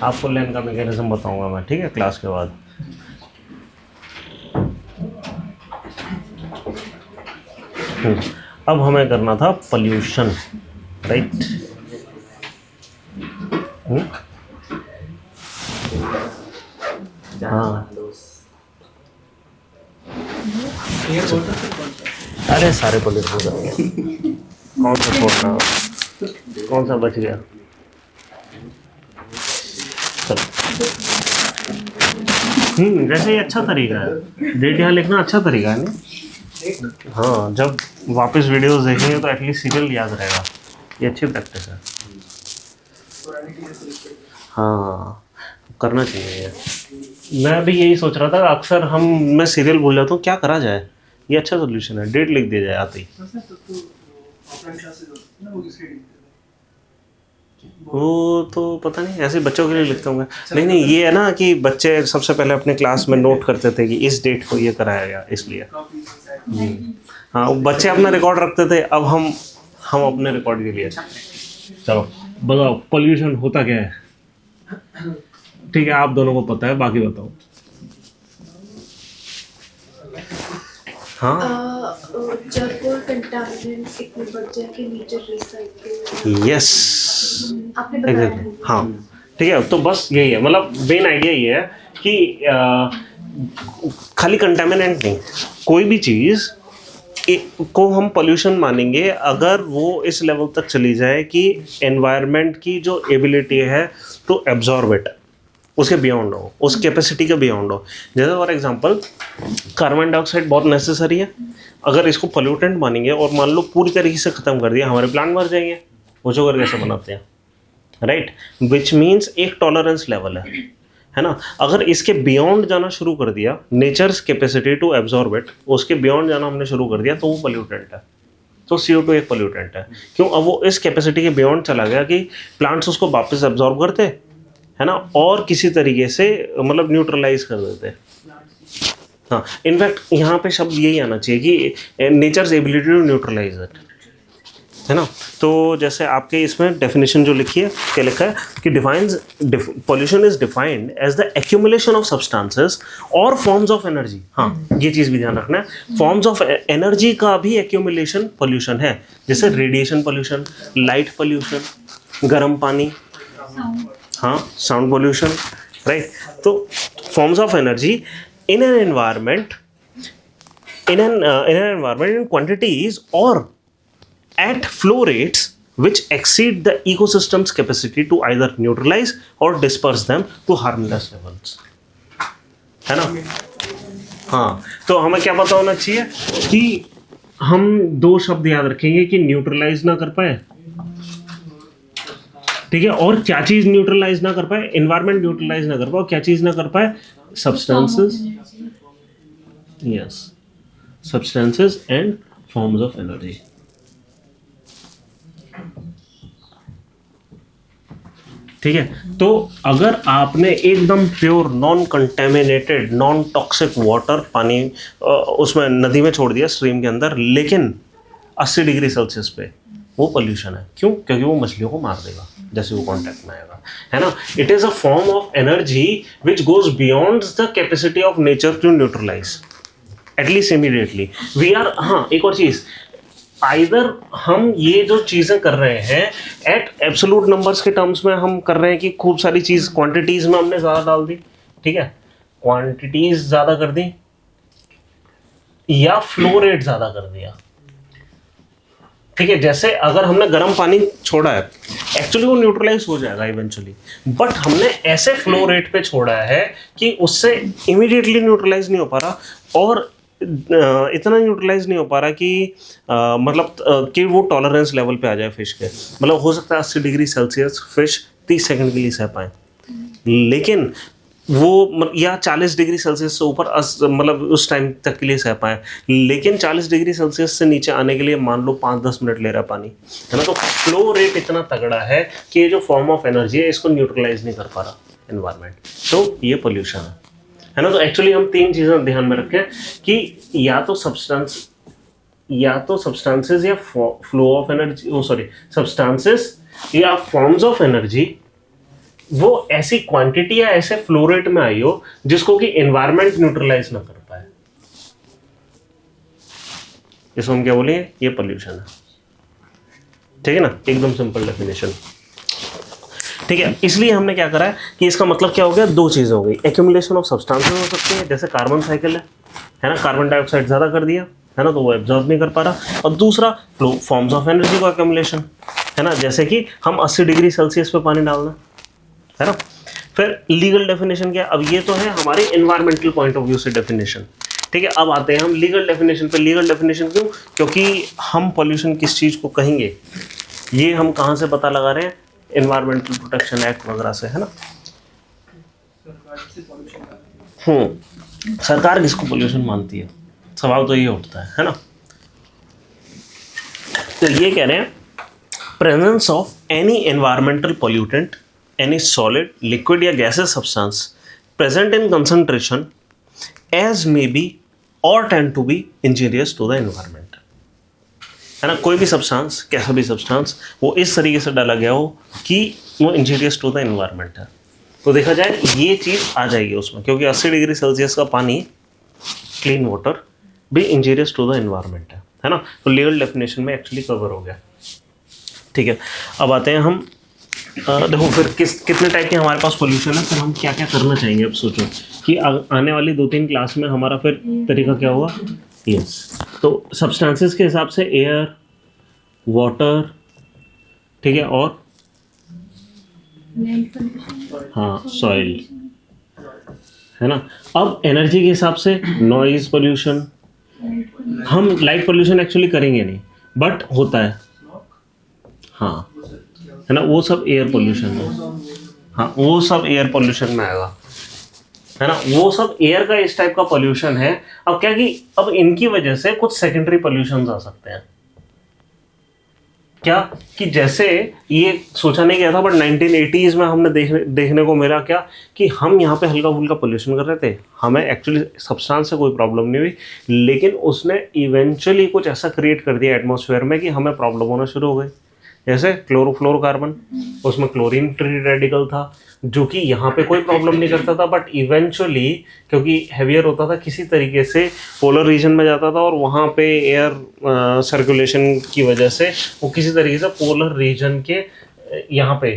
आपको लेन का मैकेनिज्म बताऊंगा मैं, ठीक है, क्लास के बाद। अब हमें करना था पोल्यूशन, राइट। हाँ, अरे सारे पोल्यूशन कर कौन सा छोड़ना, कौन सा बच गया। वैसे ये अच्छा तरीका है, डेट यहाँ लिखना अच्छा तरीका है नहीं। हाँ, जब वापस वीडियोस देखेंगे तो एटलीस्ट सीरियल याद रहेगा, ये अच्छी प्रैक्टिस है। हाँ, करना चाहिए ये। मैं भी यही सोच रहा था, अक्सर मैं सीरियल भूल जाता हूँ, क्या करा जाए। ये अच्छा सोल्यूशन है, डेट लिख दिया जाए आते ही। वो तो पता नहीं, ऐसे बच्चों के लिए लिखते होंगे। नहीं, ये है ना कि बच्चे सबसे पहले अपने क्लास में नोट करते थे कि इस डेट को ये कराया गया, इसलिए। हाँ, वो बच्चे अपना रिकॉर्ड रखते थे, अब हम अपने रिकॉर्ड के लिए। चलो बताओ, पोल्यूशन होता क्या है? ठीक है, आप दोनों को पता है, बाकी बताओ। हाँ, जब कंटामिनेंट इतने बढ़ जाए कि नेचर रिसाइकल। यस, आपने बताया। हाँ, ठीक है, तो बस यही है, मतलब मेन आइडिया ये है कि खाली कंटामिनेंट नहीं, कोई भी चीज़ को हम पोल्यूशन मानेंगे अगर वो इस लेवल तक चली जाए कि एनवायरनमेंट की जो एबिलिटी है टू एब्जॉर्ब इट, उसके बियॉन्ड हो, उस कैपेसिटी के बियॉन्ड हो। जैसे फॉर एग्जांपल कार्बन डाइऑक्साइड बहुत नेसेसरी है, अगर इसको पोल्यूटेंट मानेंगे और मान लो पूरी तरीके से ख़त्म कर दिया, हमारे प्लांट मर जाएंगे। वो शुगर कैसे बनाते हैं, राइट, विच मीन्स एक टॉलरेंस लेवल है ना। अगर इसके बियॉन्ड जाना शुरू कर दिया, nature's capacity to absorb it, उसके बियॉन्ड जाना हमने शुरू कर दिया, तो वो पोल्यूटेंट है। तो CO2 एक पोल्यूटेंट है। क्यों? अब वो इस कैपेसिटी के बियॉन्ड चला गया कि प्लांट्स उसको वापस एब्जॉर्ब करते, है ना, और किसी तरीके से मतलब न्यूट्रलाइज कर देते। हाँ, इनफैक्ट यहाँ पे शब्द यही आना चाहिए कि nature's ability to neutralise it, है ना। तो जैसे आपके इसमें डेफिनेशन जो लिखी है, क्या लिखा है कि defines pollution is defined as the accumulation of substances और फॉर्म्स ऑफ एनर्जी। हाँ, ये चीज़ भी ध्यान रखना है, फॉर्म्स ऑफ एनर्जी का भी एक्यूमुलेशन पोल्यूशन है। जैसे रेडिएशन पोल्यूशन, लाइट पोल्यूशन, गर्म पानी, हाँ, साउंड पोल्यूशन, राइट। तो forms of energy in an environment in an environment in quantities or at flow rates which exceed the ecosystem's capacity to either neutralize or disperse them to harmless levels, है ना। हाँ, तो हमें क्या पता होना चाहिए कि हम दो शब्द याद रखेंगे कि न्यूट्रलाइज ना कर पाए, ठीक है, और क्या चीज न्यूट्रलाइज ना कर पाए, एनवायरनमेंट न्यूट्रलाइज ना कर पाए, क्या चीज ना कर पाए, substances, yes, substances and forms of energy। ठीक है, तो अगर आपने एकदम pure non contaminated non toxic water पानी उसमें नदी में छोड़ दिया, स्ट्रीम के अंदर, लेकिन 80 डिग्री सेल्सियस पे, वो पोल्यूशन है। क्यों? क्योंकि वो मछलियों को मार देगा जैसे वो कांटेक्ट में आएगा, है ना। It is a form of energy which goes beyond the capacity of nature to neutralise at least immediately we are. हाँ, एक और चीज, आइदर हम ये जो चीजें कर रहे हैं एट एब्सोल्यूट नंबर्स के टर्म्स में हम कर रहे हैं कि खूब सारी चीज क्वांटिटीज में हमने ज्यादा डाल दी, ठीक है, क्वांटिटीज ज्यादा कर दी, या फ्लो रेट ज्यादा कर दिया, ठीक है। जैसे अगर हमने गर्म पानी छोड़ा है, एक्चुअली वो न्यूट्रलाइज हो जाएगा इवेंचुअली, बट हमने ऐसे फ्लो रेट पे छोड़ा है कि उससे इमीडिएटली न्यूट्रलाइज नहीं हो पा रहा, और इतना न्यूट्रलाइज नहीं हो पा रहा कि मतलब कि वो टॉलरेंस लेवल पे आ जाए फिश के। मतलब हो सकता है 80 डिग्री सेल्सियस फिश 30 सेकंड के लिए सह पाए, लेकिन वो या 40 डिग्री सेल्सियस से ऊपर मतलब उस टाइम तक के लिए सह पाए, लेकिन 40 डिग्री सेल्सियस से नीचे आने के लिए मान लो 5-10 मिनट ले रहा है पानी, है ना। तो फ्लो रेट इतना तगड़ा है कि ये जो फॉर्म ऑफ एनर्जी है इसको न्यूट्रलाइज नहीं कर पा रहा एनवायरनमेंट, तो ये पोल्यूशन है ना। तो एक्चुअली हम तीन चीज़ें ध्यान में रखें कि या तो सब्सटेंस, या तो सब्सटेंसेस या flow of energy, oh sorry, substances या फॉर्म्स ऑफ एनर्जी वो ऐसी क्वांटिटी या ऐसे फ्लो रेट में आई हो जिसको कि एनवायरनमेंट न्यूट्रलाइज ना कर पाए, इसको हम क्या बोलेंगे, ये पोल्यूशन है। ठीक है ना, एकदम सिंपल डेफिनेशन। ठीक है, इसलिए हमने क्या करा है कि इसका मतलब क्या हो गया, दो चीज़ें हो गई, एक्यूमुलेशन ऑफ सब्सटेंसेस हो सकती है, जैसे कार्बन साइकिल है ना, कार्बन डाइऑक्साइड ज़्यादा कर दिया है ना तो वो एब्जॉर्ब नहीं कर पा रहा, और दूसरा फ्लो फॉर्म्स ऑफ एनर्जी का एक्यूमुलेशन है ना, जैसे कि हम 80 डिग्री सेल्सियस पे पानी डालना है ना। फिर लीगल डेफिनेशन क्या, अब ये तो है हमारे एनवायरमेंटल पॉइंट ऑफ व्यू से डेफिनेशन। ठीक है, अब आते हैं हम लीगल डेफिनेशन पे। लीगल डेफिनेशन क्यों, क्योंकि हम पॉल्यूशन किस चीज़ को कहेंगे ये हम कहाँ से पता लगा रहे हैं, एनवायरमेंटल प्रोटेक्शन एक्ट वगैरह से, है ना। सरकार किसको पोल्यूशन मानती है, सवाल तो ये उठता है ना। तो ये कह रहे हैं presence of any environmental pollutant, any solid liquid या gases substance present in concentration as may be और tend to be injurious to the environment, है ना। कोई भी सब्सटेंस, कैसा भी सब्सटेंस, वो इस तरीके से डाला गया हो कि वो इंजीरियस टू द एनवायरमेंट है, तो देखा जाए ये चीज़ आ जाएगी उसमें, क्योंकि 80 डिग्री सेल्सियस का पानी, क्लीन वाटर, भी इंजीरियस टू द एनवायरमेंट है ना। तो लीगल डेफिनेशन में एक्चुअली कवर हो गया। ठीक है, अब आते हैं हम देखो फिर कितने टाइप के हमारे पास पोल्यूशन है, फिर हम क्या क्या करना चाहेंगे। अब सोचो कि आने वाली 2-3 क्लास में हमारा फिर तरीका क्या होगा। यस, तो सब्सटेंसेस के हिसाब से एयर, वाटर, ठीक है, और हाँ सॉइल, है ना। अब एनर्जी के हिसाब से नॉइज पोल्यूशन, हम लाइट पोल्यूशन एक्चुअली करेंगे नहीं बट होता है, हाँ, है ना, वो सब एयर पोल्यूशन है, हाँ वो सब एयर पोल्यूशन में आएगा, है ना, वो सब एयर का इस टाइप का पोल्यूशन है। अब क्या कि अब इनकी वजह से कुछ सेकेंडरी पोल्यूशन आ सकते हैं, क्या कि जैसे ये सोचा नहीं गया था बट 1980s में हमने देखने को मिला क्या कि हम यहाँ पे हल्का फुल्का पोल्यूशन कर रहे थे, हमें एक्चुअली सब्सटेंस से कोई प्रॉब्लम नहीं हुई, लेकिन उसने इवेंचुअली कुछ ऐसा क्रिएट कर दिया एटमॉस्फेयर में कि हमें प्रॉब्लम होना शुरू हो गई। जैसे क्लोरोफ्लोरोकार्बन, उसमें क्लोरीन फ्री रेडिकल था जो कि यहाँ पे कोई प्रॉब्लम नहीं करता था, बट इवेंचुअली क्योंकि हैवियर होता था किसी तरीके से पोलर रीजन में जाता था और वहाँ पे एयर सर्कुलेशन की वजह से वो किसी तरीके से पोलर रीजन के यहाँ पे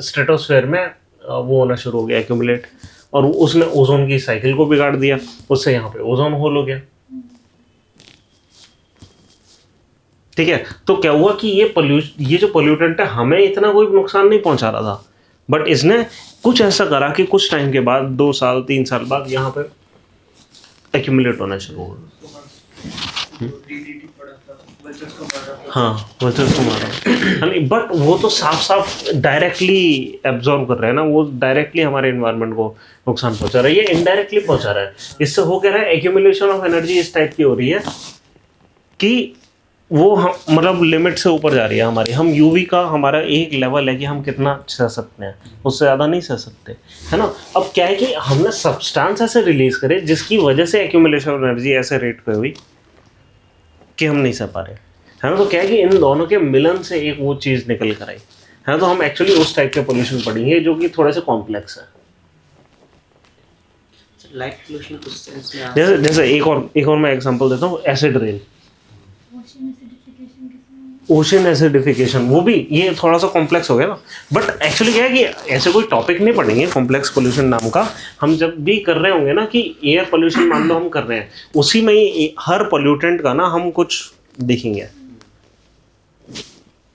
स्ट्रेटोस्फेयर में वो होना शुरू हो गया एक्यूमुलेट, और उसने ओजोन की साइकिल को बिगाड़ दिया, उससे यहाँ पे ओजोन होल हो गया। ठीक है, तो क्या हुआ कि ये जो पोल्यूटेंट है हमें इतना कोई नुकसान नहीं पहुंचा रहा था, बट इसने कुछ ऐसा करा कि कुछ टाइम के बाद 2 साल 3 साल बाद यहाँ पे एक्यूमुलेट होना शुरू हो गया। हाँ वर्चस्व मारा, बट वो तो साफ साफ डायरेक्टली एब्जॉर्ब कर रहे हैं ना, वो डायरेक्टली हमारे एनवायरनमेंट को नुकसान पहुंचा रहा है, ये इनडायरेक्टली पहुंचा रहा है। इससे हो क्या रहा है, एक्यूमुलेशन ऑफ एनर्जी इस टाइप की हो रही है कि वो हम मतलब लिमिट से ऊपर जा रही है हमारी। हम यूवी का हमारा एक लेवल है कि हम कितना सह सकते हैं, उससे ज़्यादा नहीं सह सकते, है ना। अब क्या है कि हमने सब्सटेंस ऐसे रिलीज करे जिसकी वजह से एक्यूमुलेशन ऑफ एनर्जी ऐसे रेट पे हुई कि हम नहीं सह पा रहे, है ना। तो क्या है कि इन दोनों के मिलन से एक वो चीज़ निकल कर आई, है ना। तो हम एक्चुअली उस टाइप के पोल्यूशन पढ़ेंगे जो कि थोड़े से कॉम्प्लेक्स है। लाइट पोल्यूशन कुछ सेंस में जैसे एक और मैं एग्जांपल देता हूँ, एसिड रेन, ओशन एसिडिफिकेशन, वो भी ये थोड़ा सा कॉम्प्लेक्स हो गया ना, बट एक्चुअली क्या है कि ऐसे कोई टॉपिक नहीं पढ़ेंगे कॉम्प्लेक्स पोल्यूशन नाम का। हम जब भी कर रहे होंगे ना कि एयर पोल्यूशन मान लो हम कर रहे हैं, उसी में ही हर पोल्यूटेंट का ना हम कुछ देखेंगे।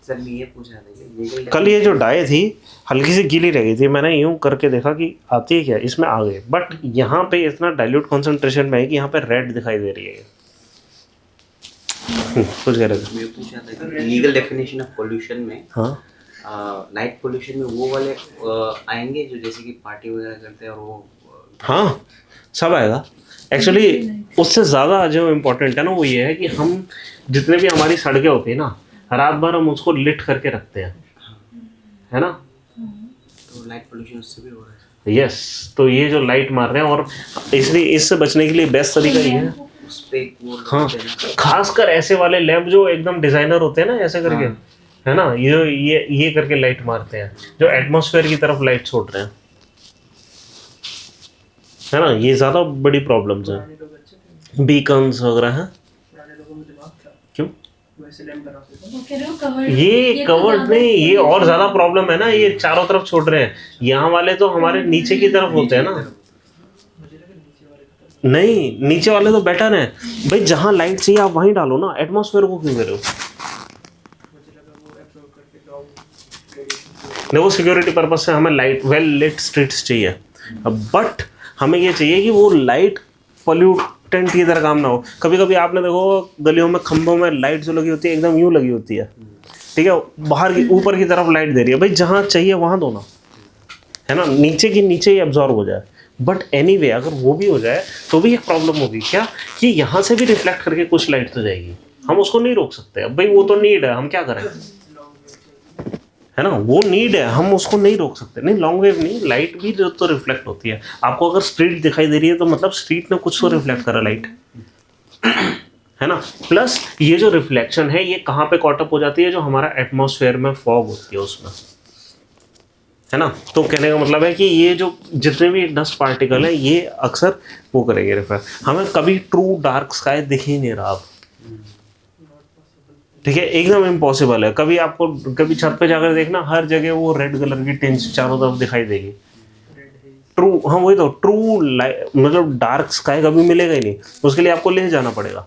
सर मैं ये पूछ रहा था कि कल ये जो डाई थी हल्की सी गीली रह गई थी, मैंने यूं करके देखा कि आती है क्या, इसमें आ गए, बट यहाँ पे इतना डाइल्यूट कॉन्सेंट्रेशन में है कि यहाँ पे रेड दिखाई दे रही है। कुछ कह रहे थे। मैं पूछ रहा था कि लीगल डेफिनेशन ऑफ पोल्यूशन में, हाँ लाइट पोल्यूशन में वो वाले आएंगे जो जैसे कि पार्टी वगैरह करते हैं और वो हाँ सब आएगा। एक्चुअली उससे ज़्यादा जो इम्पोर्टेंट है ना वो ये है कि हम जितने भी हमारी सड़कें होती है ना, रात भर हम उसको लिट करके रखते हैं, है ना, तो लाइट पोल्यूशन उससे भी हो रहा है। यस। तो ये जो लाइट मार रहे हैं, और इसलिए इससे बचने के लिए बेस्ट तरीका ये है उस पे एक वो हाँ, लगाते हैं ना। खासकर ऐसे वाले लैंप जो एकदम डिजाइनर होते हैं ना, ऐसे करके, हाँ। है ना, ये करके लाइट मारते हैं, जो एटमॉस्फेयर की तरफ लाइट छोड़ रहे हैं, है ना, ये ज्यादा बड़ी प्रॉब्लम्स हैं। पुराने लोग अच्छे थे, बीकन्स वगैरह हैं। पुराने लोगों में दिमाग था, क्यों? वैसे लैंप बनाते थे। वो कह रहे हो कवर्ड, ये तो कवर्ड ज्यादा नहीं, ये cool और है। ज्यादा प्रॉब्लम है ना, ये चारों तरफ छोड़ रहे हैं। यहाँ वाले तो हमारे नीचे की तरफ होते हैं ना। मुझे लगा नीचे वाले खतरनाक। नहीं, नीचे वाले तो बेटर है भाई, जहाँ लाइट चाहिए आप वहीं डालो ना, एटमॉस्फेयर को क्यों करो? मुझे लगा वो एब्जॉर्ब करके लॉन्ग रेडिएशन। देखो, सिक्योरिटी पर्पज से हमें लाइट वेल लिट स्ट्रीट्स चाहिए, बट हमें ये चाहिए कि वो लाइट पोल्यूटेंट की तरह काम ना हो। कभी कभी आपने देखो गलियों में खंभों में लाइट जो लगी होती है एकदम यूं लगी होती है, ठीक है, बाहर की ऊपर की तरफ लाइट दे रही है, भाई जहाँ चाहिए वहाँ दो ना, है ना, नीचे की नीचे ही एब्जॉर्ब हो जाए। बट एनीवे अगर वो भी हो जाए तो भी एक प्रॉब्लम होगी क्या, कि यहाँ से भी रिफ्लेक्ट करके कुछ लाइट तो जाएगी, हम उसको नहीं रोक सकते। अब भाई वो तो नीड है, हम क्या करें, है ना, वो नीड है, हम उसको नहीं रोक सकते। नहीं, लॉन्ग वेव नहीं, लाइट भी जो तो रिफ्लेक्ट होती है। आपको अगर स्ट्रीट दिखाई दे रही है तो मतलब स्ट्रीट ने कुछ तो रिफ्लेक्ट करा लाइट, है ना। प्लस ये जो रिफ्लेक्शन है ये कहाँ पे कॉट अप हो जाती है, जो हमारा एटमॉस्फेयर में फॉग होती है उसमें, है ना। तो कहने का मतलब है कि ये जो जितने भी डस्ट पार्टिकल हैं ये अक्सर वो करेंगे रिफ्लेक्ट। हमें कभी ट्रू डार्क स्काई दिख ही नहीं रहा अब, ठीक है, एकदम इम्पॉसिबल है। कभी आपको कभी छत पे जाकर देखना, हर जगह वो रेड कलर की टिंच चारों तरफ दिखाई देगी। ट्रू, हाँ वही तो, ट्रू मतलब डार्क स्काई कभी मिलेगा ही नहीं, उसके लिए आपको ले जाना पड़ेगा।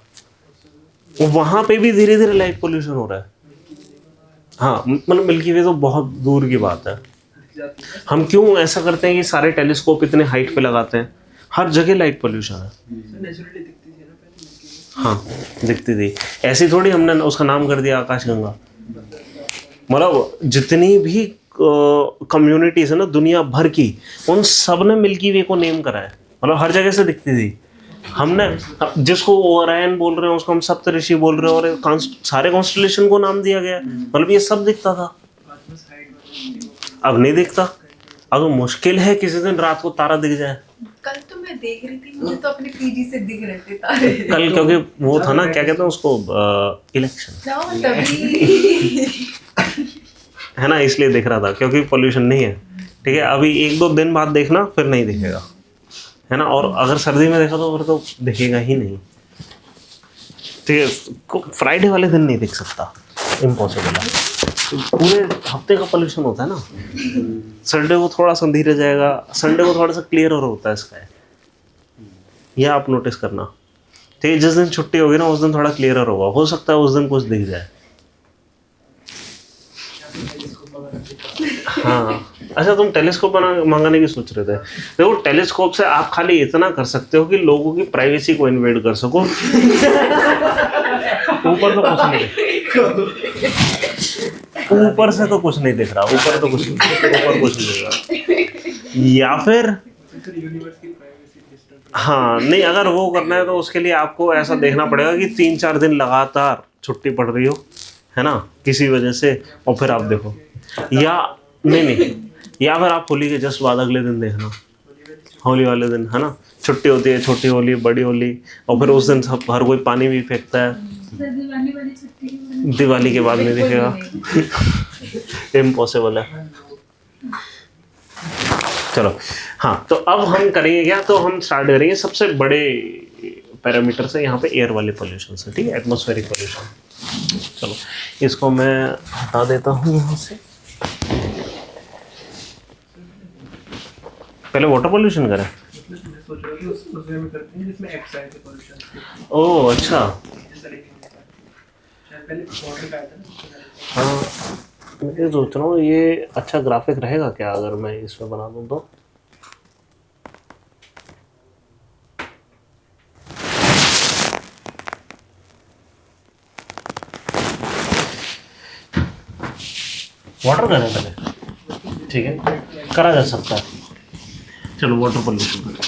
वहां पे भी धीरे धीरे लाइट पोल्यूशन हो रहा है। हाँ, मतलब मिल्की वे तो बहुत दूर की बात है। हम क्यों ऐसा करते हैं कि सारे टेलीस्कोप इतने हाइट पे लगाते हैं, हर जगह लाइट पोल्यूशन है। नेचुरली दिखती थी ना पहले मिल्की वे। हाँ, दिखती थी, ऐसी थोड़ी हमने उसका नाम कर दिया आकाशगंगा। मतलब जितनी भी कम्युनिटीज है ना दुनिया भर की, उन सब ने मिल्की वे को नेम करा है, मतलब हर जगह से दिखती थी। हमने जिसको ओरायन बोल रहे हैं उसको हम सप्तऋषि बोल रहे हैं, और सारे कॉन्स्टलेशन को नाम दिया गया, मतलब ये सब दिखता था, आज बस हाइट वाली अब नहीं दिखता। अगर मुश्किल है किसी दिन रात को तारा दिख जाए। कल तो मैं देख रही थी, मुझे तो अपने पीजी से दिख रहे थे तारे। कल क्योंकि वो था ना, क्या कहते हैं उसको, इलेक्शन, ना तभी है ना, इसलिए दिख रहा था, क्योंकि पोल्यूशन नहीं है, ठीक है। अभी 1-2 दिन बाद देखना, फिर नहीं दिखेगा, है ना। और अगर सर्दी में देखा तो फिर तो दिखेगा ही नहीं, ठीक है। फ्राइडे वाले दिन नहीं दिख सकता, इम्पॉसिबल है। पूरे हफ्ते का पोल्यूशन होता है ना, संडे को थोड़ा सा धीरे जाएगा, संडे को थोड़ा सा क्लियर और होता है स्काई, यह आप नोटिस करना, ठीक है। जिस दिन छुट्टी होगी ना उस दिन थोड़ा क्लियर होगा, हो सकता है उस दिन कुछ दिख जाए। हाँ, अच्छा, तुम टेलीस्कोप मंगाने की सोच रहे थे। देखो, टेलीस्कोप से आप खाली इतना कर सकते हो कि लोगों की प्राइवेसी को इन्वेड कर सको। ऊपर तो कुछ नहीं, ऊपर से तो कुछ नहीं दिख रहा, ऊपर तो कुछ नहीं, ऊपर कुछ नहीं दिख रहा। या फिर यूनिवर्स की प्राइवेसी डिस्टर्ब। हाँ, नहीं, अगर वो करना है तो उसके लिए आपको ऐसा देखना पड़ेगा कि 3-4 दिन लगातार छुट्टी पड़ रही हो, है ना, किसी वजह से, और फिर आप देखो। या नहीं, या फिर आप होली के जस्ट बाद अगले दिन देखना, होली वाले दिन, है ना, छुट्टी होती है, छोटी होली, बड़ी होली, और फिर उस दिन सब हर कोई पानी भी फेंकता है। दिवाली वाली छुट्टी दिवाली के बाद नहीं दिखेगा, इम्पॉसिबल है। चलो, हाँ, तो अब हम करेंगे क्या, तो हम स्टार्ट करेंगे सबसे बड़े पैरामीटर से, यहाँ पे एयर वाले पोल्यूशन से, ठीक है, एटमॉस्फेरिक पोल्यूशन। चलो, इसको मैं हटा देता हूँ यहाँ से। पहले वाटर पोल्यूशन करें। मैं सोच रहा हूँ कि उस वे में करते हैं जिसमें एक्स आए थे पोल्यूशन। ओह अच्छा, जैसा लेकिन शायद पहले वाटर का आया था ना। हाँ, मैं सोच रहा हूँ ये अच्छा ग्राफिक रहेगा क्या अगर मैं इसमें बना दूँ तो। वाटर करें पहले, ठीक है, करा जा सकता है। चलो, वाटर पोल्यूशन करें।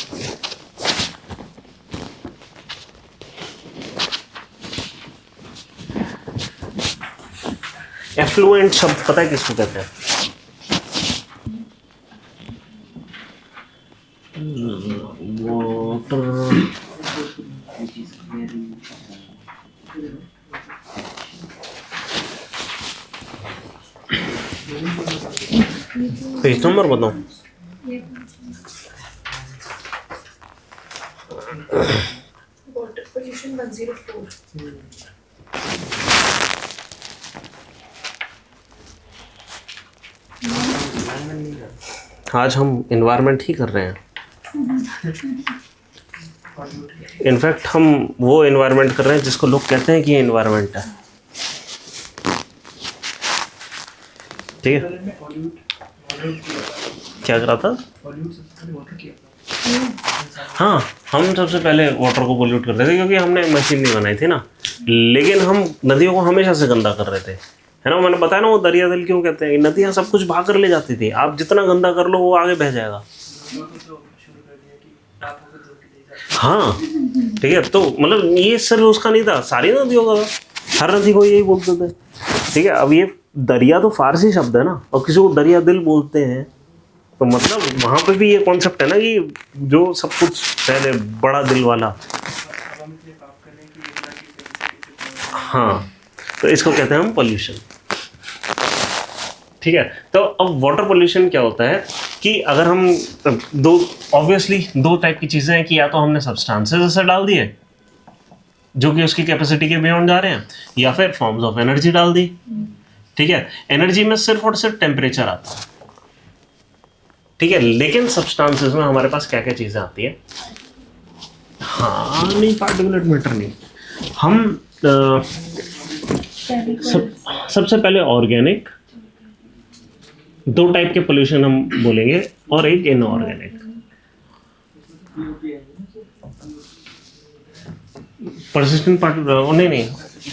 एफ्लुएंट शब्द पता है किसको कहते हैं? वाटर पेज नंबर बताओ। Water pollution 104। आज हम इन्वायरमेंट ही कर रहे हैं। इनफैक्ट हम वो इन्वायरमेंट कर रहे हैं जिसको लोग कहते हैं कि ये इन्वायरमेंट है। ठीक है, क्या करा था? हाँ, हम सबसे पहले वाटर को पोल्यूट कर रहे थे क्योंकि हमने मशीन नहीं बनाई थी ना। लेकिन हम नदियों को हमेशा से गंदा कर रहे थे, है ना। मैंने बताया ना वो दरिया दिल क्यों कहते हैं। नदियाँ सब कुछ भाग कर ले जाती थी। आप जितना गंदा कर लो वो आगे बह जाएगा। हाँ ठीक है, तो मतलब ये सिर्फ उसका नहीं था, सारी नदियों का था। हर नदी को यही बोलते थे। ठीक है, अब ये दरिया तो फारसी शब्द है ना, और किसी को दरिया दिल बोलते हैं तो मतलब वहाँ पे भी ये कॉन्सेप्ट है ना कि जो सब कुछ पहले बड़ा दिल वाला। हाँ, तो इसको कहते हैं हम पोल्यूशन। ठीक है, तो अब वाटर पोल्यूशन क्या होता है कि अगर हम ऑब्वियसली दो टाइप की चीज़ें हैं कि या तो हमने सब्सटेंसेस ऐसे डाल दिए जो कि उसकी कैपेसिटी के बियॉन्ड जा रहे हैं, या फिर फॉर्म्स ऑफ एनर्जी डाल दी। ठीक है, एनर्जी में सिर्फ और सिर्फ टेम्परेचर आता है। ठीक है, लेकिन सब्सटेंसेस में हमारे पास क्या क्या चीज़ें आती है? हाँ नहीं, पार्टिकुलेट मैटर नहीं। हम सबसे पहले ऑर्गेनिक, दो टाइप के पोल्यूशन हम बोलेंगे, और एक inorganic. Persistent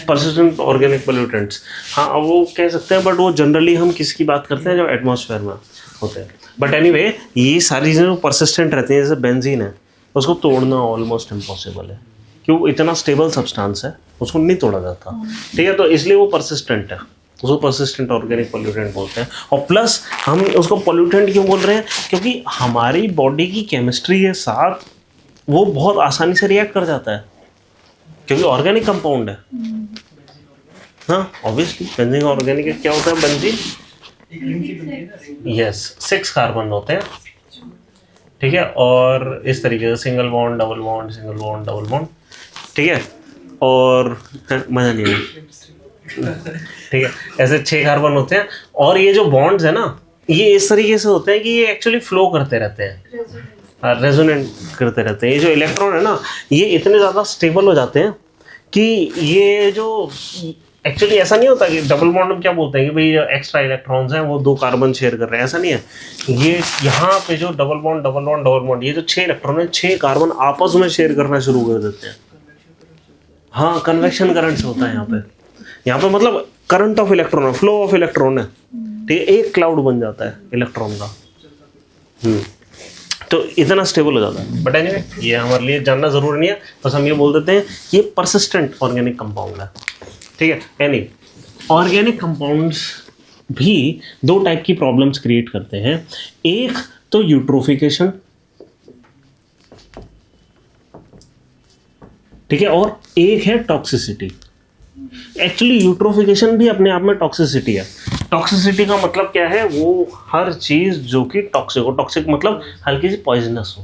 persistent organic pollutants, हाँ वो कह सकते हैं, बट वो जनरली हम किसकी बात करते हैं जो एटमॉस्फेयर में होते हैं। बट एनीवे ये सारी चीज़ें परसिस्टेंट रहती हैं। जैसे बेंजीन है, उसको तोड़ना ऑलमोस्ट इम्पॉसिबल है, क्यों? इतना स्टेबल सब्सटेंस है, उसको नहीं तोड़ा जाता। ठीक है, तो इसलिए वो परसिस्टेंट है, उसको परसिस्टेंट ऑर्गेनिक पोल्यूटेंट बोलते हैं। और प्लस हम उसको पोल्यूटेंट क्यों बोल रहे हैं? क्योंकि हमारी बॉडी की केमिस्ट्री के साथ वो बहुत आसानी से रिएक्ट कर जाता है, क्योंकि ऑर्गेनिक कंपाउंड है। हाँ ऑब्वियसली बेंजीन ऑर्गेनिक क्या होता है? बेंजीन यस 6 कार्बन होते हैं। ठीक है, और इस तरीके से single bond double bond, single bond double bond. ठीक है, और मजा नहीं है। ठीक है, ऐसे 6 कार्बन होते हैं, और ये जो बॉन्ड्स है ना, ये इस तरीके से होते हैं कि ये एक्चुअली फ्लो करते रहते हैं, रेजोनेंट करते रहते हैं। ये जो इलेक्ट्रॉन है ना, ये इतने ज़्यादा स्टेबल हो जाते हैं कि ये जो एक्चुअली ऐसा नहीं होता कि डबल बॉन्ड में क्या बोलते हैं कि भाई एक्स्ट्रा इलेक्ट्रॉन्स हैं वो 2 कार्बन शेयर कर रहे हैं, ऐसा नहीं है। ये यहाँ पे जो डबल बॉन्ड ये जो 6 इलेक्ट्रॉन है, 6 कार्बन आपस में शेयर करना शुरू कर देते हैं। हाँ, कन्वेक्शन करंट से होता है यहाँ पे मतलब current of electron, flow of electron है। ठीक है, एक क्लाउड बन जाता है इलेक्ट्रॉन का। तो इतना स्टेबल हो जाता है। बट एनीवे ये हमारे लिए जानना ज़रूरी नहीं है, बस हम ये बोल देते हैं कि ये परसिस्टेंट ऑर्गेनिक कंपाउंड है। ठीक है, यानी ऑर्गेनिक कंपाउंड्स भी 2 टाइप की प्रॉब्लम्स क्रिएट करते हैं। एक तो यूट्रोफिकेशन, ठीक है, और एक है टॉक्सिसिटी। एक्चुअली यूट्रोफिकेशन भी अपने आप में टॉक्सिसिटी है। टॉक्सिसिटी का मतलब क्या है? वो हर चीज़ जो कि टॉक्सिक हो, टॉक्सिक मतलब हल्की सी पॉइजनस हो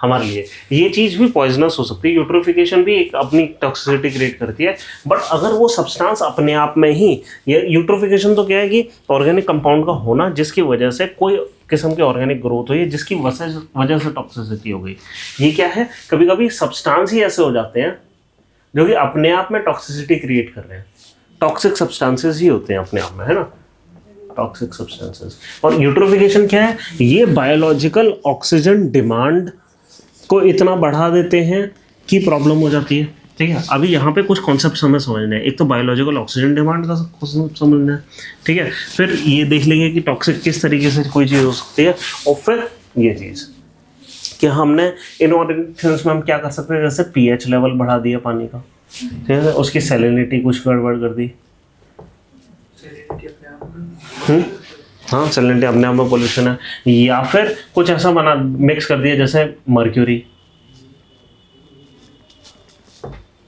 हमारे लिए। ये चीज़ भी पॉइजनस हो सकती है। यूट्रोफिकेशन भी एक अपनी टॉक्सिसिटी क्रिएट करती है। बट अगर वो सब्सटेंस अपने आप में ही, ये यूट्रोफिकेशन तो क्या है कि ऑर्गेनिक कंपाउंड का होना जिसकी वजह से कोई किस्म की ऑर्गेनिक ग्रोथ हुई है, जिसकी वजह से टॉक्सिसिटी हो गई। ये क्या है? कभी कभी सब्सटेंस ही ऐसे हो जाते हैं जो कि अपने आप में टॉक्सिसिटी क्रिएट कर रहे हैं। टॉक्सिक सब्सटेंसेस ही होते हैं अपने आप में, है ना, टॉक्सिक सब्सटेंसेस। और यूट्रोफिकेशन क्या है? ये बायोलॉजिकल ऑक्सीजन डिमांड को इतना बढ़ा देते हैं कि प्रॉब्लम हो जाती है। ठीक है, अभी यहाँ पे कुछ कॉन्सेप्ट हमें समझना है। एक तो बायोलॉजिकल ऑक्सीजन डिमांड का समझना है, ठीक है, फिर ये देख लेंगे कि टॉक्सिक किस तरीके से कोई चीज़ हो सकती है, और फिर ये चीज़ कि हमने इनऑर्गेनिक थिंग्स में हम क्या कर सकते हैं, जैसे पीएच लेवल बढ़ा दिया पानी का, ठीक है, उसकी सैलिनिटी कुछ गड़बड़ कर दी। हाँ, सैलिनिटी अपने आप में पोल्यूशन है। या फिर कुछ ऐसा बना मिक्स कर दिया जैसे मर्क्यूरी,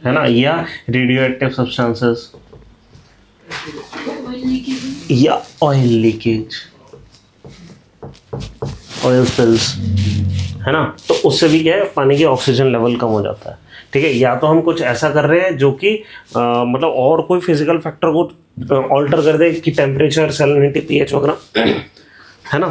है ना, या रेडियो एक्टिव सब्सटेंसेस। या ऑयल लीकेज, ऑयल स्पिल्स, है ना, तो उससे भी क्या है पानी की ऑक्सीजन लेवल कम हो जाता है। ठीक है, या तो हम कुछ ऐसा कर रहे हैं जो कि मतलब और कोई फिजिकल फैक्टर को ऑल्टर कर दे कि टेम्परेचर, सैलिनिटी, पीएच वगैरह, है ना।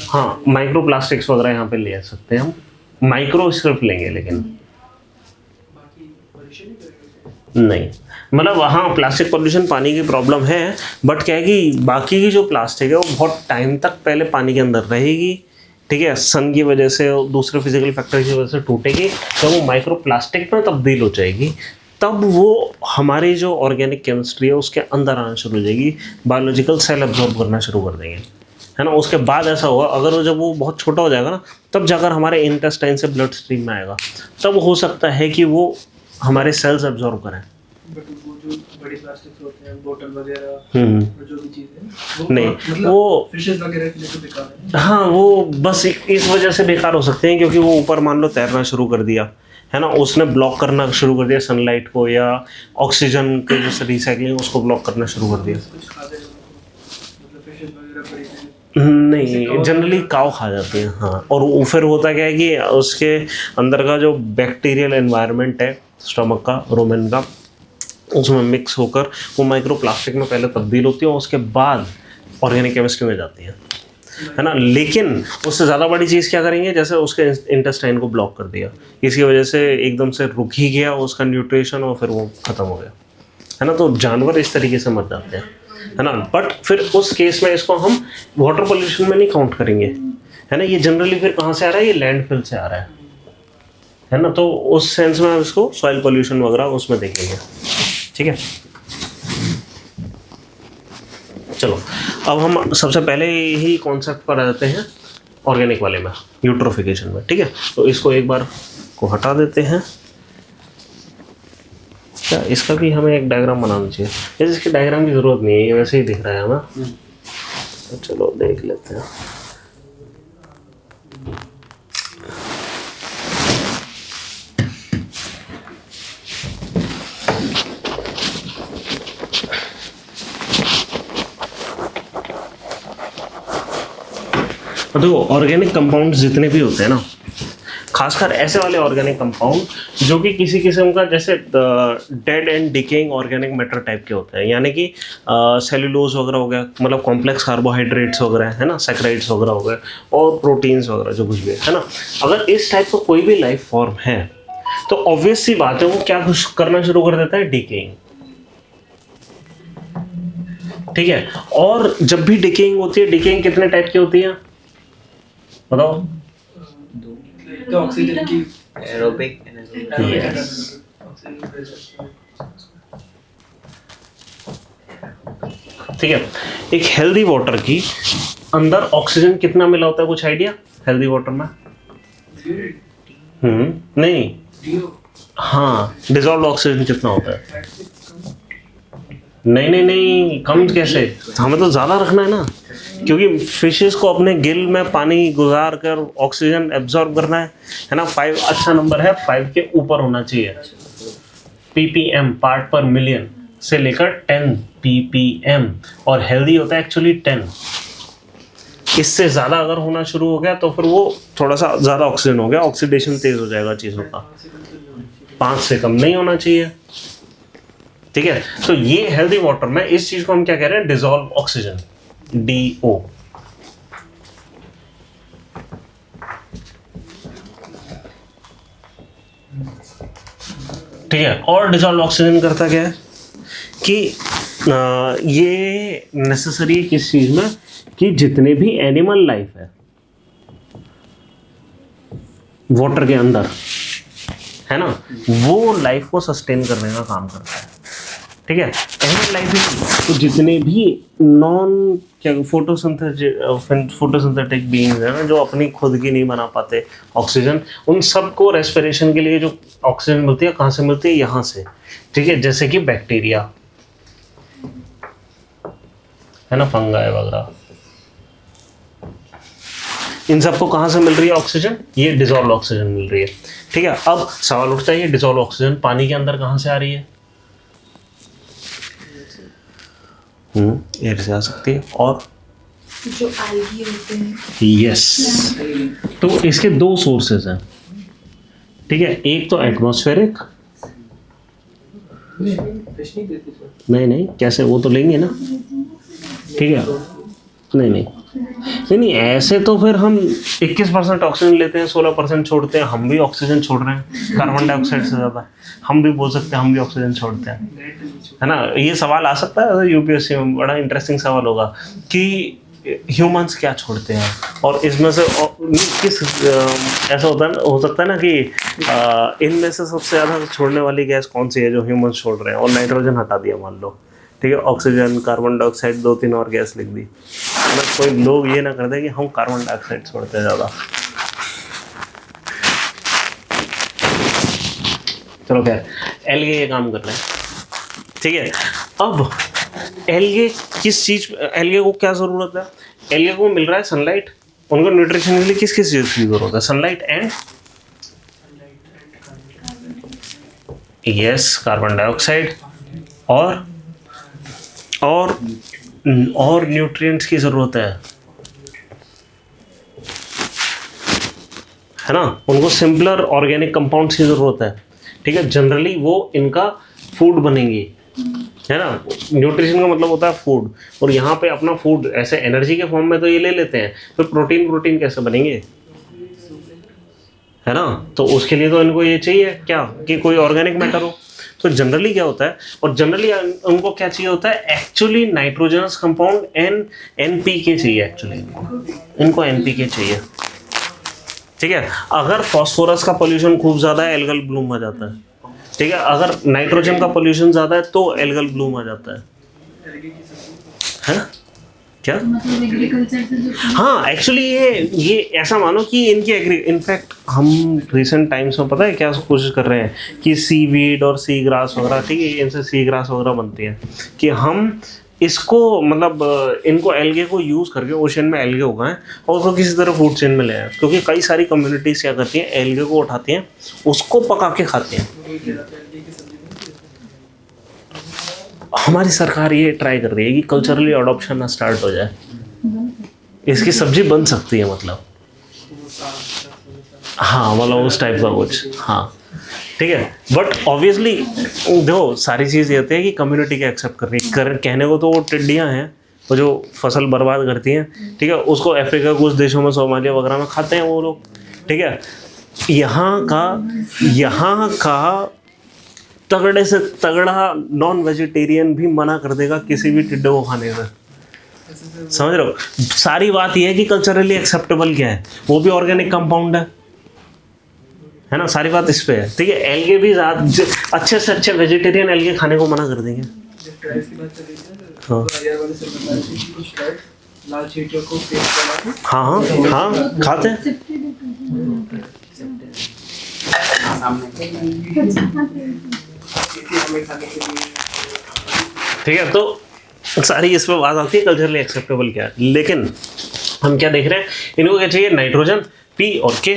हाँ, माइक्रो प्लास्टिक्स वगैरह यहाँ पे ले सकते हैं हम, माइक्रो सिर्फ लेंगे लेकिन बाकी पॉल्यूशन नहीं करेंगे। नहीं, मतलब हाँ प्लास्टिक पोल्यूशन पानी की प्रॉब्लम है, बट क्या है कि बाकी की जो प्लास्टिक है वो बहुत टाइम तक पहले पानी के अंदर रहेगी। ठीक है, सन की वजह से और दूसरे फिजिकल फैक्टर की वजह से टूटेगी, तो वो माइक्रो प्लास्टिक में तब्दील हो जाएगी, तब वो हमारी जो ऑर्गेनिक केमिस्ट्री है उसके अंदर आना शुरू हो जाएगी, बायोलॉजिकल सेल एब्जॉर्ब करना शुरू कर देंगे, है ना। उसके बाद ऐसा होगा, अगर वो जब वो बहुत छोटा हो जाएगा ना, तब जाकर हमारे इंटेस्टाइन से ब्लड स्ट्रीम में आएगा, तब हो सकता है कि वो हमारे सेल्स एब्जॉर्ब करें। बट वो जो बड़े प्लास्टिक होते हैं, बोतल वगैरह और जो भी चीज़ें, वो नहीं, मतलब वो फिशेस वगैरह के लिए तो बेकार है। हाँ, वो बस इस वजह से बेकार हो सकते हैं क्योंकि वो ऊपर मान लो तैरना शुरू कर दिया, है ना, उसने ब्लॉक करना शुरू कर दिया सनलाइट को, या ऑक्सीजन के जो रिसाइकलिंग उसको ब्लॉक करना शुरू कर दिया। कुछ खाते हैं मतलब फिशेस वगैरह बड़ी हैं। नहीं, जनरली काव खा जाती है। हाँ, और वो फिर होता क्या है कि उसके अंदर का जो बैक्टीरियल एनवायरनमेंट है स्टमक का, रोमेन का, उसमें मिक्स होकर वो माइक्रो प्लास्टिक में पहले तब्दील होती है और उसके बाद ऑर्गेनिक केमिस्ट्री में जाती है ना। लेकिन उससे ज़्यादा बड़ी चीज़ क्या करेंगे, जैसे उसके इंटेस्टाइन को ब्लॉक कर दिया, इसकी वजह से एकदम से रुक ही गया उसका न्यूट्रिशन और फिर वो ख़त्म हो गया, है ना। तो जानवर इस तरीके से मर जाते हैं, है ना। बट फिर उस केस में इसको हम वाटर पोल्यूशन में नहीं काउंट करेंगे, है ना। ये जनरली फिर कहाँ से आ रहा है, ये लैंडफिल से आ रहा है ना। तो उस सेंस में हम इसको सॉइल पोल्यूशन वगैरह उसमें देखेंगे। ठीक है, चलो अब हम सबसे पहले ही कॉन्सेप्ट पर आ जाते हैं ऑर्गेनिक वाले में, यूट्रोफिकेशन में। ठीक है, तो इसको एक बार को हटा देते हैं। क्या इसका भी हमें एक डायग्राम बनाना चाहिए, जैसे इसकी डायग्राम की ज़रूरत नहीं है, ये वैसे ही दिख रहा है हमें। तो चलो देख लेते हैं। देखो, ऑर्गेनिक कंपाउंड जितने भी होते हैं ना, खासकर ऐसे वाले ऑर्गेनिक कंपाउंड जो कि किसी किस्म का जैसे dead and decaying organic matter type के होते हैं, यानी कि सेल्यूलोज वगैरह हो गया, मतलब कॉम्प्लेक्स कार्बोहाइड्रेट्स वगैरह, है ना, सैकराइड्स वगैरह हो गए, और प्रोटीन्स वगैरह जो कुछ भी है ना। अगर इस टाइप का कोई भी लाइफ फॉर्म है तो ऑब्वियस सी बात है वो क्या करना शुरू कर देता है, डिकेइंग। ठीक है, और जब भी डिकेइंग होती है, डिकेइंग कितने टाइप की होती है बताओ? तो ऑक्सीजन की एरोबिक Yes. ठीक है, एक हेल्दी वाटर की अंदर ऑक्सीजन कितना मिला होता है, कुछ आइडिया हेल्दी वाटर में? नहीं, हाँ, डिजॉल्व ऑक्सीजन कितना होता है? नहीं, कम कैसे, हमें तो ज़्यादा रखना है ना, क्योंकि फिशेस को अपने गिल में पानी गुजार कर ऑक्सीजन एब्जॉर्ब करना है ना। 5 अच्छा नंबर है, 5 के ऊपर होना चाहिए। ppm पार्ट पर मिलियन से लेकर 10 ppm, और हेल्दी होता है एक्चुअली 10। इससे ज़्यादा अगर होना शुरू हो गया तो फिर वो थोड़ा सा ज़्यादा ऑक्सीजन हो गया, ऑक्सीडेशन तेज हो जाएगा चीज़ों का। 5 से कम नहीं होना चाहिए। ठीक है, तो ये हेल्दी वाटर में इस चीज को हम क्या कह रहे हैं, डिसॉल्व ऑक्सीजन, DO। ठीक है, और डिसॉल्व ऑक्सीजन करता क्या है कि ये नेसेसरी है किस चीज में, कि जितने भी एनिमल लाइफ है वाटर के अंदर, है ना, वो लाइफ को सस्टेन करने का काम करता है। ठीक है, एनिमल लाइफ में तो जितने भी नॉन क्या फोटोसिंथेटिक बीइंग्स है ना, जो अपनी खुद की नहीं बना पाते ऑक्सीजन, उन सबको रेस्पिरेशन के लिए जो ऑक्सीजन मिलती है, कहाँ से मिलती है, यहाँ से। ठीक है, जैसे कि बैक्टीरिया, है ना, फंगाई वगैरह, इन सबको कहाँ से मिल रही है ऑक्सीजन, ये डिसॉल्व ऑक्सीजन मिल रही है। ठीक है, अब सवाल उठता है ये डिसॉल्व ऑक्सीजन पानी के अंदर कहाँ से आ रही है? एयर से आ सकती है। और जो algae होते हैं, यस, तो इसके दो सोर्सेज हैं, ठीक है। एक तो एटमॉस्फेरिक, फिश नहीं देते सर। नहीं कैसे, वो तो लेंगे ना, ठीक है। नहीं ऐसे तो फिर हम 21% ऑक्सीजन लेते हैं, 16% छोड़ते हैं, हम भी ऑक्सीजन छोड़ रहे हैं कार्बन डाइऑक्साइड से ज़्यादा। हम भी बोल सकते हैं हम भी ऑक्सीजन छोड़ते हैं, है ना। ये सवाल आ सकता है यूपीएससी में, बड़ा इंटरेस्टिंग सवाल होगा कि ह्यूमंस क्या छोड़ते हैं, और इसमें से किस ऐसा हो सकता है ना कि इनमें से सबसे ज़्यादा छोड़ने वाली गैस कौन सी है जो ह्यूमंस छोड़ रहे हैं, और नाइट्रोजन हटा दिया मान लो, ठीक है। ऑक्सीजन, कार्बन डाइऑक्साइड, 2-3 और गैस लिख दी। मतलब कोई लोग ये ना कर दे कि हम कार्बन डाइऑक्साइड छोड़ते हैं ज़्यादा। चलो खैर, एलगे ये काम कर रहे हैं, ठीक है। अब एलगे किस चीज़, एलगे को क्या ज़रूरत है? एलगे को मिल रहा है सनलाइट, उनको न्यूट्रिशन के लिए किस किस चीज़ की ज़रूरत है? Sunlight and yes carbon dioxide और न्यूट्रिएंट्स की ज़रूरत है ना। उनको सिंपलर ऑर्गेनिक कंपाउंड्स की ज़रूरत है, ठीक है। जनरली वो इनका फूड बनेंगी, है ना। न्यूट्रिशन का मतलब होता है फूड, और यहाँ पे अपना फूड ऐसे एनर्जी के फॉर्म में तो ये ले लेते हैं, तो प्रोटीन कैसे बनेंगे, है ना। तो उसके लिए तो इनको ये चाहिए क्या कि कोई ऑर्गेनिक मैटर हो। तो जनरली क्या होता है, और जनरली उनको क्या चाहिए होता है, एक्चुअली नाइट्रोजनस कंपाउंड NPK चाहिए, एक्चुअली इनको NPK चाहिए, ठीक है। अगर फास्फोरस का पोल्यूशन खूब ज़्यादा है, एल्गल ब्लूम आ जाता है, ठीक है। अगर नाइट्रोजन का पोल्यूशन ज़्यादा है तो एल्गल ब्लूम आ जाता है ना। क्या मतलब एग्रीकल्चर से जो हाँ, एक्चुअली ये ऐसा मानो कि इनकी इनफैक्ट हम रिसेंट टाइम्स में पता है क्या कोशिश कर रहे हैं कि सीवीड और सी ग्रास वगैरह, ठीक है, इनसे सी ग्रास वगैरह बनती है, कि हम इसको मतलब इनको एल्गे को यूज़ करके ओशन में एल्गे उगाएं और उसको किसी तरह फूड चेन में ले आए। क्योंकि कई सारी कम्युनिटीज़ क्या करती हैं, एल्गे को उठाती हैं, उसको पका के खाती हैं। हमारी सरकार ये ट्राई कर रही है कि कल्चरली अडॉप्शन ना स्टार्ट हो जाए, इसकी सब्जी बन सकती है, मतलब हाँ, मतलब उस टाइप का कुछ, हाँ ठीक है। बट ऑब्वियसली देखो सारी चीज़ ये होती है कि कम्युनिटी क्या एक्सेप्ट कर रही है। कहने को तो वो टिड्डियाँ हैं वो जो फसल बर्बाद करती हैं, ठीक है, उसको अफ्रीका कुछ देशों में, सोमालिया वगैरह में खाते हैं वो लोग, ठीक है। यहाँ का तगड़े से तगड़ा नॉन वेजिटेरियन भी मना कर देगा किसी भी टिड्डे को खाने में, समझ रहे हो। सारी बात यह है कि कल्चरली एक्सेप्टेबल क्या है, वो भी ऑर्गेनिक कंपाउंड है ना, सारी बात इस पे है, ठीक है। एल्गे भी अच्छे से अच्छे वेजिटेरियन एल्गे खाने को मना कर देंगे। हाँ लाल चीटियों को पेस्ट करा के हाँ हाँ हाँ खाते हैं। हमें खाने के लिए ठीक है, तो सारी इस पर बात आती है कल्चरली एक्सेप्टेबल क्या है। लेकिन हम क्या देख रहे हैं, इनको क्या चाहिए, नाइट्रोजन P और K,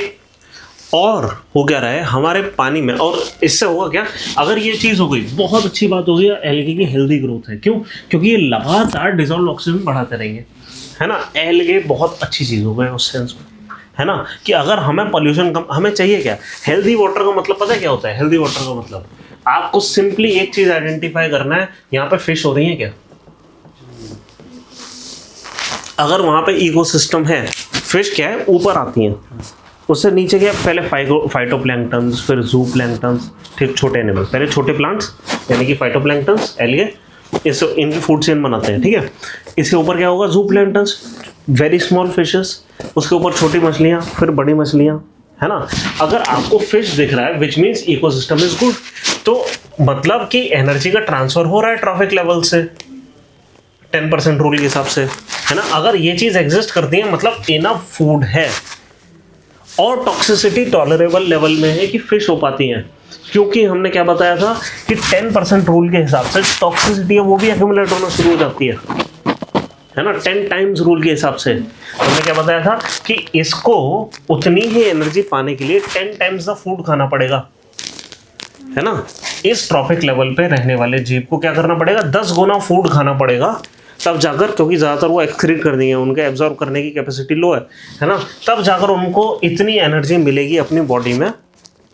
और हो क्या रहा है हमारे पानी में। और इससे होगा क्या, अगर ये चीज़ हो गई, बहुत अच्छी बात हो गई, एल्गे की हेल्दी ग्रोथ है। क्यों? क्योंकि ये लगातार डिजॉल्व ऑक्सीजन बढ़ाते रहेंगे, है ना। एल्गे बहुत अच्छी चीज़ हो गई उस सेंस में, है ना, कि अगर हमें पॉल्यूशन कम, हमें चाहिए क्या, हेल्दी वाटर का मतलब पता है क्या होता है। हेल्दी वाटर का मतलब आपको सिंपली एक चीज़ आइडेंटिफाई करना है, यहाँ पे फिश हो रही है क्या। अगर वहाँ पे इकोसिस्टम है, फिश क्या है ऊपर आती हैं, उससे नीचे क्या, पहले फाइटोप्लैंक्टन्स, फिर जूप्लैंक्टन्स, फिर छोटे एनिमल, पहले छोटे प्लांट्स यानी कि फाइटोप्लैंक्टन्स, एल्गे, इससे इनकी फूड चेन बनाते हैं, ठीक है। इसके ऊपर क्या होगा, जूप्लैंक्टन्स, वेरी स्मॉल फिशेस, उसके ऊपर छोटी मछलियाँ, फिर बड़ी मछलियाँ, है ना। अगर आपको फिश दिख रहा है which means ecosystem is good, तो मतलब कि एनर्जी का ट्रांसफर हो रहा है ट्रॉफिक लेवल से 10% रूल के हिसाब से, है ना। अगर ये चीज़ एग्जिस्ट करती है मतलब इनफ फूड है, और टॉक्सिसिटी टॉलरेबल लेवल में है कि फिश हो पाती हैं। क्योंकि हमने क्या बताया था कि 10% रूल के हिसाब से टॉक्सिसिटी है वो भी एक्यूमुलेट होना शुरू हो जाती है ना। 10 टाइम्स रूल के हिसाब से हमने क्या बताया था कि इसको उतनी ही एनर्जी पाने के लिए 10 टाइम्स द फूड खाना पड़ेगा, है ना। इस ट्रॉफिक लेवल पे रहने वाले जीव को क्या करना पड़ेगा, 10 गुना फूड खाना पड़ेगा तब जाकर, क्योंकि ज़्यादातर वो एक्सक्रीट कर देंगे, उनके एब्जॉर्ब करने की कैपेसिटी लो है ना, तब जाकर उनको इतनी एनर्जी मिलेगी अपनी बॉडी में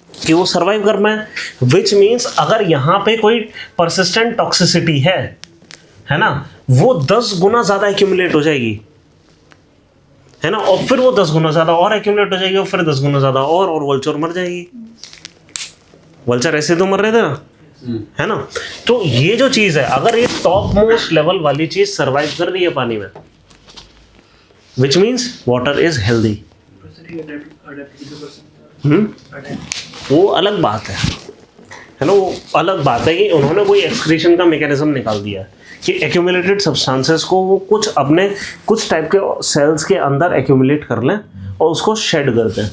कि वो सर्वाइव कर पाए। विच मीन्स अगर यहाँ पे कोई परसिस्टेंट टॉक्सिसिटी है ना, वो 10 गुना ज़्यादा एक्यूमुलेट हो जाएगी, है ना, और फिर वो 10 गुना ज़्यादा और एक्यूमुलेट हो जाएगी, और फिर 10 गुना ज़्यादा और वल्चर मर जाएगी। वल्चर ऐसे तो मर रहे थे ना, है ना। तो ये जो चीज़ है, अगर ये टॉप मोस्ट लेवल वाली चीज़ सर्वाइव कर रही है पानी में, which means water is healthy. वो अलग बात है ना, वो अलग बात है कि उन्होंने कोई एक्सक्रीशन का मैकेनिज्म निकाल दिया है कि एक्यूमुलेटेड सब्सटेंसेस को वो कुछ टाइप के सेल्स के अंदर एक्यूमुलेट कर लें और उसको शेड कर दें।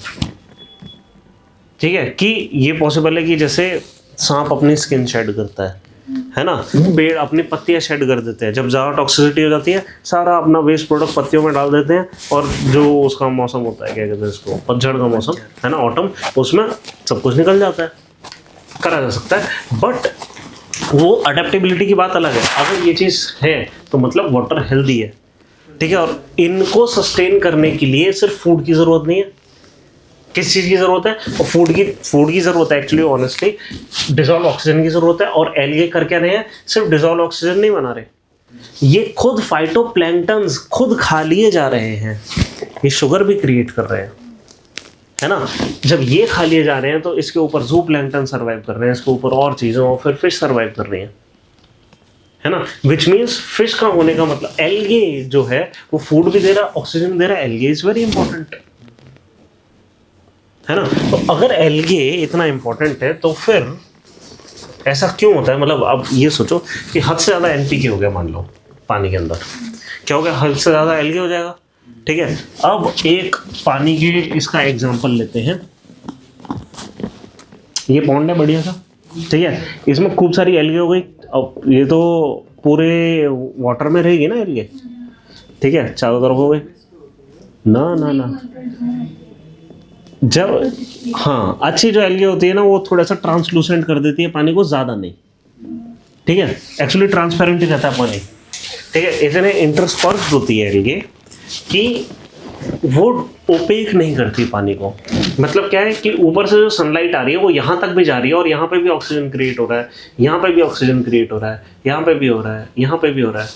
ठीक है, कि ये पॉसिबल है कि जैसे सांप अपनी स्किन शेड करता है ना, पेड़ अपनी पत्तियां शेड कर देते हैं, जब ज़्यादा टॉक्सिसिटी हो जाती है सारा अपना वेस्ट प्रोडक्ट पत्तियों में डाल देते हैं, और जो उसका मौसम होता है, क्या कहते हैं इसको, पतझड़ का मौसम है ना, ऑटम, उसमें सब कुछ निकल जाता है, करा जा सकता है। बट वो अडेप्टेबिलिटी की बात अलग है। अगर ये चीज़ है तो मतलब वाटर हेल्दी है, ठीक है, और इनको सस्टेन करने के लिए सिर्फ फूड की ज़रूरत नहीं है। किस चीज़ की ज़रूरत है? और फूड की ज़रूरत है एक्चुअली, ऑनेस्टली डिजॉल्व ऑक्सीजन की ज़रूरत है। और एल्गे कर क्या रहे हैं, सिर्फ डिजॉल्व ऑक्सीजन नहीं बना रहे, ये खुद फाइटोप्लैंक्टन्स खुद खा लिए जा रहे हैं, ये शुगर भी क्रिएट कर रहे हैं, है ना। जब ये खा लिए जा रहे हैं तो इसके ऊपर जू प्लैंक्टन सर्वाइव कर रहे हैं, इसके ऊपर और चीज़ें, और फिर फिश सर्वाइव कर रही हैं, है ना। विच मीन्स फिश का होने का मतलब, एल्गे जो है वो फूड भी दे रहा है, ऑक्सीजन दे रहा है, एल्गे इज वेरी इंपॉर्टेंट, है ना। तो अगर एल्गे इतना इंपॉर्टेंट है तो फिर ऐसा क्यों होता है? मतलब अब ये सोचो कि हद से ज़्यादा एनपीके हो गया, मान लो पानी के अंदर, क्या हो गया, हद से ज़्यादा एल्गे हो जाएगा, ठीक है। अब एक पानी के इसका एग्जांपल लेते हैं, ये पॉन्ड है बढ़िया सा, ठीक है, इसमें खूब सारी एल्गे हो गई। अब ये तो पूरे वाटर में रहेगी ना एल्गे, ठीक है, चारों तरफ हो गई ना ना ना। जब हाँ, अच्छी जो एल्गे होती है ना, वो थोड़ा सा ट्रांसलूसेंट कर देती है पानी को, ज़्यादा नहीं, ठीक है, एक्चुअली ट्रांसपेरेंट ही रहता है पानी, ठीक है। इतने इंटरस्पर्स्ड होती है एल्गे कि वो ओपेक नहीं करती पानी को। मतलब क्या है कि ऊपर से जो सनलाइट आ रही है वो यहाँ तक भी जा रही है, और यहाँ पे भी ऑक्सीजन क्रिएट हो रहा है, यहाँ पे भी ऑक्सीजन क्रिएट हो रहा है, यहाँ पे भी हो रहा है, यहाँ पे भी हो रहा है।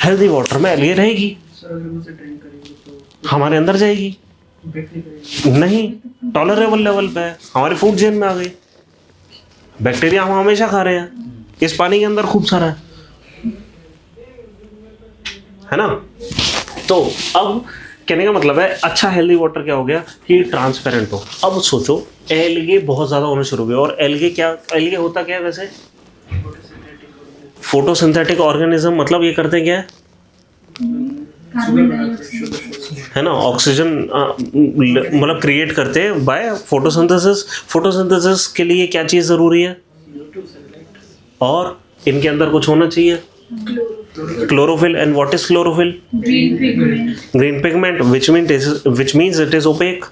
हेल्दी वाटर में एल्गे रहेगी, हमारे अंदर जाएगी नहीं, टॉलरेबल लेवल पे है, हमारे फूड चेन में आ गई। बैक्टीरिया हम हमेशा खा रहे हैं, इस पानी के अंदर खूब सारा है ना। तो अब कहने का मतलब है, अच्छा हेल्दी वाटर क्या हो गया कि ट्रांसपेरेंट हो। अब सोचो एल्गे बहुत ज़्यादा होने शुरू हो गए, और एल्गे होता क्या है वैसे, फोटोसिंथेटिक ऑर्गेनिज्म। मतलब ये करते क्या है ना, ऑक्सीजन मतलब क्रिएट करते हैं बाय फोटोसिंथेसिस। फोटोसिंथेसिस के लिए क्या चीज़ ज़रूरी है, और इनके अंदर कुछ होना चाहिए, chlorophyll. And what is chlorophyll? Green pigment, which means it is opaque.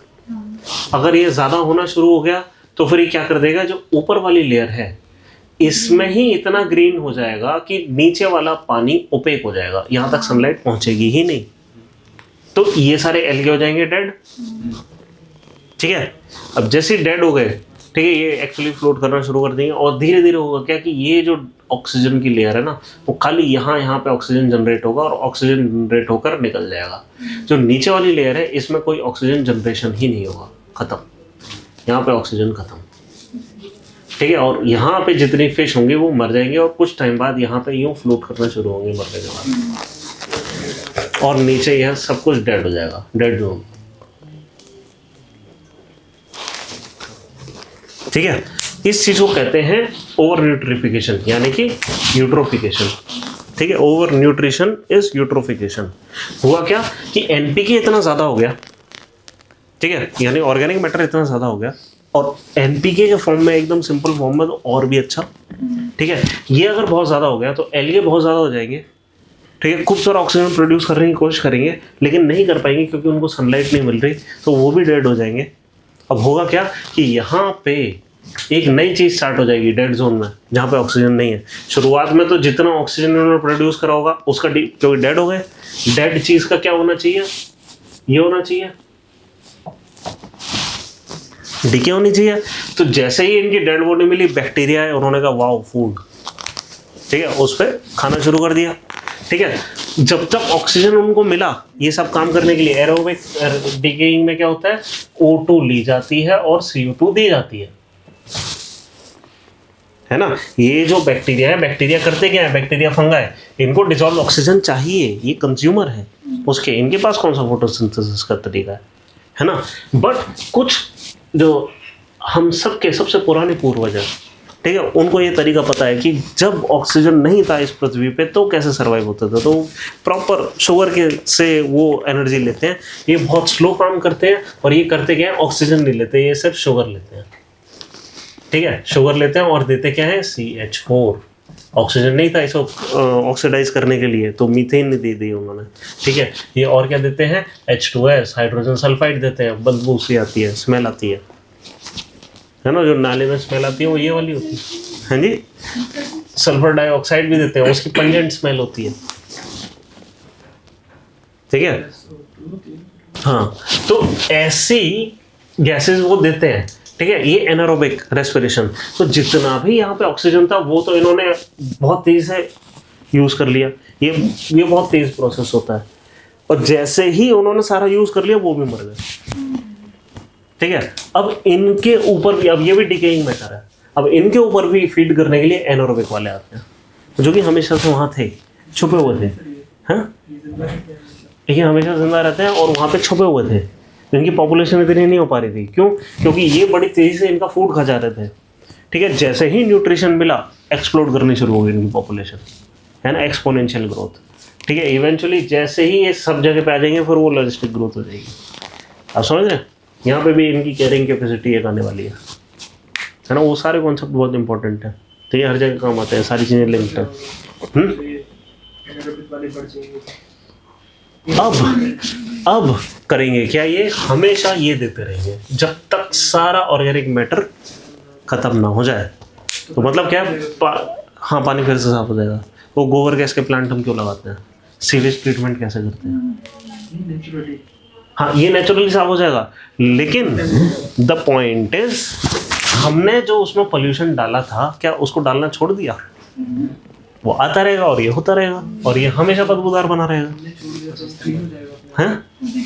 अगर ये ज़्यादा होना शुरू हो गया तो फिर ये क्या कर देगा, जो ऊपर वाली लेयर है इसमें ही इतना ग्रीन हो जाएगा कि नीचे वाला पानी ओपेक हो जाएगा, यहाँ तक सनलाइट पहुँचेगी ही नहीं। तो ये सारे एल्गे हो जाएंगे डेड, ठीक है। अब जैसे डेड हो गए, ठीक है, ये एक्चुअली फ्लोट करना शुरू कर देंगे, और धीरे धीरे होगा क्या कि ये जो ऑक्सीजन की लेयर है ना, वो खाली यहाँ पे ऑक्सीजन जनरेट होगा, और ऑक्सीजन जनरेट होकर निकल जाएगा। जो नीचे वाली लेयर है इसमें कोई ऑक्सीजन जनरेशन ही नहीं होगा, खत्म, यहाँ पे ऑक्सीजन खत्म, ठीक है। और यहाँ पे जितनी फिश होंगी वो मर जाएंगे, और कुछ टाइम बाद यहाँ पे यूँ फ्लोट करना शुरू होंगे मरने के बाद, और नीचे यह सब कुछ डेड हो जाएगा, डेड जोन, ठीक है। इस चीज को कहते हैं ओवर न्यूट्रिफिकेशन, यानी कि यूट्रोफिकेशन, ठीक है। Over nutrition is eutrophication. हुआ क्या कि एनपीके इतना ज़्यादा हो गया, ठीक है, यानी ऑर्गेनिक मैटर इतना ज़्यादा हो गया, और एनपीके के फॉर्म में, एकदम सिंपल फॉर्म में तो और भी अच्छा, ठीक है। ये अगर बहुत ज़्यादा हो गया तो एल्गे बहुत ज़्यादा हो जाएंगे, ठीक है, खूब सारा ऑक्सीजन प्रोड्यूस करने की कोशिश करेंगे, लेकिन नहीं कर पाएंगे क्योंकि उनको सनलाइट नहीं मिल रही, तो वो भी डेड हो जाएंगे। अब होगा क्या कि यहाँ पे एक नई चीज़ स्टार्ट हो जाएगी डेड जोन में, जहाँ पे ऑक्सीजन नहीं है। शुरुआत में तो जितना ऑक्सीजन उन्होंने प्रोड्यूस करा होगा उसका क्योंकि डेड हो गए, डेड चीज़ का क्या होना चाहिए, ये होना चाहिए, डीके होनी चाहिए। तो जैसे ही इनकी डेड बॉडी मिली, बैक्टीरिया है, उन्होंने कहा वाओ फूड, ठीक है, उस पर खाना शुरू कर दिया। ठीक है, जब तक ऑक्सीजन उनको मिला ये सब काम करने के लिए, एरोबिक डिकेइंग में क्या होता है, O2 ली जाती है और CO2 दी जाती है ना। ये जो बैक्टीरिया है, बैक्टीरिया करते क्या है, बैक्टीरिया फंगा है, इनको डिसॉल्व ऑक्सीजन चाहिए, ये कंज्यूमर है उसके, इनके पास कौन सा फोटोसिंथेसिस का तरीका है ना। बट कुछ जो हम सबके सबसे पुराने पूर्वज हैं, ठीक है, उनको ये तरीका पता है कि जब ऑक्सीजन नहीं था इस पृथ्वी पे तो कैसे सर्वाइव होते थे। तो प्रॉपर शुगर के से वो एनर्जी लेते हैं। ये बहुत स्लो काम करते हैं और ये करते क्या है, ऑक्सीजन नहीं लेते, ये सिर्फ शुगर लेते हैं। ठीक है, शुगर लेते हैं और देते क्या है, CH4। ऑक्सीजन नहीं था इसको ऑक्सीडाइज करने के लिए, तो मीथेन नहीं दे दी उन्होंने। ठीक है, ये और क्या देते हैं, H2S, हाइड्रोजन सल्फाइड देते हैं, बदबू सी आती है, स्मेल आती है ना, जो नाले में स्मेल आती है वो ये वाली होती है। हाँ जी, सल्फर डाइऑक्साइड भी देते हैं, उसकी पंजेंट स्मेल होती है। ठीक है, हाँ, तो ऐसी गैसेस वो देते हैं। ठीक है, ये एनारोबिक रेस्पिरेशन। तो जितना भी यहाँ पे ऑक्सीजन था वो तो इन्होंने बहुत तेज से यूज कर लिया। ये बहुत तेज प्रोसेस होता है, और जैसे ही उन्होंने सारा यूज कर लिया वो भी मर गए। ठीक है, अब इनके ऊपर भी, अब ये भी डिकेइंग मैटर है, अब इनके ऊपर भी फीड करने के लिए एनारोबिक वाले आते हैं, जो कि हमेशा से वहाँ थे, छुपे हुए थे। हाँ, ये हमेशा जिंदा रहते हैं और वहाँ पे छुपे हुए थे। इनकी पॉपुलेशन इतनी नहीं हो पा रही थी, क्यों, क्योंकि ये बड़ी तेजी से इनका फूड खा जा रहे थे। ठीक है, जैसे ही न्यूट्रिशन मिला एक्सप्लोड करनी शुरू हो गई इनकी पॉपुलेशन, है ना, एक्सपोनेंशियल ग्रोथ। ठीक है, इवेंचुअली जैसे ही ये सब जगह पे आ जाएंगे फिर वो लॉजिस्टिक ग्रोथ हो जाएगी। आप समझ रहे हैं, यहाँ पे भी इनकी कैरिंग कैपेसिटी एक आने वाली है ना। वो सारे कॉन्सेप्ट बहुत इंपॉर्टेंट है, तो ये हर जगह काम आते हैं, सारी चीज़ें लिंक्ड है। अब करेंगे क्या, ये हमेशा ये देते रहेंगे जब तक सारा ऑर्गेनिक मैटर खत्म ना हो जाए। तो मतलब क्या, हाँ, पानी फिर से साफ हो जाएगा। वो गोबर गैस के प्लांट हम क्यों लगाते हैं, सीवेज ट्रीटमेंट कैसे करते हैं, हाँ, ये नेचुरली साफ हो जाएगा। लेकिन द पॉइंट इज, हमने जो उसमें पोल्यूशन डाला था, क्या उसको डालना छोड़ दिया, वो आता रहेगा और ये होता रहेगा और ये हमेशा बदबूदार बना रहेगा। हैं,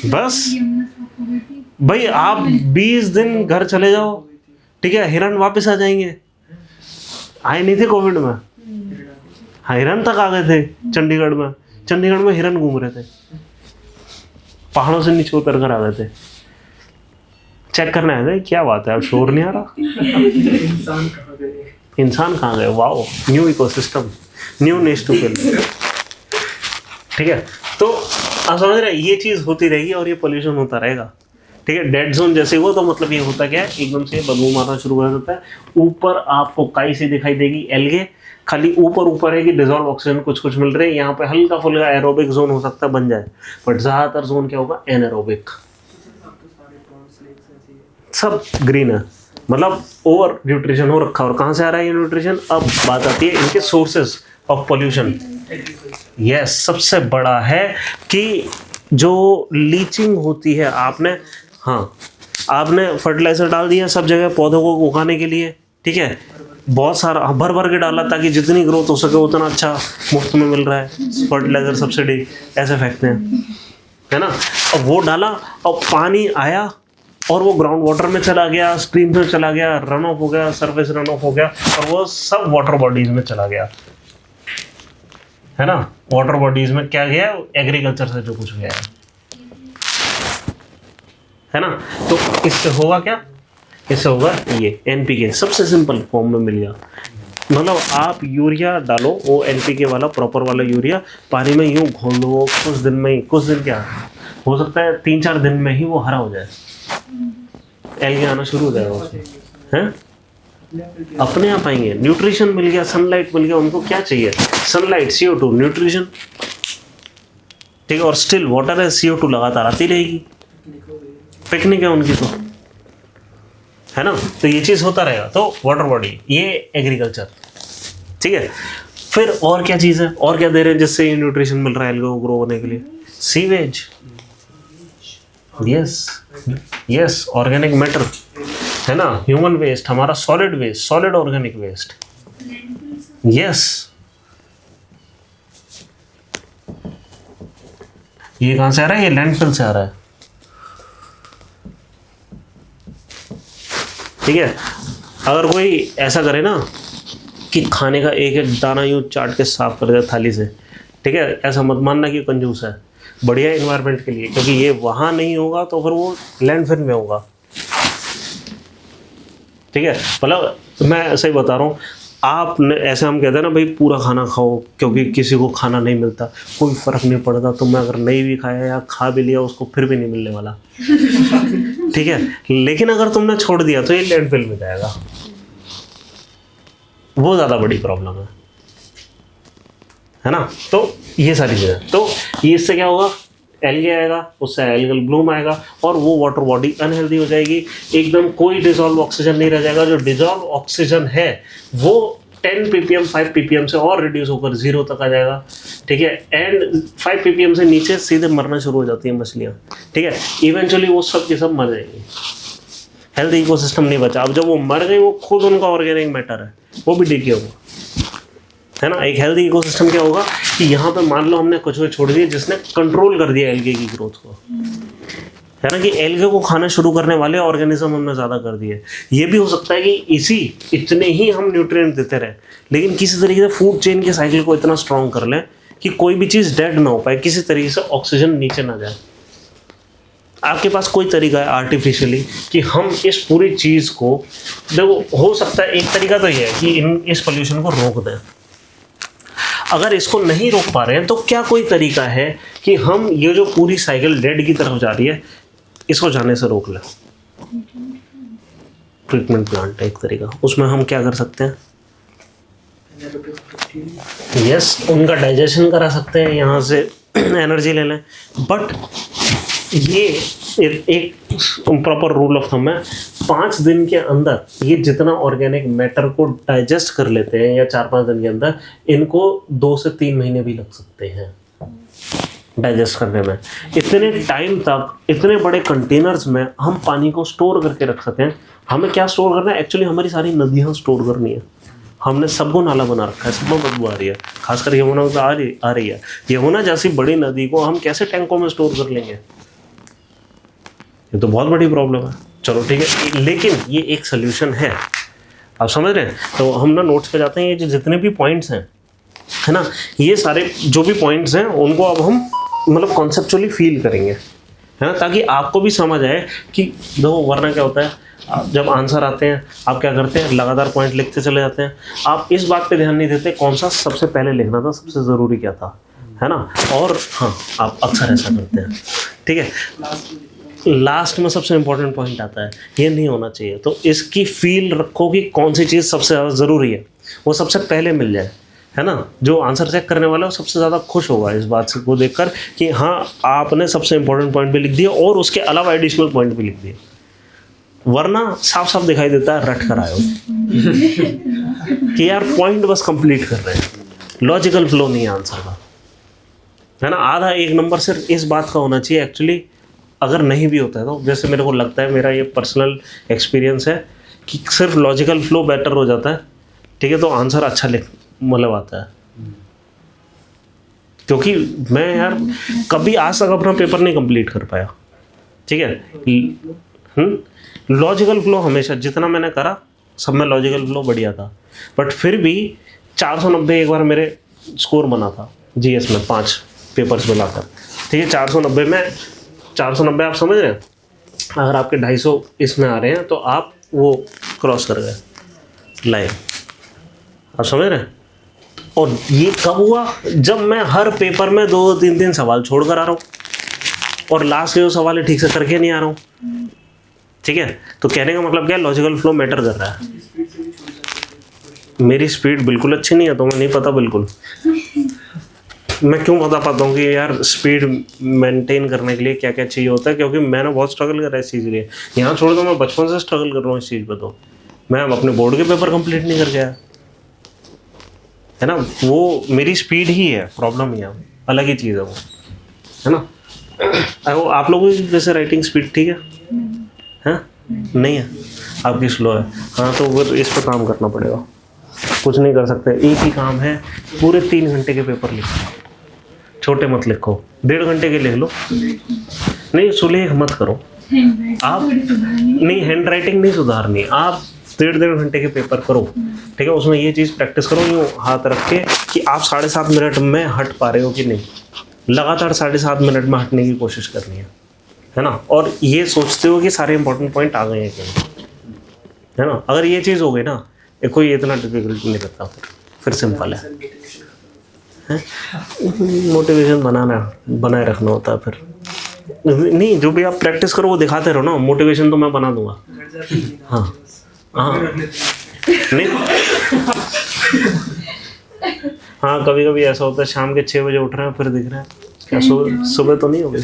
बस भाई आप 20 दिन घर चले जाओ, ठीक है, हिरन वापस आ जाएंगे। आए नहीं थे कोविड में, हाँ, हिरन तक आ गए थे चंडीगढ़ में। चंडीगढ़ में हिरन घूम रहे थे, पहाड़ों से नीचे उतर कर आ गए थे। चेक करना है क्या बात है, अब शोर नहीं आ रहा, इंसान कहाँ गए, wow, new ecosystem, new nest to fill. ठीक है, तो आप समझ रहे हैं, ये चीज़ होती रहेगी और ये पोल्यूशन होता रहेगा। ठीक है, डेड जोन जैसे हुआ तो मतलब ये होता क्या है, एकदम से बदबू मारना शुरू कर देता है। ऊपर आपको काई सी दिखाई देगी, एल्गे, खाली ऊपर है कि डिजॉल्व ऑक्सीजन कुछ कुछ मिल रहे हैं। यहाँ पे हल्का फुल्का एरोबिक जोन हो सकता है, बन जाए, बट ज़्यादातर जोन क्या होगा, एनारोबिक, सब ग्रीन है, मतलब ओवर न्यूट्रिशन हो रखा। और कहाँ से आ रहा है ये न्यूट्रिशन, अब बात आती है इनके सोर्सेज ऑफ पोल्यूशन। यस, सबसे बड़ा है कि जो लीचिंग होती है, आपने फर्टिलाइजर डाल दिया सब जगह पौधों को उगाने के लिए। ठीक है, बहुत सारा भर भर के डाला ताकि जितनी ग्रोथ हो सके उतना अच्छा मुफ्त में मिल रहा है, फर्टिलाइजर सब्सिडी ऐसे फेंकते हैं, है ना। अब वो डाला, अब पानी आया और वो ग्राउंड वाटर में चला गया, स्ट्रीम में चला गया, रन ऑफ हो गया, सरफेस रन ऑफ हो गया, और वो सब वाटर बॉडीज में चला गया, है ना। वाटर बॉडीज में क्या गया, एग्रीकल्चर से जो कुछ गया है ना। तो इससे होगा क्या, इससे होगा ये NPK सबसे सिंपल फॉर्म में मिल गया। मतलब आप यूरिया डालो, वो NPK वाला प्रॉपर वाला यूरिया पानी में यूं घोल दो, कुछ दिन क्या हो सकता है 3-4 दिन में ही वो हरा हो जाए, एल्गे आना शुरू हो जाएगा उसमें, हैं, अपने आप आएंगे। न्यूट्रिशन मिल गया, सनलाइट मिल गया, उनको क्या चाहिए, सनलाइट, CO2, न्यूट्रिशन। ठीक है, और स्टिल वाटर है, CO2 लगातार आती रहेगी, पिकनिक है उनकी तो, है ना। तो ये चीज़ होता रहेगा। तो वाटर बॉडी, ये एग्रीकल्चर, ठीक है। फिर और क्या चीज़ है, और क्या दे रहे हैं जिससे न्यूट्रिशन मिल रहा है एल्गे को ग्रो होने के लिए? सीवेज, यस, ऑर्गेनिक मैटर, है ना, ह्यूमन वेस्ट, हमारा solid waste, solid organic waste, yes. ये कहाँ से आ रहा है? ये लैंडफिल से आ रहा है, ठीक है। अगर कोई ऐसा करे ना कि खाने का एक एक दाना यूँ चाट के साफ कर दे थाली से, ठीक है, ऐसा मत मानना कि कंजूस है, बढ़िया इन्वायरमेंट के लिए, क्योंकि ये वहाँ नहीं होगा तो फिर वो लैंडफिल में होगा, ठीक है। मतलब मैं सही बता रहा हूँ, आप ऐसे हम कहते हैं ना भाई पूरा खाना खाओ क्योंकि किसी को खाना नहीं मिलता, कोई फ़र्क नहीं पड़ता। तुमने अगर नहीं भी खाया या खा भी लिया उसको फिर भी नहीं मिलने वाला, ठीक है। लेकिन अगर तुमने छोड़ दिया तो ये लैंडफिल में जाएगा, वो ज़्यादा बड़ी प्रॉब्लम है ना। तो ये सारी चीज़ें, तो ये इससे क्या होगा, एल्गे आएगा, उससे एल्गल ब्लूम आएगा और वो वाटर बॉडी अनहेल्दी हो जाएगी, एकदम कोई डिजॉल्व ऑक्सीजन नहीं रह जाएगा। जो डिजॉल्व ऑक्सीजन है वो 10 ppm 5 ppm से और रिड्यूस होकर 0 तक आ जाएगा, ठीक है। एंड 5 ppm से नीचे सीधे मरना शुरू हो जाती हैं मछलियाँ, ठीक है। इवेंचुअली वो सब के सब मर जाएंगी, हेल्थ इकोसिस्टम नहीं बचा। अब जब वो मर गई, वो खुद उनका ऑर्गेनिक मैटर है, वो भी डिके होगा, है ना। एक हेल्दी इकोसिस्टम क्या होगा कि यहाँ पे मान लो हमने कुछ छोड़ दिए जिसने कंट्रोल कर दिया एल्गे की ग्रोथ को, है ना, कि एल्गे को खाना शुरू करने वाले ऑर्गेनिज्म हमने ज़्यादा कर दिए। ये भी हो सकता है कि इतने ही हम न्यूट्रिएंट देते रहे, लेकिन किसी तरीके से फूड चेन के साइकिल को इतना स्ट्रॉन्ग कर लें कि कोई भी चीज़ डेड ना हो पाए, किसी तरीके से ऑक्सीजन नीचे ना जाए। आपके पास कोई तरीका है आर्टिफिशियली कि हम इस पूरी चीज़ को, देखो हो सकता है एक तरीका तो ये है कि इस पोल्यूशन को रोक दें। अगर इसको नहीं रोक पा रहे हैं तो क्या कोई तरीका है कि हम ये जो पूरी साइकिल डेड की तरफ जा रही है इसको जाने से रोक लें? ट्रीटमेंट प्लांट है एक तरीका, उसमें हम क्या कर सकते हैं? यस, उनका डाइजेशन करा सकते हैं, यहाँ से एनर्जी ले लें। बट ये एक प्रॉपर रूल ऑफ थंब है, 5 दिन के अंदर ये जितना ऑर्गेनिक मैटर को डाइजेस्ट कर लेते हैं या 4-5 दिन के अंदर, इनको 2 से 3 महीने भी लग सकते हैं डाइजेस्ट करने में। इतने टाइम तक इतने बड़े कंटेनर्स में हम पानी को स्टोर करके रख सकते हैं। हमें क्या स्टोर करना है? एक्चुअली हमारी सारी नदियाँ स्टोर करनी है। हमने सबको नाला बना रखा है, सबको बदबू आ रही है, खासकर यमुना में आ रही है। यमुना जैसी बड़ी नदी को हम कैसे टैंकों में स्टोर कर लेंगे? ये तो बहुत बड़ी प्रॉब्लम है। चलो ठीक है, लेकिन ये एक सोल्यूशन है, आप समझ रहे हैं। तो हम ना नोट्स पे जाते हैं, ये जो जितने भी पॉइंट्स हैं, है ना, ये सारे जो भी पॉइंट्स हैं उनको अब हम मतलब कॉन्सेप्चुअली फील करेंगे, है ना, ताकि आपको भी समझ आए कि देखो वरना क्या होता है, जब आंसर आते हैं आप क्या करते हैं, लगातार पॉइंट लिखते चले जाते हैं। आप इस बात पे ध्यान नहीं देते कौन सा सबसे पहले लिखना था, सबसे ज़रूरी क्या था, है ना। और हाँ, आप अक्सर ऐसा करते हैं, ठीक है, लास्ट में सबसे इम्पोर्टेंट पॉइंट आता है, ये नहीं होना चाहिए। तो इसकी फील रखो कि कौन सी चीज़ सबसे ज़्यादा ज़रूरी है, वो सबसे पहले मिल जाए, है ना। जो आंसर चेक करने वाला है वो सबसे ज़्यादा खुश होगा इस बात से को देखकर कि हाँ आपने सबसे इम्पोर्टेंट पॉइंट भी लिख दिया और उसके अलावा एडिशनल पॉइंट भी लिख दिए। वरना साफ साफ दिखाई देता है रट कर आए हो कि यार पॉइंट बस कंप्लीट कर रहे हैं, लॉजिकल फ्लो नहीं है आंसर का, है ना। आधा 1 नंबर सिर्फ इस बात का होना चाहिए एक्चुअली। अगर नहीं भी होता है तो जैसे मेरे को लगता है, मेरा ये पर्सनल एक्सपीरियंस है कि सिर्फ लॉजिकल फ्लो बेटर हो जाता है, ठीक है, तो आंसर अच्छा मतलब आता है। क्योंकि मैं यार कभी आज तक अपना पेपर नहीं कंप्लीट कर पाया, ठीक है। लॉजिकल फ्लो हमेशा जितना मैंने करा सब में लॉजिकल फ्लो बढ़िया था, बट फिर भी 490 एक बार मेरे स्कोर बना था जीएस में 5 पेपर्स मिलाकर, ठीक है। 490 में 490 आप समझ रहे हैं, अगर आपके 250 इसमें आ रहे हैं तो आप वो क्रॉस कर गए लाइन, आप समझ रहे हैं। और ये कब हुआ? जब मैं हर पेपर में 2-3 सवाल छोड़ कर आ रहा हूँ और लास्ट के जो सवाल है ठीक से करके नहीं आ रहा हूँ, ठीक है। तो कहने का मतलब क्या है, लॉजिकल फ्लो मैटर कर रहा है। मेरी स्पीड बिल्कुल अच्छी नहीं है, तो मैं नहीं पता बिल्कुल मैं क्यों बता पाता हूँ कि यार स्पीड मेंटेन करने के लिए क्या क्या चाहिए होता है, क्योंकि मैंने बहुत स्ट्रगल करा है इस चीज़ के लिए। यहाँ छोड़ दो, मैं बचपन से स्ट्रगल कर रहा हूँ इस चीज़ पे। तो मैं अपने बोर्ड के पेपर कंप्लीट नहीं कर गया है ना, वो मेरी स्पीड ही है प्रॉब्लम, ही है अलग ही चीज़ है वो, है ना। वो आप लोगों की वैसे राइटिंग स्पीड ठीक है नहीं है, आपकी स्लो है। हाँ तो वो इस पर काम करना पड़ेगा, कुछ नहीं कर सकते। एक ही काम है, पूरे 3 घंटे के पेपर लिखो, छोटे मत लिखो, 1.5 घंटे के लिख लो। नहीं सुलेख मत करो आप, नहीं हैंड राइटिंग नहीं सुधारनी, आप 1.5 घंटे के पेपर करो, ठीक है। उसमें ये चीज़ प्रैक्टिस करो, यूँ हाथ रख के कि आप 7.5 मिनट में हट पा रहे हो कि नहीं। लगातार 7.5 मिनट में हटने की कोशिश करनी है ना। और ये सोचते हो कि सारे इंपॉर्टेंट पॉइंट आ गए हैं कहीं, है ना। अगर ये चीज़ हो गई ना, ये कोई इतना डिफिकल्ट नहीं करता, फिर सिंपल है। मोटिवेशन बनाए रखना होता है फिर। नहीं, जो भी आप प्रैक्टिस करो वो दिखाते रहो ना, मोटिवेशन तो मैं बना दूंगा। हाँ हाँ नहीं हाँ, कभी कभी ऐसा होता है शाम के 6 बजे उठ रहे हैं फिर दिख रहे हैं, क्या सुबह तो नहीं हो गई।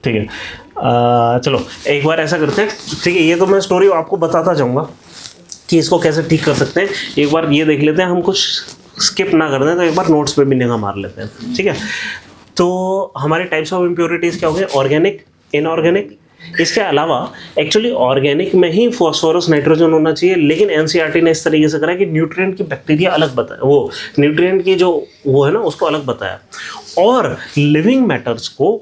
ठीक है, चलो एक बार ऐसा करते हैं, ठीक है। ये तो मैं स्टोरी आपको बताता जाऊंगा कि इसको कैसे ठीक कर सकते हैं। एक बार ये देख लेते हैं, हम कुछ स्किप ना कर दें, तो एक बार नोट्स पे भी निगाह मार लेते हैं, ठीक है। तो हमारे टाइप्स ऑफ इम्प्योरिटीज़ क्या हो गए? Organic, inorganic. इसके अलावा एक्चुअली ऑर्गेनिक में ही फॉस्फोरस नाइट्रोजन होना चाहिए, लेकिन एनसीईआरटी ने इस तरीके से करा कि न्यूट्रिएंट की बैक्टीरिया अलग बताया, वो न्यूट्रिएंट की जो वो है ना उसको अलग बताया, और लिविंग मैटर्स को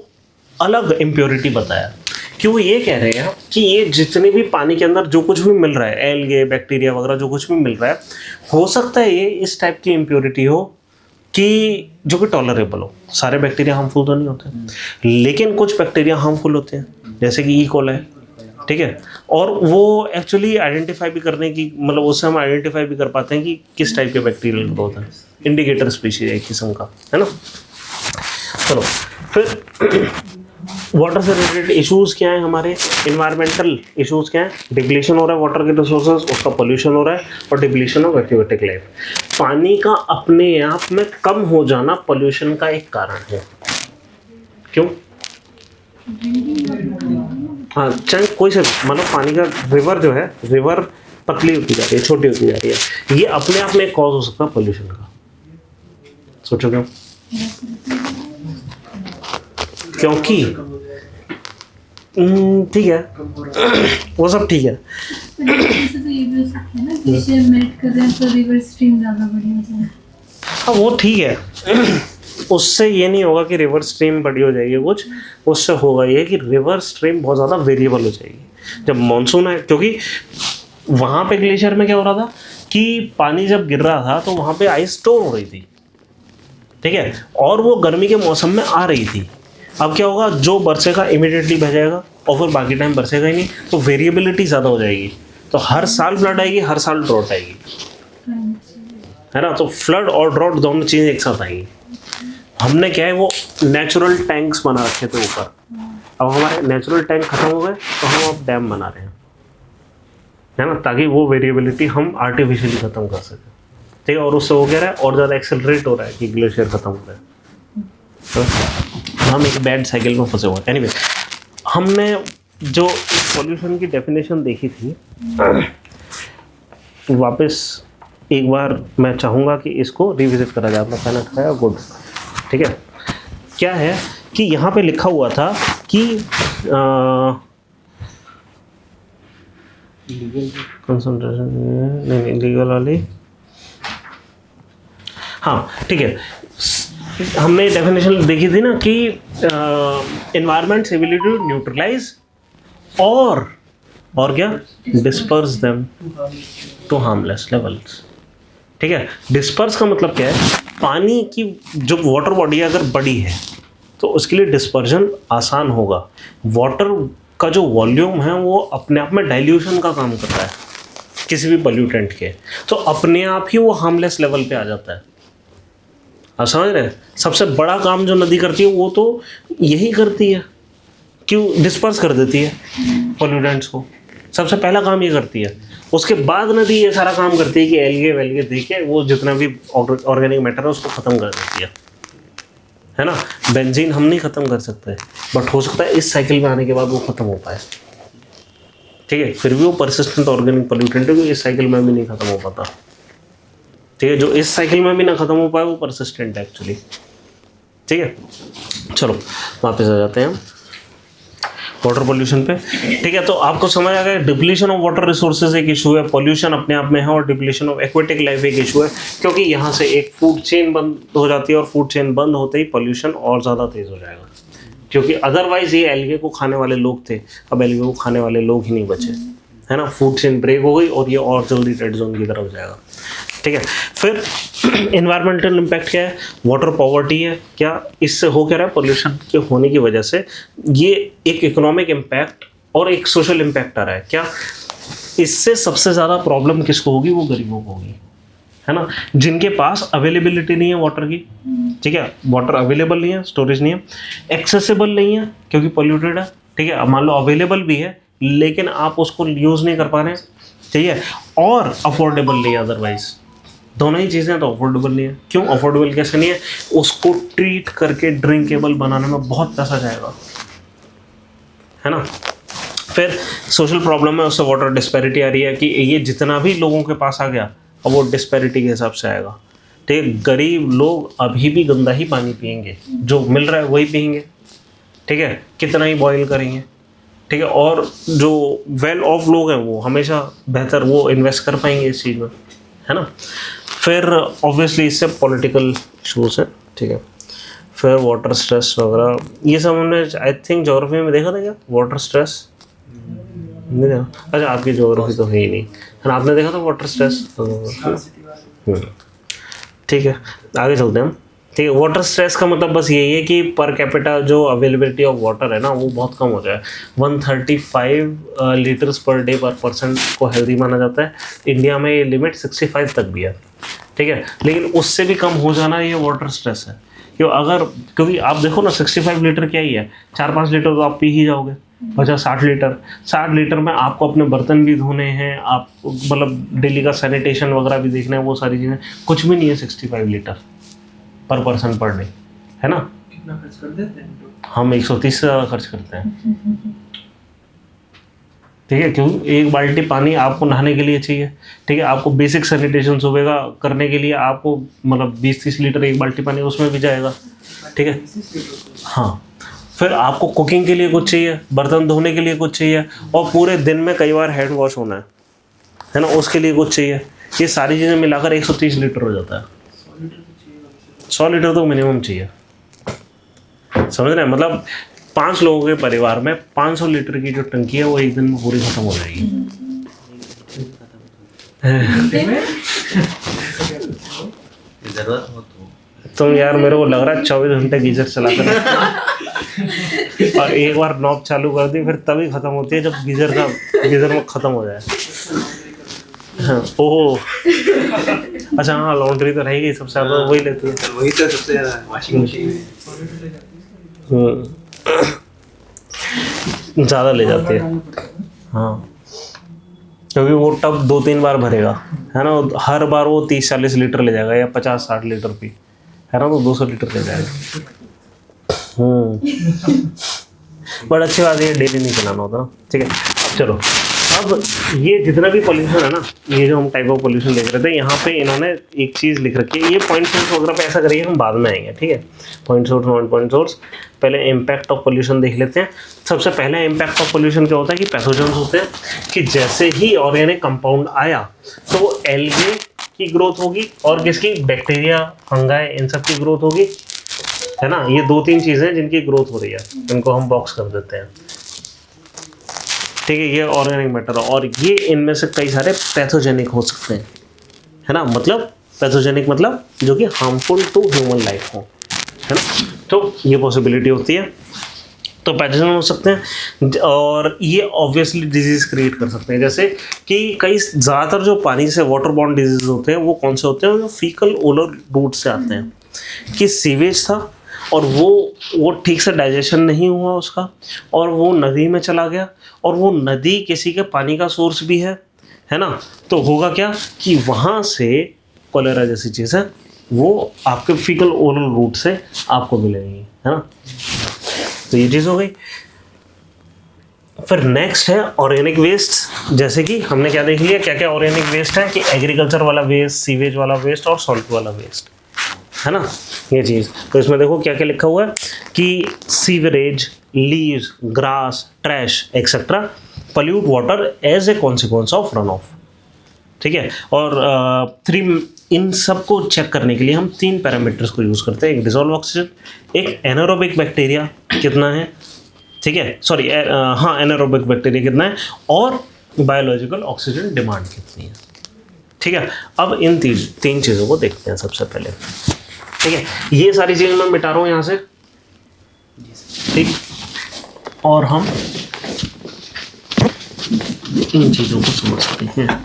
अलग इम्प्योरिटी बताया। क्यों? ये कह रहे हैं कि ये जितने भी पानी के अंदर जो कुछ भी मिल रहा है, एल्गे, बैक्टीरिया वगैरह जो कुछ भी मिल रहा है, हो सकता है ये इस टाइप की इम्प्योरिटी हो कि जो कि टॉलरेबल हो। सारे बैक्टीरिया हार्मफुल तो नहीं होते, लेकिन कुछ बैक्टीरिया हार्मफुल होते हैं, जैसे कि ई कोलाई, ठीक है। और वो एक्चुअली आइडेंटिफाई भी करने की, मतलब उससे हम आइडेंटिफाई भी कर पाते हैं कि किस टाइप के बैक्टीरियल ग्रोथ है। इंडिकेटर स्पीशीज एक किस्म का, है ना। चलो फिर वाटर से रिलेटेड इश्यूज़ क्या हैं हमारे? इन्वायरमेंटल इश्यूज़ क्या हैं? डिप्लीशन हो रहा है वाटर के रिसोर्सेज, उसका पोल्यूशन हो रहा है, और डिप्लीशन ऑफ एक्वेटिक लाइफ। पानी का अपने आप में कम हो जाना पोल्यूशन का एक कारण है। क्यों? हाँ, चाहे कोई से, मतलब पानी का रिवर जो है, रिवर पतली होती जा रही है, छोटी होती जा रही है, ये अपने आप में एक कॉज हो सकता है पोल्यूशन का। सोचो क्यों? क्योंकि ठीक है, वो सब ठीक है। जैसे तो ये भी हो सकता है ना, ग्लेशियर मेल्ट कर रहे हैं तो रिवर स्ट्रीम ज़्यादा बड़ी हो जाए। हाँ वो ठीक है, उससे ये नहीं होगा कि रिवर स्ट्रीम बड़ी हो जाएगी कुछ, उससे होगा ये कि रिवर स्ट्रीम बहुत ज़्यादा वेरिएबल हो जाएगी जब मानसून है। क्योंकि वहाँ पे ग्लेशियर में क्या हो रहा था कि पानी जब गिर रहा था तो वहाँ पे आइस स्टोर हो रही थी, ठीक है, और वो गर्मी के मौसम में आ रही थी। अब क्या होगा, जो बरसेगा इमीडिएटली बह जाएगा और फिर बाकी टाइम बरसेगा ही नहीं, तो वेरिएबिलिटी ज़्यादा हो जाएगी। तो हर साल फ्लड आएगी, हर साल ड्रॉट आएगी, है ना। तो फ्लड और ड्रॉट दोनों चीज़ें एक साथ आएंगी। हमने क्या है, वो नेचुरल टैंक्स बना रखे थे ऊपर, अब हमारे नेचुरल टैंक खत्म हो गए तो हम अब डैम बना रहे हैं, है ना, ताकि वो वेरिएबिलिटी हम आर्टिफिशियली ख़त्म कर सकें, ठीक है। और उससे हो क्या रहा है, और ज़्यादा एक्सेलरेट हो रहा है कि ग्लेशियर खत्म हो रहा है, तो हम एक बैड साइकिल में फंसे हुए हैं। एनीवे, हमने जो पॉल्यूशन की डेफिनेशन देखी थी, वापस एक बार मैं चाहूँगा कि इसको रिविजिट करा जाए। अपना पेन उठाया, गुड, ठीक है। क्या है कि यहाँ पे लिखा हुआ था कि कंसंट्रेशन नहीं, लीगल वाली, हाँ ठीक है। हमने डेफिनेशन देखी थी ना कि एनवायरनमेंट्स एबिलिटी टू न्यूट्रलाइज और क्या, disperse them to harmless levels, ठीक है। डिस्पर्स का मतलब क्या है, पानी की जो वाटर बॉडी अगर बड़ी है तो उसके लिए डिस्पर्जन आसान होगा। वाटर का जो वॉल्यूम है वो अपने आप में डाइल्यूशन का काम करता है किसी भी पोल्यूटेंट के, तो अपने आप ही वो हार्मलेस लेवल पे आ जाता है। आप समझ रहे हैं? सबसे बड़ा काम जो नदी करती है वो तो यही करती है, क्यों, डिस्पर्स कर देती है पोल्यूटेंट्स को, सबसे पहला काम ये करती है। उसके बाद नदी ये सारा काम करती है कि एलगे वेलगे दे के वो जितना भी ऑर्गेनिक मैटर है उसको ख़त्म कर देती है ना। बेंजीन हम नहीं ख़त्म कर सकते, बट हो सकता है इस साइकिल में आने के बाद वो ख़त्म हो पाए, ठीक है। फिर भी वो परसिस्टेंट ऑर्गेनिक पोल्यूटेंट है, इस साइकिल में भी नहीं ख़त्म हो पाता, ठीक है। जो इस साइकिल में भी ना ख़त्म हो पाए वो परसिस्टेंट है एक्चुअली, ठीक है। चलो वापस आ जाते हैं हम वाटर पोल्यूशन पे, ठीक है। तो आपको समझ आ गया डिप्लीशन ऑफ वाटर रिसोर्सेज एक इशू है, पोल्यूशन अपने आप में है, और डिप्लीशन ऑफ एक्वेटिक लाइफ एक इशू है, क्योंकि यहाँ से एक फूड चेन बंद हो जाती है, और फूड चेन बंद होते ही पोल्यूशन और ज़्यादा तेज़ हो जाएगा, क्योंकि अदरवाइज ये एल्गे को खाने वाले लोग थे, अब एल्गे को खाने वाले लोग ही नहीं बचे, है ना। फूड चेन ब्रेक हो गई और ये और जल्दी रेड जोन की तरफ जाएगा, ठीक है। फिर इन्वायरमेंटल इम्पैक्ट क्या है, वाटर पॉवर्टी है। क्या इससे हो क्या रहा है, पोल्यूशन के होने की वजह से ये एक इकोनॉमिक इम्पैक्ट और एक सोशल इम्पैक्ट आ रहा है। क्या इससे सबसे ज़्यादा प्रॉब्लम किसको होगी, वो गरीबों को होगी, है ना, जिनके पास अवेलेबिलिटी नहीं है वाटर की, ठीक है। वाटर अवेलेबल नहीं है, स्टोरेज नहीं है, एक्सेसिबल नहीं है क्योंकि पोल्यूटेड है, ठीक है। अब मान लो अवेलेबल भी है लेकिन आप उसको यूज़ नहीं कर पा रहे हैं, ठीक है, और अफोर्डेबल नहीं है अदरवाइज। दोनों ही चीज़ें तो अफोर्डेबल नहीं है। क्यों अफोर्डेबल कैसे नहीं है, उसको ट्रीट करके ड्रिंकेबल बनाने में बहुत पैसा जाएगा, है ना। फिर सोशल प्रॉब्लम है, उससे वाटर डिस्पैरिटी आ रही है कि ये जितना भी लोगों के पास आ गया अब वो डिस्पैरिटी के हिसाब से आएगा, ठीक है। गरीब लोग अभी भी गंदा ही पानी पियेंगे, जो मिल रहा है वही पियेंगे, ठीक है, कितना ही बॉयल करेंगे, ठीक है। और जो वेल ऑफ लोग हैं वो हमेशा बेहतर वो इन्वेस्ट कर पाएंगे इस चीज़ में, है ना। फिर ऑब्वियसली इससे पॉलिटिकल इशूज़ हैं, ठीक है। फिर वाटर स्ट्रेस वगैरह ये सब हमने आई थिंक ज्योग्राफी में देखा था क्या, वाटर स्ट्रेस नहीं देखा। अच्छा आपकी ज्योग्राफी तो है ही नहीं, है ना, आपने देखा था वाटर स्ट्रेस, ठीक है। आगे चलते हैं हम, ठीक है। वाटर स्ट्रेस का मतलब बस यही है कि पर कैपिटा जो अवेलेबिलिटी ऑफ वाटर है ना वो बहुत कम हो जाए। 135 लीटर्स पर डे पर पर्सन को हेल्दी माना जाता है। इंडिया में ये लिमिट 65 तक भी है, ठीक है, लेकिन उससे भी कम हो जाना ये वाटर स्ट्रेस है। क्योंकि आप देखो ना 65 लीटर क्या ही है, 4-5 लीटर तो आप पी ही जाओगे, बचा 60 लीटर में आपको अपने बर्तन भी धोने हैं, आप मतलब डेली का सैनिटेशन वगैरह भी देखना है, वो सारी चीज़ें कुछ भी नहीं है 65 लीटर पर पर्सन पर डे, है ना। कितना खर्च कर देते हैं तो? हम 130 से ज़्यादा खर्च करते हैं, ठीक है। क्योंकि एक बाल्टी पानी आपको नहाने के लिए चाहिए, ठीक है, आपको बेसिक सैनिटेशन सुबह करने के लिए आपको मतलब 20-30 लीटर एक बाल्टी पानी उसमें भी जाएगा, ठीक है। हाँ, फिर आपको कुकिंग के लिए कुछ चाहिए, बर्तन धोने के लिए कुछ चाहिए, और पूरे दिन में कई बार हैंड वॉश होना है ना, उसके लिए कुछ चाहिए। ये सारी चीज़ें मिलाकर 130 लीटर हो जाता है। 100 लीटर तो मिनिमम चाहिए, समझ रहे हैं। मतलब 5 लोगों के परिवार में 500 लीटर की जो टंकी है वो एक दिन में पूरी खत्म हो जाएगी। जरूरत हो तो तुम यार मेरे को लग रहा है 24 घंटे गीजर चलाकर और एक बार नॉब चालू कर दी फिर तभी खत्म होती है जब गीजर में खत्म हो जाए। हाँ, ओह अच्छा, हाँ लॉन्ड्री तो रहेगी सबसे ज़्यादा, वही लेती है, वही तो सबसे ज़्यादा वॉशिंग मशीन ज़्यादा ले जाती है। हाँ, क्योंकि वो टब 2-3 बार भरेगा, है ना, हर बार वो 30-40 लीटर ले जाएगा या 50-60 लीटर भी, है ना, तो 200 लीटर ले जाएगा। बट अच्छी बात है डेली नहीं चलाना होता, ठीक है। अब चलो, अब ये जितना भी पोल्यूशन है ना, ये जो हम टाइप ऑफ पोल्यूशन देख रहे थे, यहाँ पे इन्होंने एक चीज़ लिख रखी है। ये पॉइंट सोर्स वगैरह पे ऐसा करिए, हम बाद में आएंगे, ठीक है। Point source non point source, पहले इम्पैक्ट ऑफ पोल्यूशन देख लेते हैं। सबसे पहले इम्पैक्ट ऑफ पोल्यूशन क्या होता है कि पैथोजेंस होते हैं, कि जैसे ही ऑर्गेनिक कंपाउंड आया तो वो एल्गे की ग्रोथ होगी और किसकी, बैक्टीरिया, फंगाई, इन सब की ग्रोथ होगी, है ना। ये 2-3 चीज़ें जिनकी ग्रोथ हो रही है, इनको हम बॉक्स कर देते हैं, ठीक है। ये ऑर्गेनिक मैटर, और ये इनमें से कई सारे पैथोजेनिक हो सकते हैं, है ना। मतलब पैथोजेनिक मतलब जो कि हार्मफुल टू ह्यूमन लाइफ हो, है ना, तो ये पॉसिबिलिटी होती है। तो पैथोजन हो सकते हैं, और ये ऑब्वियसली डिजीज़ क्रिएट कर सकते हैं। जैसे कि कई ज़्यादातर जो पानी से वाटर बॉर्न डिजीज़ होते हैं वो कौन से होते हैं, जो फीकल ओलर रूट से आते हैं, कि सीवेज था और वो ठीक से डाइजेशन नहीं हुआ उसका, और वो नदी में चला गया, और वो नदी किसी के पानी का सोर्स भी है ना, तो होगा क्या कि वहाँ से कोलेरा जैसी चीज़ है वो आपके फीकल ओरल रूट से आपको मिलेगी, है ना। तो ये चीज़ हो गई। फिर नेक्स्ट है ऑर्गेनिक वेस्ट। जैसे कि हमने क्या देख लिया, क्या क्या ऑर्गेनिक वेस्ट है कि एग्रीकल्चर वाला वेस्ट, सीवेज वाला वेस्ट और सॉल्ट वाला वेस्ट, है ना, ये चीज़। तो इसमें देखो क्या क्या लिखा हुआ है कि sewerage, leaves, grass, trash etcetera pollute water as a consequence of run off, ठीक है। और इन सब को चेक करने के लिए हम 3 पैरामीटर्स को यूज़ करते हैं, एक डिसॉल्व ऑक्सीजन, एक एनारोबिक बैक्टीरिया कितना है, ठीक है, सॉरी हाँ एनारोबिक बैक्टीरिया कितना है, और बायोलॉजिकल ऑक्सीजन डिमांड कितनी है, ठीक है। अब इन 3 चीज़ों को देखते हैं सबसे पहले, ठीक है। ये सारी चीज़ें मैं मिटा रहा हूँ यहाँ से, ठीक, और हम इन चीज़ों को समझते हैं।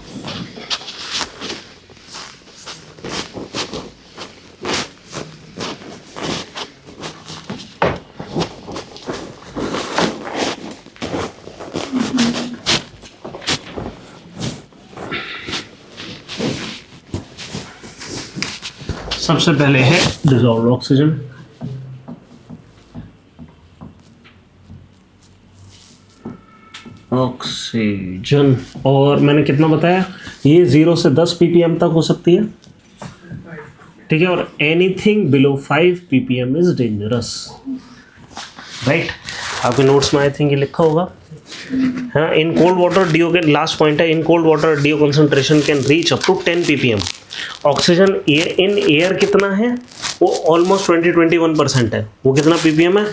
सबसे पहले है डिसॉल्व्ड ऑक्सीजन। ऑक्सीजन, और मैंने कितना बताया, ये 0 से 10 ppm तक हो सकती है, ठीक है, और anything below 5 ppm is dangerous, right. आपके नोट्स में आई थिंक ये लिखा होगा, है ना। इन कोल्ड वाटर डीओ के लास्ट पॉइंट है, in cold water DO concentration can reach up to 10 ppm। Oxygen in air कितना है, वो ऑलमोस्ट 21% है। वो कितना ppm है,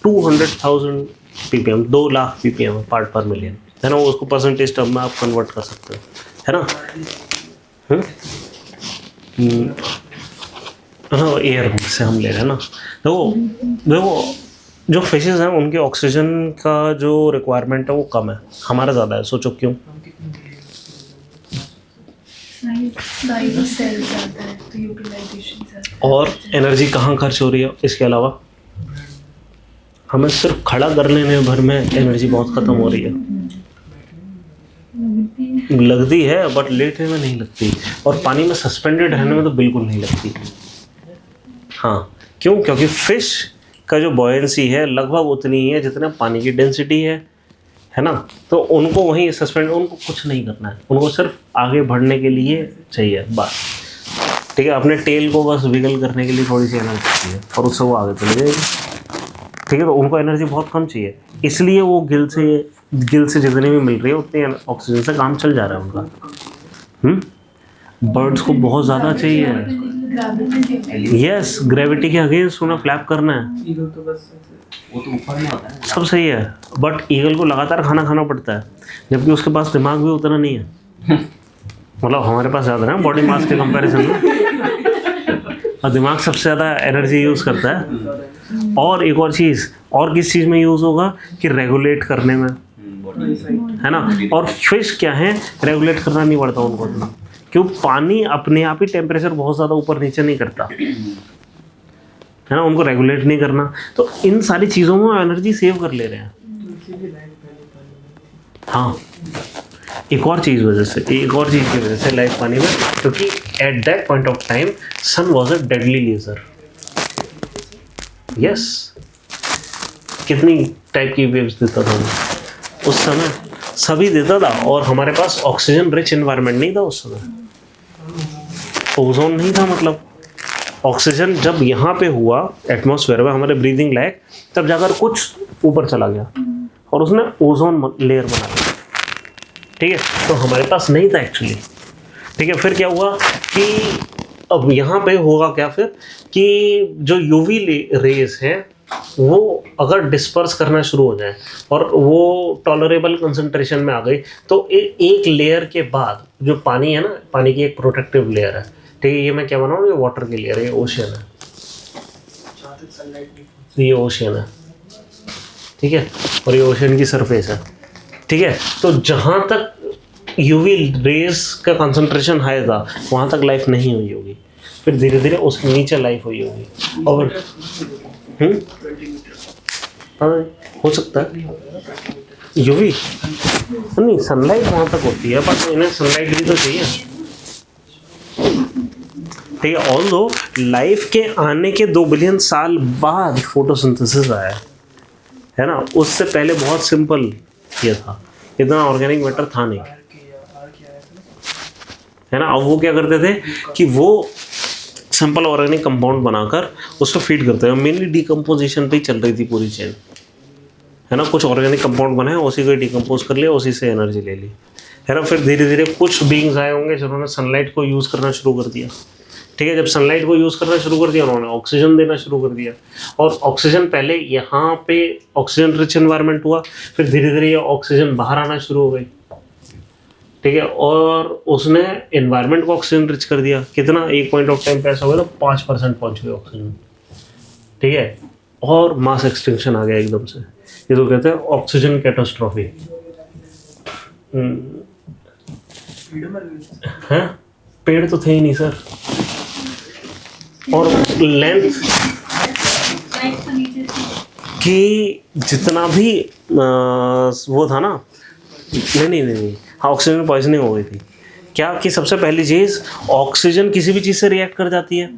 200,000 ppm, 2 लाख ppm पार्ट पर मिलियन, है ना। वो उसको परसेंटेज टर्म में आप कन्वर्ट कर सकते हो, है ना। हाँ, एयर से हम ले रहे हैं ना। तो देखो जो फिशेस हैं उनके ऑक्सीजन का जो रिक्वायरमेंट है वो कम है, हमारा ज़्यादा है। सोचो क्यों? और एनर्जी कहाँ खर्च हो रही है इसके अलावा? हमें सिर्फ खड़ा कर लेने भर में एनर्जी बहुत ख़त्म हो रही है। लगती है बट लेटने में नहीं लगती, और पानी में सस्पेंडेड रहने में तो बिल्कुल नहीं लगती। हाँ, क्यों? क्योंकि फिश का जो बॉयंसी है लगभग उतनी ही है जितना पानी की डेंसिटी है ना। तो उनको वहीं सस्पेंड, उनको कुछ नहीं करना है, उनको सिर्फ आगे बढ़ने के लिए चाहिए बस, ठीक है। अपने टेल को बस विगल करने के लिए थोड़ी सी एनर्जी चाहिए और उससे वो आगे चले जाएगी, ठीक है। तो उनको एनर्जी बहुत कम चाहिए, इसलिए वो गिल से जितनी भी मिल रही है उतनी ऑक्सीजन से काम चल जा रहा है उनका। बर्ड्स को बहुत ज़्यादा चाहिए। यस, ग्रेविटी के अगेंस्ट उन्हें फ्लैप करना है। वो तो ऊपर में होता है, सब सही है, बट ईगल को लगातार खाना पड़ता है, जबकि उसके पास दिमाग भी उतना नहीं है। मतलब हमारे पास ज़्यादा है बॉडी मास के कंपैरिजन में, और दिमाग सबसे ज़्यादा एनर्जी यूज़ करता है। और एक और चीज़, और किस चीज़ में यूज़ होगा कि रेगुलेट करने में, है ना। और फिश क्या है, रेगुलेट करना नहीं पड़ता उनको इतना, क्यों? पानी अपने आप ही टेम्परेचर बहुत ज़्यादा ऊपर नीचे नहीं करता, है ना, उनको रेगुलेट नहीं करना। तो इन सारी चीज़ों में एनर्जी सेव कर ले रहे हैं। हाँ, एक और चीज़ की वजह से लाइफ पानी में, क्योंकि at that point of time sun was a deadly laser. Yes, कितनी टाइप की वेव्स देता था उस समय, सभी देता था, और हमारे पास ऑक्सीजन रिच एनवायरनमेंट नहीं था उस समय, ओजोन नहीं था। मतलब ऑक्सीजन जब यहाँ पे हुआ एटमॉस्फेयर में हमारे ब्रीदिंग लायक, तब जाकर कुछ ऊपर चला गया और उसने ओजोन लेयर बना लिया, ठीक है। तो हमारे पास नहीं था एक्चुअली, ठीक है। फिर क्या हुआ कि अब यहाँ पे होगा क्या फिर कि जो यूवी रेज है वो अगर डिस्पर्स करना शुरू हो जाए और वो टॉलरेबल कंसंट्रेशन में आ गई, तो एक लेयर के बाद जो पानी है ना, पानी की एक प्रोटेक्टिव लेयर है, ठीक है। ये मैं क्या बना रहा हूँ, ये वाटर की लेयर है, ये ओशियन है, ये ओशियन है, ठीक है, और ये ओशियन की सरफेस है, ठीक है। तो जहाँ तक यूवी रेज का कंसंट्रेशन हाई था वहाँ तक लाइफ नहीं हुई होगी, फिर धीरे धीरे उसके नीचे लाइफ हुई होगी, और 20 मीटर हाँ हो सकता है यूवी नहीं, सनलाइट वहाँ तक होती है बट इन्हें सनलाइट भी तो चाहिए, ठीक है। ऑल्दो लाइफ के आने के 2 बिलियन साल बाद फोटोसिंथेसिस आया है ना, उससे पहले बहुत सिंपल ये था, इतना ऑर्गेनिक मैटर था नहीं, है ना। अब वो क्या करते थे कि वो सिंपल ऑर्गेनिक कंपाउंड बनाकर उसको फीड करते हैं, मेनली डिकम्पोजिशन पे ही चल रही थी पूरी चेन, है ना। कुछ ऑर्गेनिक कंपाउंड बनाए, उसी को डिकम्पोज कर लिया, उसी से एनर्जी ले ली, है ना। फिर धीरे धीरे कुछ बींग्स आए होंगे जिन्होंने सनलाइट को यूज़ करना शुरू कर दिया, ठीक है। जब सनलाइट को यूज़ करना शुरू कर दिया उन्होंने ऑक्सीजन देना शुरू कर दिया, और ऑक्सीजन पहले यहाँ पे ऑक्सीजन रिच एनवायरनमेंट हुआ, फिर धीरे धीरे ये ऑक्सीजन बाहर आना शुरू हो गई, ठीक है। और उसने एनवायरनमेंट को ऑक्सीजन रिच कर दिया, कितना, एक पॉइंट ऑफ टाइम पे ऐसा हो गया तो 5% पहुँच गई ऑक्सीजन, ठीक है। और मास एक्सटिंक्शन आ गया एकदम से, ये तो कहते हैं ऑक्सीजन कैटास्ट्रॉफी। हैं, पेड़ तो थे ही नहीं सर, और लेंथ लाइट तो नीचे थी। कि जितना भी वो था ना, नहीं, हाँ ऑक्सीजन पॉइजनिंग हो गई थी। क्या कि सबसे पहली चीज़, ऑक्सीजन किसी भी चीज़ से रिएक्ट कर जाती है,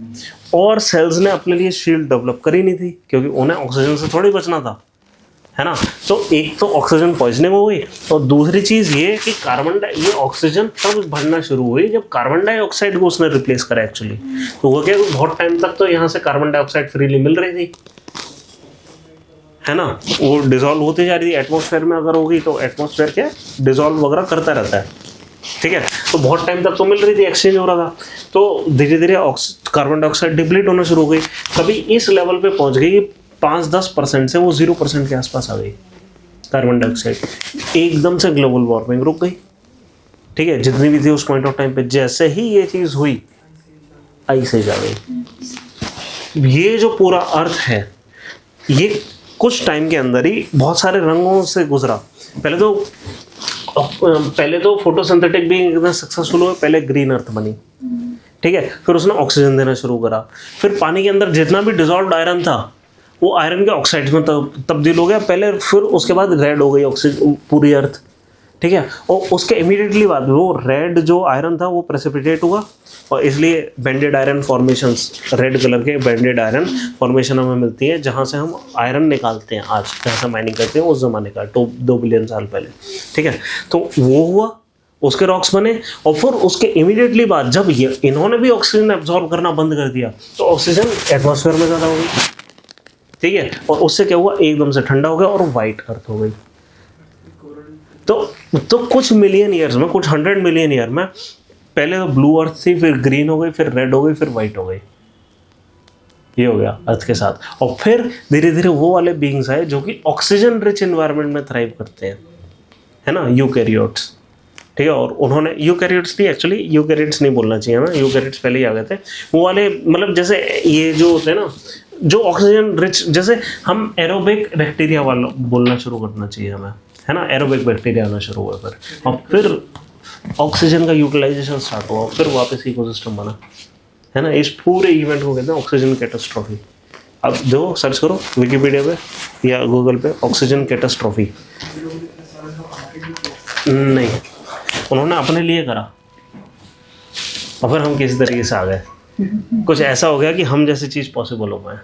और सेल्स ने अपने लिए शील्ड डेवलप करी नहीं थी क्योंकि उन्हें ऑक्सीजन से थोड़ी बचना था, है ना। तो एक तो ऑक्सीजन पॉइजनिंग हो गई, और दूसरी चीज़ ये कि ये ऑक्सीजन तब बढ़ना शुरू हुई जब कार्बन डाइऑक्साइड को उसने रिप्लेस करा एक्चुअली। तो वो क्या, बहुत टाइम तक तो यहाँ से कार्बन डाइऑक्साइड फ्रीली मिल रही थी, है ना, वो डिजॉल्व होती जा रही थी एटमॉस्फेयर में, अगर होगी तो एटमॉस्फेयर क्या डिजॉल्व वगैरह करता रहता है, ठीक है। तो बहुत टाइम तक तो मिल रही थी, एक्सचेंज हो रहा था, तो धीरे धीरे कार्बन डाइऑक्साइड डिप्लीट होना शुरू हो गई, कभी इस लेवल पे पहुंच गई 5-10% से वो 0% के आसपास आ गई कार्बन डाइऑक्साइड, एकदम से ग्लोबल वार्मिंग रुक गई, ठीक है। जितनी भी थी उस पॉइंट ऑफ टाइम पे, जैसे ही ये चीज़ हुई आइस एज आ गई। ये जो पूरा अर्थ है ये कुछ टाइम के अंदर ही बहुत सारे रंगों से गुजरा। पहले तो फोटोसिंथेटिक भी एकदम सक्सेसफुल हुआ, पहले ग्रीन अर्थ बनी, ठीक है। फिर उसने ऑक्सीजन देना शुरू करा, फिर पानी के अंदर जितना भी डिजॉल्व्ड आयरन था वो आयरन के ऑक्साइड्स में तब्दील हो गया पहले, फिर उसके बाद रेड हो गई ऑक्सीजन पूरी अर्थ, ठीक है। और उसके इमीडिएटली बाद वो रेड जो आयरन था वो प्रेसिपिटेट हुआ, और इसलिए बैंडेड आयरन फॉर्मेशंस, रेड कलर के बैंडेड आयरन फॉर्मेशन हमें मिलती है, जहाँ से हम आयरन निकालते हैं आज, जहाँ से माइनिंग करते हैं उस ज़माने का 2 बिलियन साल पहले, ठीक है। तो वो हुआ, उसके रॉक्स बने, और फिर उसके इमीडिएटली बाद जब इन्होंने भी ऑक्सीजन एब्जॉर्ब करना बंद कर दिया तो ऑक्सीजन एटमॉस्फेयर में ज़्यादा हो गई, ठीक है। और उससे क्या हुआ, एकदम से ठंडा हो गया और वाइट अर्थ हो गई। तो कुछ मिलियन ईयर्स में, कुछ 100 मिलियन ईयर में, पहले तो ब्लू अर्थ थी, फिर ग्रीन हो गई, फिर रेड हो गई, फिर वाइट हो गई, ये हो गया अर्थ के साथ। और फिर धीरे धीरे वो वाले बीइंग्स आए जो कि ऑक्सीजन रिच एनवायरनमेंट में थ्राइव करते हैं, है ना, यूकैरियोट्स, ठीक है। और उन्होंने यूकैरियोट्स भी, एक्चुअली यूकैरियोट्स नहीं बोलना चाहिए ना, यूकैरियोट्स पहले ही आ गए थे, वो वाले मतलब जैसे ये जो होते हैं ना जो ऑक्सीजन रिच, जैसे हम एरोबिक बैक्टीरिया वाला बोलना शुरू करना चाहिए हमें, है ना, एरोबिक बैक्टीरिया आना शुरू हुआ फिर, और फिर ऑक्सीजन का यूटिलाइजेशन स्टार्ट हुआ, फिर वापस इकोसिस्टम बना, है ना। इस पूरे इवेंट को कहते हैं ऑक्सीजन कैटास्ट्रॉफी। अब जो सर्च करो विकिपीडिया पे या गूगल पे ऑक्सीजन कैटास्ट्रॉफी, नहीं, उन्होंने अपने लिए करा और फिर हम किसी तरीके से आ गए, कुछ ऐसा हो गया कि हम जैसी चीज़ पॉसिबल हो पाए।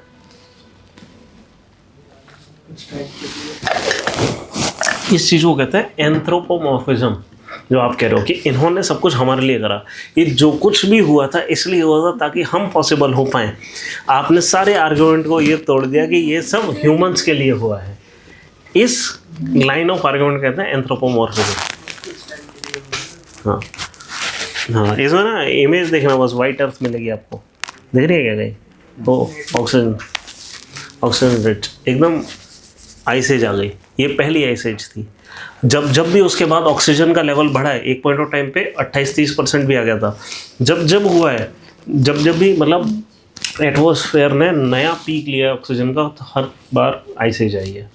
इस चीज़ को कहते हैं एंथ्रोपोमॉर्फिज्म, जो आप कह रहे हो कि इन्होंने सब कुछ हमारे लिए करा, ये जो कुछ भी हुआ था इसलिए हुआ था ताकि हम पॉसिबल हो पाएँ। आपने सारे आर्गुमेंट को ये तोड़ दिया कि ये सब ह्यूमंस के लिए हुआ है। इस लाइन ऑफ आर्गुमेंट कहते हैं एंथ्रोपोमॉर्फिज्म। हाँ, इसमें ना इमेज देखना, बस वाइट अर्थ मिलेगी आपको, देख रही है क्या कहीं, वो ऑक्सीजन रिच एकदम आइस एज आ गई, ये पहली आइस एज थी। जब भी उसके बाद ऑक्सीजन का लेवल बढ़ा है, एक पॉइंट ऑफ टाइम पे 28-30% भी आ गया था, जब हुआ है, जब भी मतलब एटमॉस्फेयर ने नया पीक लिया है ऑक्सीजन का, तो हर बार आइस एज आई है।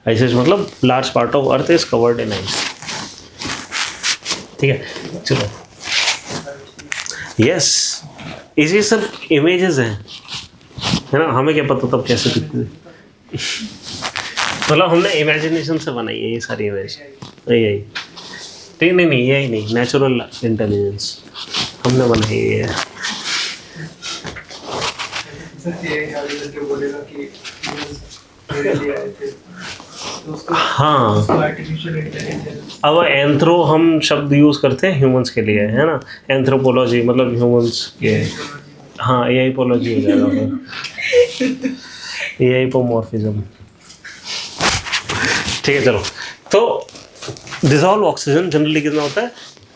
आइस एज मतलब large part of earth is covered in ice, ठीक है। चलो, यस, इसी सब इमेजेस हैं है ना, हमें क्या पता तब कैसे दिखती थी। मतलब हमने इमेजिनेशन से बनाई है ये सारी इमेज, यही नहीं यही नहीं, नेचुरल इंटेलिजेंस हमने बनाई है। सर आगे करके बोलेगा कि मेरे लिए आए थे, तो उसको हाँ, आर्टिफिशियल इंटेलिजेंस। अब एंथ्रो हम शब्द यूज़ करते हैं ह्यूमंस के लिए, है ना, एंथ्रोपोलॉजी मतलब ह्यूमंस के, हाँ एआईपोलॉजी हो जाएगा फिर, एआईपोमॉर्फिज्म। ठीक है चलो, तो डिजॉल्व ऑक्सीजन जनरली कितना होता है,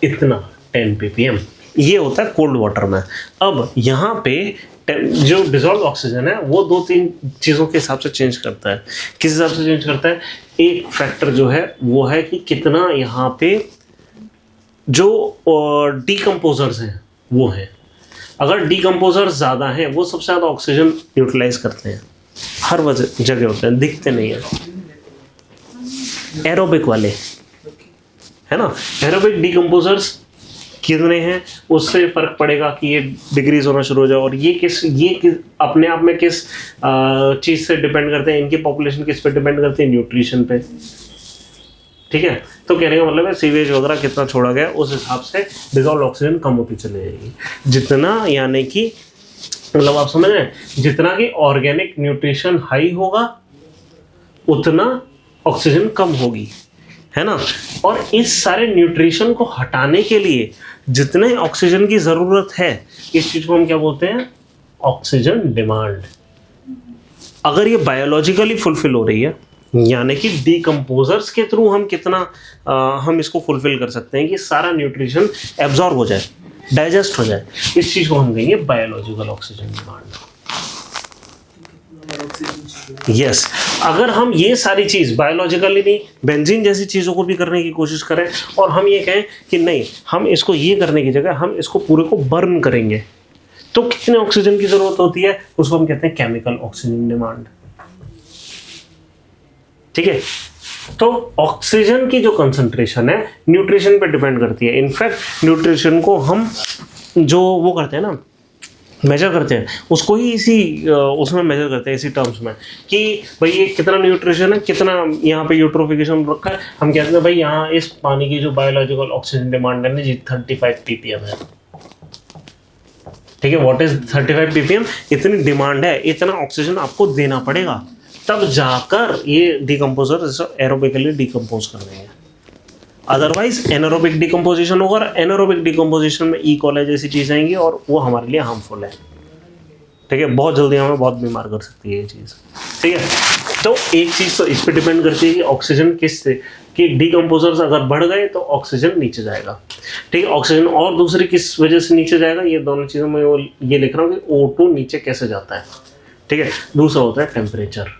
इतना 10 ppm, ये होता है कोल्ड वाटर में। अब यहाँ पे जो डिजॉल्व ऑक्सीजन है वो 2-3 चीज़ों के हिसाब से चेंज करता है। किस हिसाब से चेंज करता है, एक फैक्टर जो है वो है कि कितना यहाँ पे जो डीकम्पोजर्स हैं वो हैं। अगर डीकम्पोजर्स ज़्यादा हैं वो सबसे ज़्यादा ऑक्सीजन यूटिलाइज करते हैं, हर जगह होते हैं, दिखते नहीं है। एरोबिक वाले, है ना, एरोबिक डीकम्पोजर्स कितने हैं उससे फ़र्क पड़ेगा कि ये डिक्रीज होना शुरू हो जाए। और ये किस अपने आप में किस चीज़ से डिपेंड करते हैं, इनकी पॉपुलेशन किस पे डिपेंड करती है, न्यूट्रिशन पे। ठीक है, तो कहने का मतलब है सीवेज वगैरह कितना छोड़ा गया उस हिसाब से डिजॉल्व ऑक्सीजन कम होती चली जाएगी। जितना, यानी कि मतलब आप समझ रहे हैं, जितना कि ऑर्गेनिक न्यूट्रिशन हाई होगा उतना ऑक्सीजन कम होगी, है ना। और इस सारे न्यूट्रिशन को हटाने के लिए जितने ऑक्सीजन की ज़रूरत है, इस चीज़ को हम क्या बोलते हैं, ऑक्सीजन डिमांड। अगर ये बायोलॉजिकली फुलफिल हो रही है, यानी कि डीकम्पोजर्स के थ्रू हम कितना हम इसको फुलफिल कर सकते हैं कि सारा न्यूट्रिशन एब्जॉर्ब हो जाए, डाइजेस्ट हो जाए, इस चीज़ को हम कहेंगे बायोलॉजिकल ऑक्सीजन डिमांड। यस, अगर हम ये सारी चीज़ बायोलॉजिकली नहीं, बेंजीन जैसी चीज़ों को भी करने की कोशिश करें और हम ये कहें कि नहीं, हम इसको ये करने की जगह हम इसको पूरे को बर्न करेंगे, तो कितने ऑक्सीजन की ज़रूरत होती है, उसको हम कहते हैं केमिकल ऑक्सीजन डिमांड। ठीक है, तो ऑक्सीजन की जो कंसंट्रेशन है न्यूट्रिशन पे डिपेंड करती है। इनफैक्ट न्यूट्रिशन को हम जो वो करते हैं ना, मेजर करते हैं, उसको ही इसी उसमें मेजर करते हैं, इसी टर्म्स में कि भाई ये कितना न्यूट्रिशन है, कितना यहाँ पे यूट्रोफिकेशन रखा है। हम कहते हैं भाई यहाँ इस पानी की जो बायोलॉजिकल ऑक्सीजन डिमांड है ना जी 35 ppm है। ठीक है, व्हाट इज 35 ppm, इतनी डिमांड है, इतना ऑक्सीजन आपको देना पड़ेगा, तब जाकर ये डिकम्पोजर एरोबिकली डिकम्पोज कर देंगे। अदरवाइज एनारोबिक डिकम्पोजिशन होगा, और एनारोबिक डिकम्पोजिशन में ई कॉली जैसी चीज़ आएंगी और वो हमारे लिए हार्मफुल है। ठीक है, बहुत जल्दी हमें बहुत बीमार कर सकती है ये चीज़। ठीक है, तो एक चीज़ तो इस पर डिपेंड करती है कि ऑक्सीजन किससे, कि डिकम्पोजर्स अगर बढ़ गए तो ऑक्सीजन नीचे जाएगा। ठीक है, ऑक्सीजन और दूसरी किस वजह से नीचे जाएगा, ये दोनों चीज़ों में ये लिख रहा हूँ कि O2 नीचे कैसे जाता है। ठीक है, दूसरा होता है टेम्परेचर।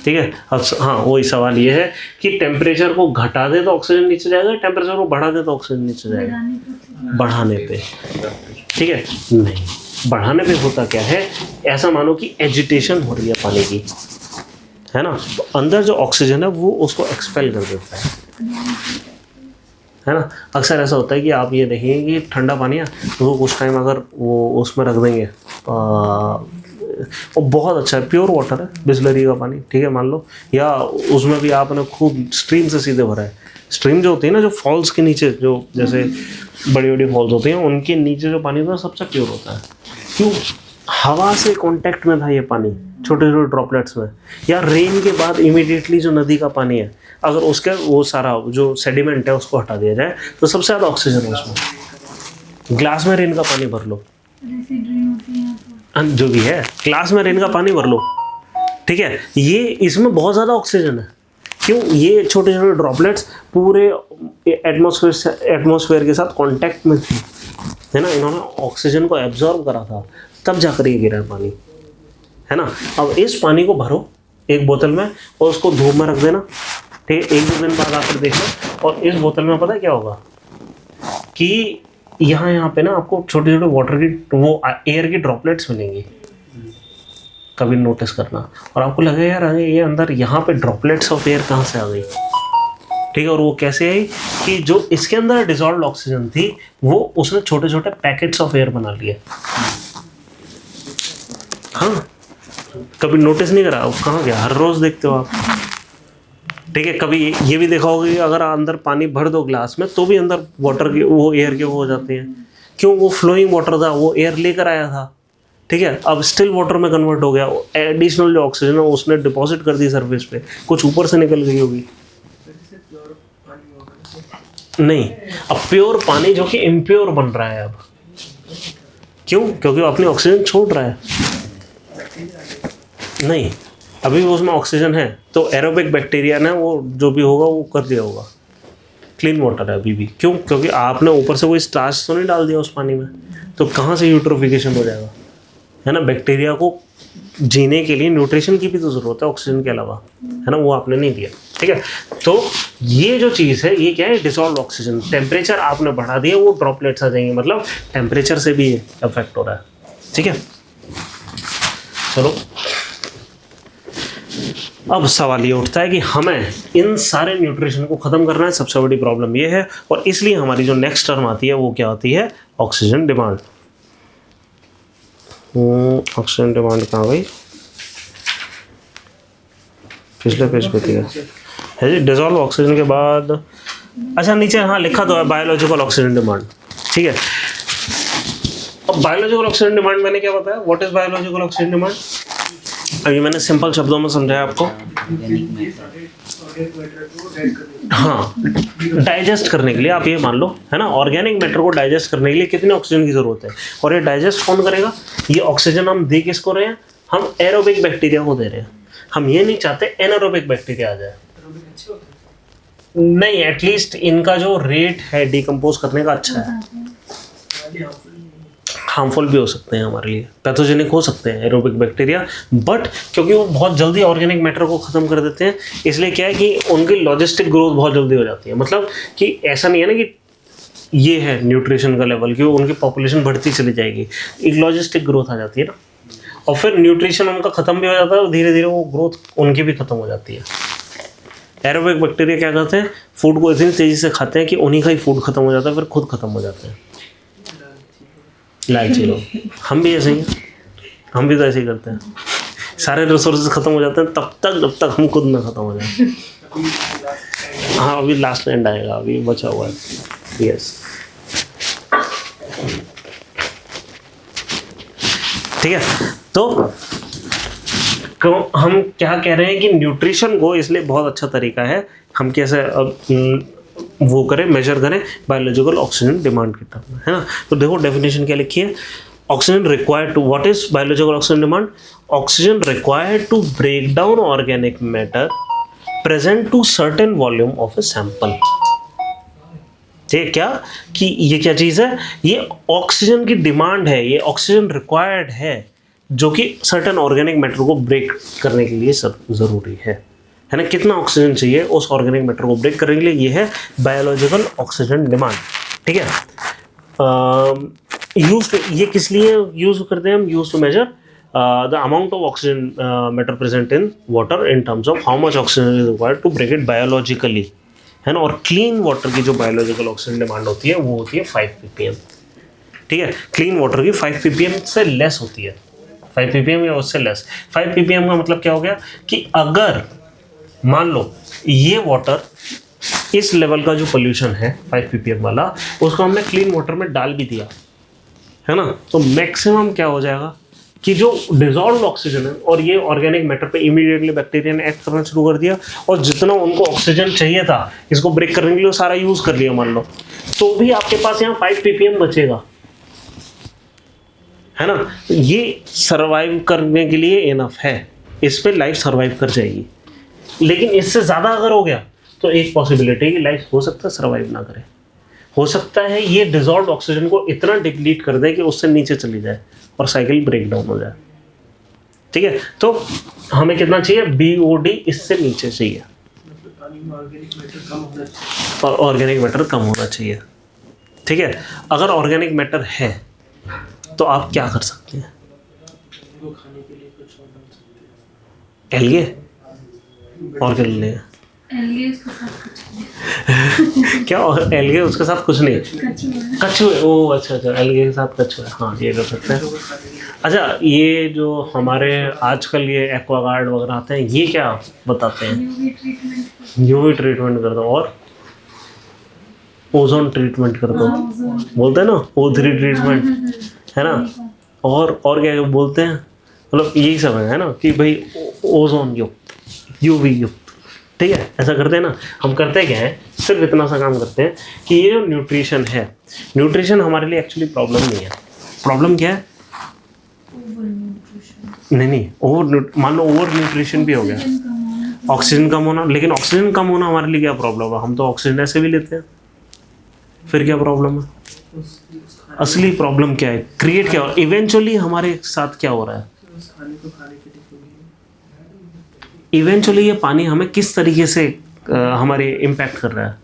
ठीक है, अब हाँ वही सवाल ये है कि टेम्परेचर को घटा दे तो ऑक्सीजन नीचे जाएगा, टेम्परेचर को बढ़ा दे तो ऑक्सीजन नीचे जाएगा। बढ़ाने पे, ठीक है, नहीं, बढ़ाने पे होता क्या है, ऐसा मानो कि एजिटेशन हो रही है पानी की, है ना, तो अंदर जो ऑक्सीजन है वो उसको एक्सपेल कर देता है ना। अक्सर ऐसा होता है कि आप ये देखेंगे कि ठंडा पानी है तो वो कुछ टाइम अगर वो उसमें रख देंगे, और बहुत अच्छा है, प्योर वाटर है, बिस्लरी का पानी, ठीक है मान लो, या उसमें भी आपने खूब स्ट्रीम से सीधे भरा है। स्ट्रीम जो होती है ना, जो फॉल्स के नीचे, जो जैसे बड़ी बड़ी फॉल्स होती हैं, उनके नीचे जो पानी होता है सबसे प्योर होता है। क्यों, हवा से कांटेक्ट में था ये पानी, छोटे छोटे ड्रॉपलेट्स में, या रेन के बाद इमीडिएटली जो नदी का पानी है, अगर उसके वो सारा जो सेडिमेंट है उसको हटा दिया जाए तो सबसे ज़्यादा ऑक्सीजन है उसमें। ग्लास में रेन का पानी भर लो, जो भी है, ग्लास में रेन का पानी भर लो, ठीक है, ये इसमें बहुत ज़्यादा ऑक्सीजन है। क्यों, ये छोटे छोटे ड्रॉपलेट्स पूरे एटमॉस्फेयर के साथ कांटेक्ट में थी, है ना, इन्होंने ऑक्सीजन को एब्जॉर्ब करा था, तब जाकर ये गिरा है पानी, है ना। अब इस पानी को भरो एक बोतल में और उसको धूप में रख देना, ठीक है, 1-2 दिन बाद आकर देखना, और इस बोतल में पता क्या होगा कि यहाँ पे ना आपको छोटे छोटे वाटर की, वो एयर की ड्रॉपलेट्स मिलेंगी, कभी नोटिस करना, और आपको लगेगा यार ये अंदर यहाँ पे ड्रॉपलेट्स ऑफ एयर कहाँ से आ गई, ठीक है, और वो कैसे आई कि जो इसके अंदर डिसॉल्व्ड ऑक्सीजन थी वो उसने छोटे छोटे पैकेट्स ऑफ एयर बना लिए। हाँ, कभी नोटिस नहीं करा? कहाँ गया? हर रोज देखते हो आप, ठीक है। कभी ये भी देखा होगा कि अगर अंदर पानी भर दो ग्लास में तो भी अंदर वाटर के वो एयर के वो हो जाते हैं। क्यों? वो फ्लोइंग वाटर था, वो एयर लेकर आया था, ठीक है। अब स्टिल वाटर में कन्वर्ट हो गया, एडिशनल जो ऑक्सीजन है उसने डिपॉजिट कर दी सरफेस पे, कुछ ऊपर से निकल गई होगी। नहीं, अब प्योर पानी जो कि इम्प्योर बन रहा है अब। क्यों? क्योंकि वो अपनी ऑक्सीजन छोड़ रहा है। नहीं, अभी भी उसमें ऑक्सीजन है, तो एरोबिक बैक्टीरिया ने वो जो भी होगा वो कर दिया होगा। क्लीन वाटर है अभी भी। क्यों? क्योंकि आपने ऊपर से कोई स्टार्च तो नहीं डाल दिया उस पानी में, तो कहाँ से यूट्रोफिकेशन हो जाएगा, है ना। बैक्टीरिया को जीने के लिए न्यूट्रिशन की भी तो ज़रूरत है ऑक्सीजन के अलावा, है ना, वो आपने नहीं दिया, ठीक है। तो ये जो चीज़ है ये क्या है? Dissolve oxygen. टेम्परेचर आपने बढ़ा दिया, वो ड्रॉपलेट्स आ जाएंगे, मतलब टेम्परेचर से भी अफेक्ट हो रहा है, ठीक है। चलो, अब सवाल ये उठता है कि हमें इन सारे न्यूट्रिशन को ख़त्म करना है, सबसे बड़ी प्रॉब्लम ये है, और इसलिए हमारी जो नेक्स्ट टर्म आती है वो क्या होती है? Oxygen demand. ऑक्सीजन डिमांड कहाँ गई? पिछले पेज पे थी है जी। डिसॉल्व ऑक्सीजन के बाद, अच्छा नीचे हाँ लिखा तो है बायोलॉजिकल ऑक्सीजन डिमांड, ठीक है। अब बायोलॉजिकल ऑक्सीजन डिमांड मैंने क्या बताया? What is biological oxygen demand? अभी मैंने सिंपल शब्दों में समझाया आपको। हाँ, डाइजेस्ट करने के लिए आप ये मान लो, है ना, ऑर्गेनिक मैटर को डाइजेस्ट करने के लिए कितने ऑक्सीजन की जरूरत है, और ये डाइजेस्ट कौन करेगा? ये ऑक्सीजन हम दे किसको रहे हैं? हम एरोबिक बैक्टीरिया को दे रहे हैं। हम ये नहीं चाहते एनारोबिक बैक्टीरिया आ जाए, नहीं, एटलीस्ट इनका जो रेट है डिकम्पोज करने का अच्छा है। हार्मफुल भी हो सकते हैं हमारे लिए, पैथोजेनिक हो सकते हैं एरोबिक बैक्टीरिया, बट क्योंकि वो बहुत जल्दी ऑर्गेनिक मैटर को ख़त्म कर देते हैं, इसलिए क्या है कि उनकी लॉजिस्टिक ग्रोथ बहुत जल्दी हो जाती है। मतलब कि ऐसा नहीं है ना कि ये है न्यूट्रिशन का लेवल कि उनकी पॉपुलेशन बढ़ती चली जाएगी, एक लॉजिस्टिक ग्रोथ आ जाती है ना, और फिर न्यूट्रिशन उनका ख़त्म भी हो जाता है और धीरे धीरे वो ग्रोथ उनकी भी ख़त्म हो जाती है। एरोबिक बैक्टीरिया क्या करते हैं? फूड को इतनी तेज़ी से खाते हैं कि उन्हीं का ही फूड खत्म हो जाता है, फिर खुद खत्म हो जाते हैं। लालची लोग, हम भी ऐसे ही, हम भी तो ऐसे ही करते हैं। सारे रिसोर्सेज खत्म हो जाते हैं जब तक हम खुद ना खत्म हो जाए। हाँ, अभी लास्ट एंड आएगा, अभी बचा हुआ है। यस, ठीक है। तो हम क्या कह रहे हैं कि न्यूट्रिशन को इसलिए बहुत अच्छा तरीका है, हम कैसे वो करें, मेजर करें बायोलॉजिकल ऑक्सीजन डिमांड की तरफ, है ना। तो देखो डेफिनेशन क्या लिखी है? Oxygen required to, what is biological oxygen demand? Oxygen required to break down organic matter present to certain volume of a sample. ठीक, क्या कि ये क्या चीज़ है? ये ऑक्सीजन की डिमांड है, ये ऑक्सीजन रिक्वायर्ड है जो कि सर्टेन ऑर्गेनिक मैटर को ब्रेक करने के लिए ज़रूरी है ना। कितना ऑक्सीजन चाहिए उस ऑर्गेनिक मैटर को ब्रेक करने के लिए, ये है बायोलॉजिकल ऑक्सीजन डिमांड, ठीक है। ये किस लिए यूज करते हैं हम? Use to measure the amount of oxygen matter present in water in terms of how much oxygen is required to break it biologically, है ना। और क्लीन वाटर की जो बायोलॉजिकल ऑक्सीजन डिमांड होती है वो होती है 5 ppm, ठीक है। क्लीन वाटर की 5 ppm से लेस होती है, 5 ppm या उससे लेस। 5 ppm का मतलब क्या हो गया कि अगर मान लो ये वाटर इस लेवल का जो पोल्यूशन है 5 ppm वाला, उसको हमने क्लीन वाटर में डाल भी दिया, है ना, तो मैक्सिमम क्या हो जाएगा कि जो डिसॉल्व ऑक्सीजन है, और ये ऑर्गेनिक मैटर पे इमीडिएटली बैक्टीरिया ने एक्ट करना शुरू कर दिया, और जितना उनको ऑक्सीजन चाहिए था इसको ब्रेक करने के लिए वो सारा यूज़ कर लिया मान लो, तो भी आपके पास यहाँ 5 ppm बचेगा, है ना। ये सर्वाइव करने के लिए इनफ है, इस पे लाइफ सर्वाइव कर जाएगी। लेकिन इससे ज़्यादा अगर हो गया तो एक पॉसिबिलिटी कि लाइफ हो सकता है सर्वाइव ना करे, हो सकता है ये डिसॉल्व ऑक्सीजन को इतना डिप्लीट कर दे कि उससे नीचे चली जाए और साइकिल ब्रेक डाउन हो जाए, ठीक है। तो हमें कितना चाहिए? BOD इससे नीचे चाहिए, और ऑर्गेनिक मैटर कम होना चाहिए, ठीक है। अगर ऑर्गेनिक मैटर है तो आप क्या कर सकते हैं? एलगे और क्या ले, एलगे उसके साथ कुछ नहीं, क्या एलगे उसके साथ कुछ नहीं, कछुआ कछुए, ओ अच्छा अच्छा, एलगे के साथ कछुए, हाँ ये कर सकते हैं। अच्छा ये जो हमारे आजकल ये एक्वागार्ड वगैरह आते हैं, ये क्या बताते हैं? यूवी ट्रीटमेंट, यूवी ट्रीटमेंट कर दो और ओजोन ट्रीटमेंट कर दो, ओजोन, बोलते हैं ना O3 ट्रीटमेंट, है ना? और क्या बोलते हैं, मतलब यही सब है ना कि भाई ओजोन युक्त, यूवी युक्त, ठीक है, ऐसा करते हैं ना। हम करते क्या है, सिर्फ इतना सा काम करते हैं कि ये जो न्यूट्रिशन है, न्यूट्रिशन हमारे लिए एक्चुअली प्रॉब्लम नहीं है। प्रॉब्लम क्या है? ओवर न्यूट्रिशन, नहीं ओवर, मान लो ओवर न्यूट्रिशन भी हो गया, ऑक्सीजन कम होना, लेकिन ऑक्सीजन कम होना हमारे लिए क्या प्रॉब्लम है? हम तो ऑक्सीजन ऐसे भी लेते हैं, फिर क्या प्रॉब्लम है? असली प्रॉब्लम क्या है, क्रिएट क्या हो, इवेंचुअली हमारे साथ क्या हो रहा है? इवेंचुअली ये पानी हमें किस तरीके से हमारे इम्पैक्ट कर रहा है,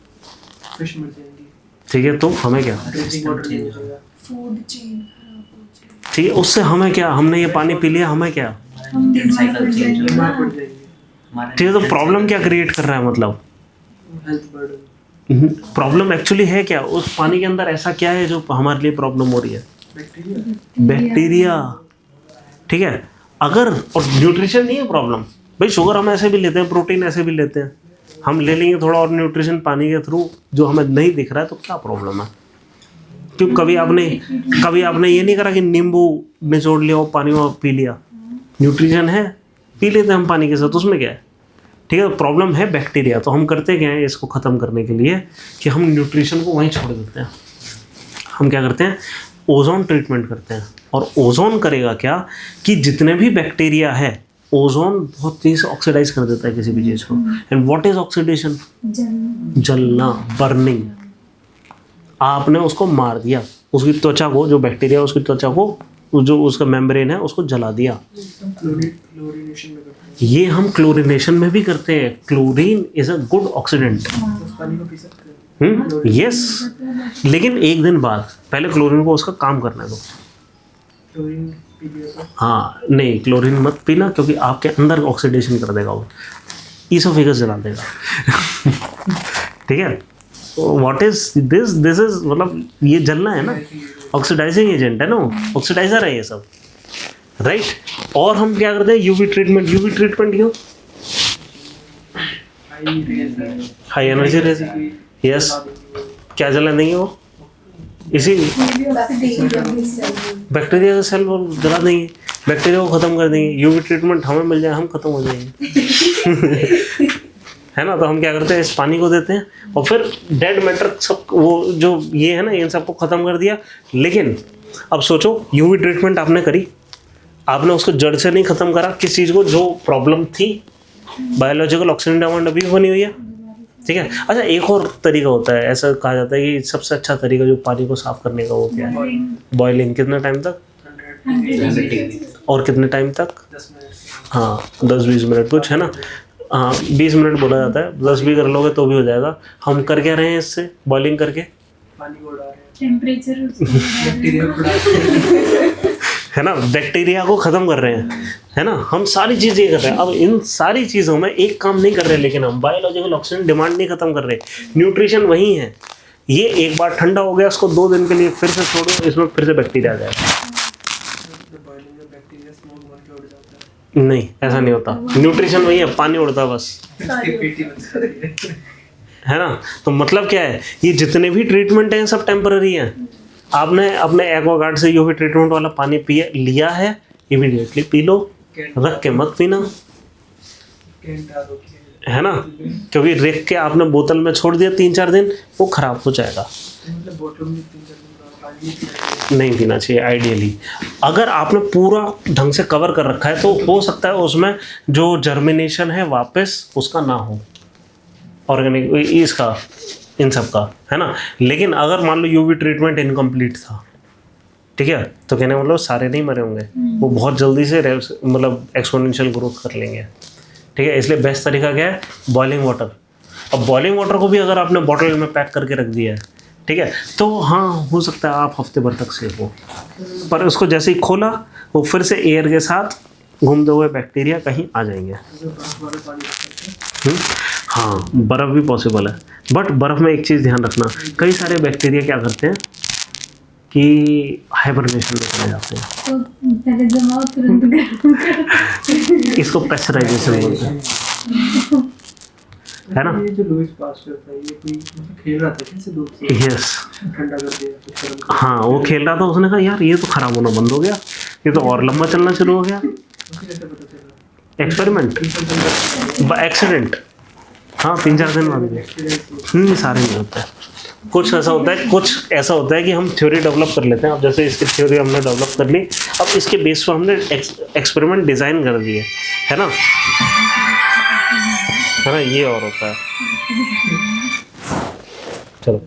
फिश मर जाएंगी, ठीक है? तो हमें क्या, ड्रिंकिंग वाटर नहीं मिलेगा, फूड चेन खराब हो जाएगी। ठीक है, उससे हमें क्या, हमने ये पानी पी लिया, हमें क्या, हम बीमार साइकिल पड़ चेंज जाएंगे बीमार ना। पड़ जाएंगे, हमारे ठीक है? तो प्रॉब्लम क्या क्रिएट कर रहा है, मतलब हेल्थ बर्डन, प्रॉब्लम एक्चुअली है क्या, उस पानी के अंदर ऐसा क्या है जो हमारे लिए प्रॉब्लम हो रही है? बैक्टीरिया, बैक्टीरिया, ठीक है। अगर, और न्यूट्रिशन नहीं है प्रॉब्लम, भाई शुगर हम ऐसे भी लेते हैं, प्रोटीन ऐसे भी लेते हैं, हम ले लेंगे थोड़ा और न्यूट्रिशन पानी के थ्रू जो हमें नहीं दिख रहा है, तो क्या प्रॉब्लम है? क्यों कभी आपने ये नहीं करा कि नींबू निचोड़ लिया और पानी में पी लिया, न्यूट्रिशन है, पी लेते हैं हम पानी के साथ, उसमें क्या है, ठीक है? प्रॉब्लम है बैक्टीरिया, तो हम करते क्या है इसको ख़त्म करने के लिए कि हम न्यूट्रिशन को वहीं छोड़ देते हैं। हम क्या करते हैं, ओजोन ट्रीटमेंट करते हैं, और ओजोन करेगा क्या कि जितने भी बैक्टीरिया है, ओजोन बहुत तेज ऑक्सीडाइज कर देता है किसी भी चीज़ को। And what is oxidation? जलना, बर्निंग। आपने उसको मार दिया, उसकी त्वचा को, जो बैक्टीरिया उसकी त्वचा को, जो उसका मेम्ब्रेन है उसको जला दिया। क्लोरीनेशन में करते हैं, ये हम क्लोरीनेशन में भी करते हैं। Chlorine is a good oxidant. उस पानी को पी सकते हैं, यस, लेकिन एक दिन बाद पहले क्लोरीन को उसका काम करने दो। क्लोरीन पी लिया तो हाँ नहीं, क्लोरीन मत पीना, क्योंकि आपके अंदर ऑक्सीडेशन कर देगा वो, ईसोफेगस जला देगा। ठीक है, व्हाट इज दिस इज, मतलब ये जलना है ना, ऑक्सीडाइजिंग एजेंट है ना, ऑक्सीडाइजर है ये सब, राइट। और हम क्या करते हैं, यूवी ट्रीटमेंट क्यों? हाई एनर्जी रेज, यस, क्या जला देंगे वो, इसी बैक्टीरिया का सेल वो जला देंगे, बैक्टीरिया को ख़त्म कर देंगे। यूवी ट्रीटमेंट हमें मिल जाए, हम ख़त्म हो जाएंगे। है ना? तो हम क्या करते हैं, इस पानी को देते हैं, और फिर डेड मैटर सब, वो जो ये है ना, इन सबको ख़त्म कर दिया। लेकिन अब सोचो, यूवी ट्रीटमेंट आपने करी, आपने उसको जड़ से नहीं ख़त्म करा, किस चीज़ को, जो प्रॉब्लम थी, बायोलॉजिकल ऑक्सीजन डिमांड अभी भी बनी हुई है, ठीक है। अच्छा, एक और तरीका होता है, ऐसा कहा जाता है कि सबसे अच्छा तरीका जो पानी को साफ़ करने का, वो क्या है? बॉइलिंग। कितने टाइम तक, 100 और कितने टाइम तक? 10 मिनट, हाँ 10-20 मिनट कुछ, है ना? हाँ 20 मिनट बोला जाता है, 10 भी कर लोगे तो भी हो जाएगा। हम कर क्या रहे हैं इससे, बॉइलिंग करके, पानी को उड़ा रहे हैं, टेम्परेचर बैक्टीरिया को उड़ा रहे हैं, है ना, बैक्टीरिया को ख़त्म कर रहे हैं, है ना। हम सारी चीज़ें कर रहे हैं। अब इन सारी चीज़ों में एक काम नहीं कर रहे, लेकिन हम बायोलॉजिकल ऑक्सीजन डिमांड नहीं ख़त्म कर रहे, न्यूट्रिशन वही है। ये एक बार ठंडा हो गया, इसको 2 दिन के लिए फिर से छोड़ो, इसमें फिर से बैक्टीरिया आ जाएगा। बॉइलिंग में बैक्टीरिया स्मोक बन के उड़ जाता है, नहीं, ऐसा नहीं होता, न्यूट्रिशन वही है, पानी उड़ता बस, इसकी पेटी बन जाती है। है ना। तो मतलब क्या है, ये जितने भी ट्रीटमेंट हैं सब टेम्पररी हैं। आपने अपने एक्वागार्ड से यूवी ट्रीटमेंट वाला पानी लिया है, इमीडिएटली पी लो, रख के मत पीना, कैंटा होती है ना, क्योंकि रख के आपने बोतल में छोड़ दिया 3-4 दिन, वो ख़राब हो जाएगा। मतलब बोतल में 3-4 दिन का पानी पीना नहीं पीना चाहिए आइडियली। अगर आपने पूरा ढंग से कवर कर रखा है, तो हो सकता है उसमें जो जर्मिनेशन है वापस उसका ना हो, ऑर्गेनिक इसका, इन सब का, है ना। लेकिन अगर मान लो यूवी ट्रीटमेंट इनकम्प्लीट था, ठीक है, तो कहने मतलब सारे नहीं मरे होंगे, वो बहुत जल्दी से मतलब एक्सपोनेंशियल ग्रोथ कर लेंगे, ठीक है। इसलिए बेस्ट तरीका क्या है, बॉइलिंग वाटर। अब बॉइलिंग वाटर को भी अगर आपने बॉटल में पैक करके रख दिया है, ठीक है, तो हाँ हो सकता है आप हफ्ते भर तक सेफ हो, पर उसको जैसे ही खोला, वो फिर से एयर के साथ घूमते हुए बैक्टीरिया कहीं आ जाएंगे। हाँ, बर्फ़ भी पॉसिबल है, बट बर्फ़ में एक चीज़ ध्यान रखना, कई सारे बैक्टीरिया क्या करते हैं कि हाइबरनेशन में चले जाते हैं। तो पहले जमाओ तुरंत गर्म करो। इसको प्रेशराइजेशन बोलते हैं, है ना? ये जो लुइस पास्चर था, ये कोई मतलब खेल रहा था कैसे दूध से यस, ठंडा कर दिया कुछ गर्म कर हाँ, वो खेल रहा था, उसने कहा यार ये तो ख़राब होना बंद हो गया, ये तो और लंबा चलना शुरू हो गया। दिया। कैसे पता चला? एक्सपेरिमेंट, एक्सीडेंट, हाँ, 3-4 दिन बाद में। ये सारे नहीं होता है, कुछ ऐसा होता है, कुछ ऐसा होता है कि हम थ्योरी डेवलप कर लेते हैं। अब जैसे इसकी थ्योरी हमने डेवलप कर ली, अब इसके बेस पर हमने एक्सपेरिमेंट डिज़ाइन कर दिए, है ना? है ना, ये और होता है। चलो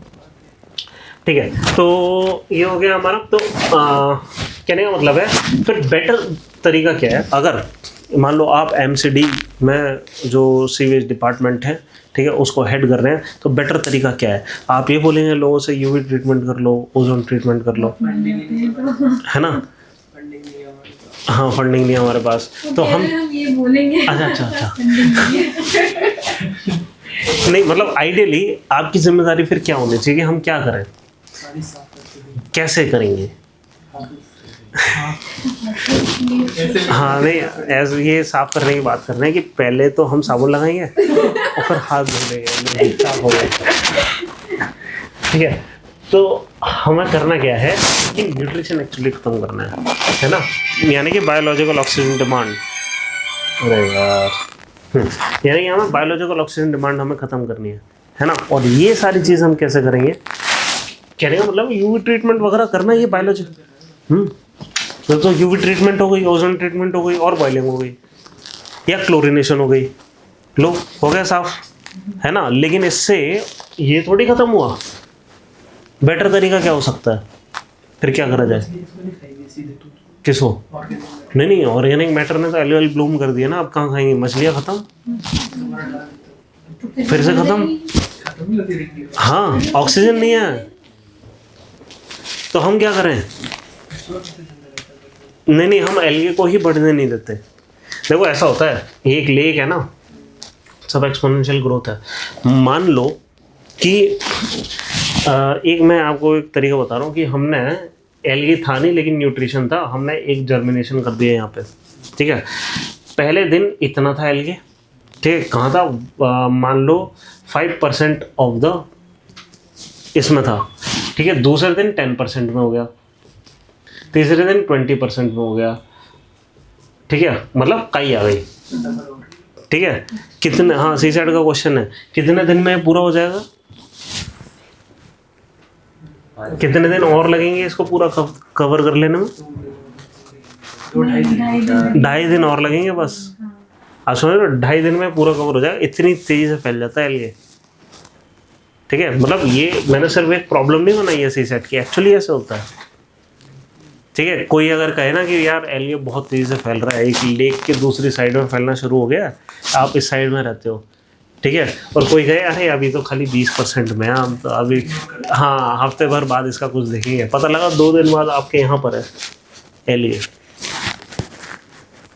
ठीक है, तो ये हो गया हमारा। तो कहने का मतलब है फिर बेटर तरीका क्या है, अगर मान लो आप MCD में जो सीवेज डिपार्टमेंट है, ठीक है, उसको हेड कर रहे हैं, तो बेटर तरीका क्या है? आप ये बोलेंगे लोगों से UV ट्रीटमेंट कर लो, ओजोन ट्रीटमेंट कर लो, है ना? फंडिंग नहीं है हमारे पास। हाँ, फंडिंग नहीं है हमारे पास, तो हम ये बोलेंगे। अच्छा नहीं, मतलब आइडियली आपकी जिम्मेदारी फिर क्या होनी चाहिए कि हम क्या करें, सारी साफ करके दें। कैसे करेंगे? ऐसे हाँ, नहीं, ऐसे ये साफ करने की बात कर रहे हैं कि पहले तो हम साबुन लगाएंगे और फिर हाथ धोएंगे, साफ हो गए, ठीक है? तो हमें करना क्या है कि न्यूट्रिशन एक्चुअली खत्म करना है ना? यानी कि बायोलॉजिकल ऑक्सीजन डिमांड, अरे यार, यानी कि हमें बायोलॉजिकल ऑक्सीजन डिमांड हमें ख़त्म करनी है ना? और ये सारी चीज़ हम कैसे करेंगे? कहने का मतलब UV ट्रीटमेंट वगैरह करना, ये बायोलॉजी, तो UV ट्रीटमेंट हो गई, ओजोन ट्रीटमेंट हो गई, और बॉइलिंग हो गई, या क्लोरिनेशन हो गई, लो हो गया साफ, है ना? लेकिन इससे ये थोड़ी ख़त्म हुआ। बेटर तरीका क्या हो सकता है? फिर क्या करा जाए? इसको नहीं खाएंगे सीधे दूध किसको? ऑर्गेनिक नहीं, ऑर्गेनिक मैटर ने तो एलुअल ब्लूम कर दिया ना, अब कहाँ खाएंगे? मछलियाँ ख़त्म, हमारा डाल देता हूँ। फिर से ख़त्म। खत्म ही होती रहेंगी। हाँ, ऑक्सीजन नहीं है, तो हम क्या करें? नहीं, हम एल्गे को ही बढ़ने नहीं देते। देखो ऐसा होता है, एक लेक है ना, सब एक्सपोनेंशियल ग्रोथ है। मान लो कि एक मैं आपको एक तरीका बता रहा हूँ कि हमने एल्गी था नहीं, लेकिन न्यूट्रिशन था, हमने एक जर्मिनेशन कर दिया यहाँ पे, ठीक है? पहले दिन इतना था एल्गे, ठीक है, कहाँ था? मान लो 5% ऑफ द इसमें था, ठीक है? दूसरे दिन 10% में हो गया, तीसरे दिन 20% में हो गया, ठीक है? मतलब कई आ गई, ठीक है? कितने, हाँ, सीसाइड का क्वेश्चन है, कितने दिन में पूरा हो जाएगा? कितने दिन और लगेंगे इसको पूरा कवर कर लेने में? 2.5 दिन और लगेंगे बस। आप समझ लो, 2.5 दिन में पूरा कवर हो जाएगा, इतनी तेजी से फैल जाता है ये, ठीक है? मतलब ये मैंने सिर्फ एक प्रॉब्लम नहीं बनाई है सीसेट की, एक्चुअली ऐसे होता है, ठीक है? कोई अगर कहे ना कि यार एलिये बहुत तेज़ी से फैल रहा है, एक लेक के दूसरी साइड में फैलना शुरू हो गया, आप इस साइड में रहते हो, ठीक है, और कोई कहे अरे अभी तो खाली 20% में है, अब तो अभी, हाँ, हफ्ते भर बाद इसका कुछ देखेंगे, पता लगा 2 दिन बाद आपके यहाँ पर है एलिये,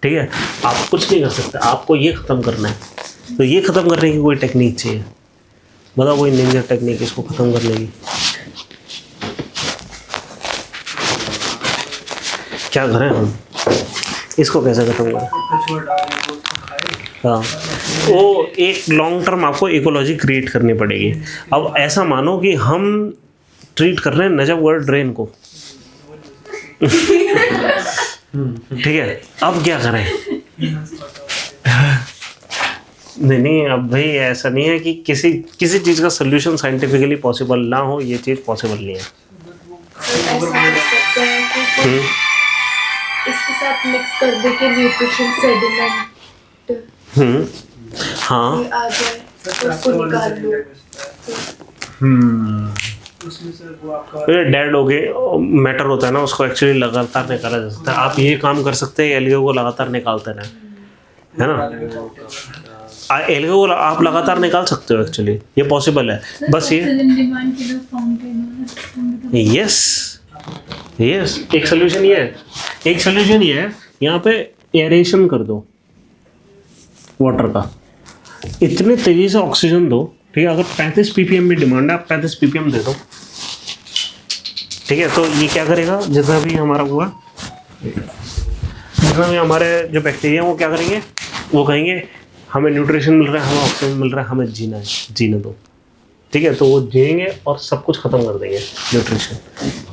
ठीक है? आप कुछ नहीं कर सकते, आपको ये ख़त्म करना है। तो ये ख़त्म करने की कोई टेक्निक चाहिए, बताओ कोई निंजा टेक्निक इसको ख़त्म करने की? क्या करें हम इसको, कैसे ख़त्म करें? कचुआ डालें, वो उसको खाए। हाँ, वो एक लॉन्ग टर्म आपको इकोलॉजी क्रिएट करनी पड़ेगी। अब ऐसा मानो कि हम ट्रीट कर रहे हैं नजफगढ़ ड्रेन को, ठीक है? अब क्या करें? नहीं, अब भाई ऐसा नहीं है कि किसी चीज़ का सोल्यूशन साइंटिफिकली पॉसिबल ना हो, ये चीज़ पॉसिबल नहीं है। ऐसा हो सकता है कि इसके साथ मिक्स कर दे के न्यूट्रिशन सेडिमेंट हाँ, आ जाए तो उसको निकाल लो। उसमें से वो आपका डेड हो गए मैटर होता है ना, उसको एक्चुअली लगातार निकाला जा सकता है। आप ये काम कर सकते हैं, एल्गे को लगातार निकालते रहें, है ना? एल्गे को आप लगातार निकाल सकते हो, एक्चुअली ये पॉसिबल है। बस ये यस एक सोल्यूशन ये है, यहाँ पे एरेशन कर दो वाटर का, इतने तेजी से ऑक्सीजन दो, ठीक है। अगर 35 ppm में डिमांड है, आप 35 ppm दे दो, ठीक है। तो ये क्या करेगा, जितना भी हमारा हुआ, जितना भी हमारे जो बैक्टीरिया वो क्या करेंगे, वो कहेंगे हमें न्यूट्रिशन मिल रहा है, हमें ऑक्सीजन मिल रहा है, हमें जीना है, जीने दो, ठीक है। तो वो जिएंगे और सब कुछ खत्म कर देंगे न्यूट्रिशन,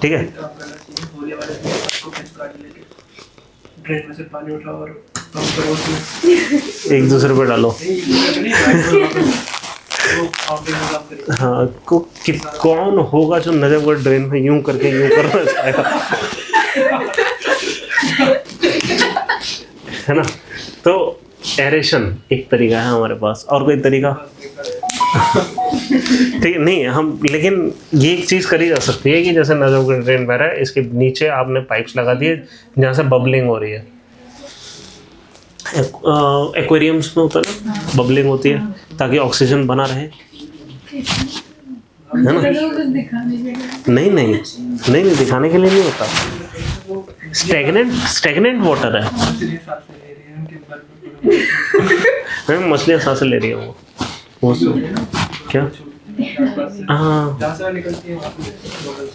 ठीक है। काम करना चाहिए, होने वाले दिन आपको पिचकारी लेके ड्रेन में से पानी उठाओ और पंप करो उसमें, एक दूसरे पे डालो, नहीं वो आप भी काम करिए। हाँ। कौन होगा जो नजफगढ़ ड्रेन में यूं करके यूं करना चाहेगा, है ना। तो एरेशन एक तरीका है हमारे पास, और कोई तरीका ठीक नहीं हम, लेकिन ये एक चीज़ करी जा सकती है कि जैसे नजफगढ़ ड्रेन बह रहा है, इसके नीचे आपने पाइप्स लगा दिए जहाँ से बबलिंग हो रही है। एक्वेरियम्स में होता है ना, बबलिंग होती है ताकि ऑक्सीजन बना रहे, है ना। कुछ दिखाने के लिए नहीं नहीं नहीं नहीं, दिखाने के लिए नहीं होता, स्टेगनेंट वाटर है। इसलिए सांसें ले रही हैं उनके बल में मछलियाँ सांसें ले रही है वो क्या, हाँ जहाँ से निकलती है वहाँ पे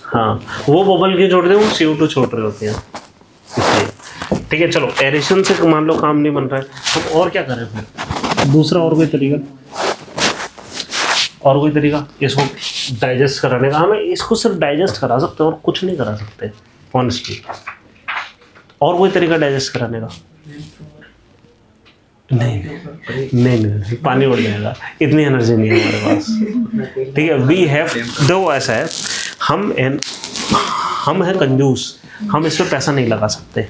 हाँ, वो बबल के छोड़ दे, वो CO2 छोड़ रहे होते हैं, इसलिए, ठीक है। चलो एरेशन से मान लो काम नहीं बन रहा है, हम और क्या करें फिर, दूसरा और कोई तरीका इसको डाइजेस्ट कराने का। हमें इसको सिर्फ डाइजेस्ट करा सकते हैं और कुछ नहीं करा सकते ऑनेस्टली। और कोई तरीका डाइजेस्ट कराने का नहीं, पानी उड़ जाएगा, इतनी एनर्जी नहीं है हमारे पास, ठीक है। वी हैव, दो ऐसा है, हम हैं कंजूस, हम इस पर पैसा नहीं लगा सकते,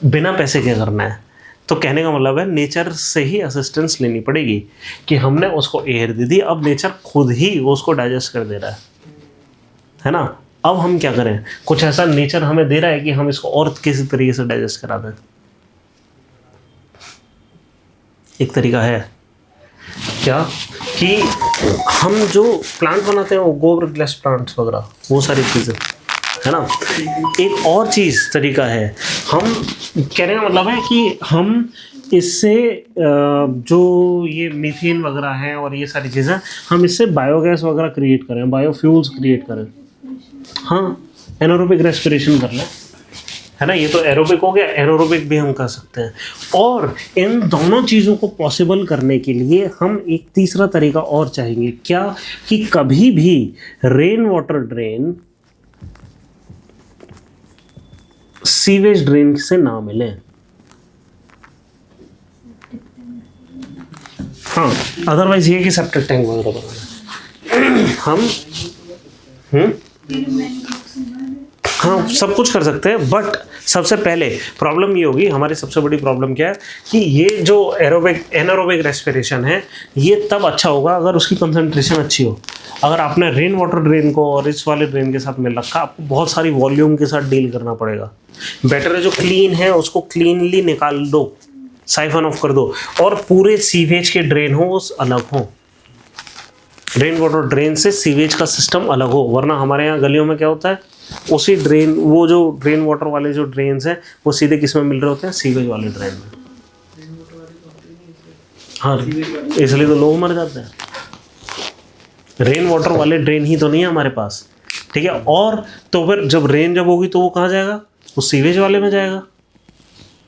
बिना पैसे के करना है। तो कहने का मतलब है नेचर से ही असिस्टेंस लेनी पड़ेगी कि हमने उसको एयर दे दी, अब नेचर खुद ही उसको डाइजेस्ट कर दे रहा है ना। अब हम क्या करें, कुछ ऐसा नेचर हमें दे रहा है कि हम इसको और किसी तरीके से डाइजेस्ट करा दें। एक तरीका है क्या कि हम जो प्लांट बनाते हैं वो गोबर ग्लास प्लांट्स वगैरह, वो सारी चीज़ें, है ना। एक और चीज़ तरीका है, हम कहने का मतलब है कि हम इससे जो ये मीथेन वगैरह है और ये सारी चीज़ें, हम इससे बायोगैस वगैरह क्रिएट करें, बायोफ्यूल्स क्रिएट करें, हाँ, एनारोबिक रेस्पिरेशन कर लें, है ना। ये तो एरोबिक हो गया, एनारोबिक भी हम कर सकते हैं। और इन दोनों चीज़ों को पॉसिबल करने के लिए हम एक तीसरा तरीका और चाहेंगे, क्या कि कभी भी rain water drain sewage drain से ना मिले। हाँ, अदरवाइज ये कि सेप्टिक टैंक वगैरह बनाना हम हाँ सब कुछ कर सकते हैं, बट सबसे पहले प्रॉब्लम ये होगी, हमारी सबसे बड़ी प्रॉब्लम क्या है कि ये जो एनारोबिक रेस्पिरेशन है ये तब अच्छा होगा अगर उसकी कंसंट्रेशन अच्छी हो। अगर आपने रेन वाटर ड्रेन को और इस वाले ड्रेन के साथ मिल रखा, आपको बहुत सारी वॉल्यूम के साथ डील करना पड़ेगा। बेटर है जो क्लीन है उसको क्लीनली निकाल दो, साइफन ऑफ कर दो, और पूरे सीवेज के ड्रेन हो वो अलग हो, रेन वाटर ड्रेन से सीवेज का सिस्टम अलग हो। वरना हमारे यहाँ गलियों में क्या होता है, उसी ड्रेन, वो जो ड्रेन वाटर वाले जो ड्रेन्स हैं वो सीधे किस में मिल रहे होते हैं, सीवेज वाले ड्रेन में। हाँ, इसलिए तो लोग मर जाते हैं। रेन वाटर वाले ड्रेन ही तो नहीं है हमारे पास, ठीक है। और तो फिर जब रेन जब होगी तो वो कहाँ जाएगा, वो सीवेज वाले में जाएगा,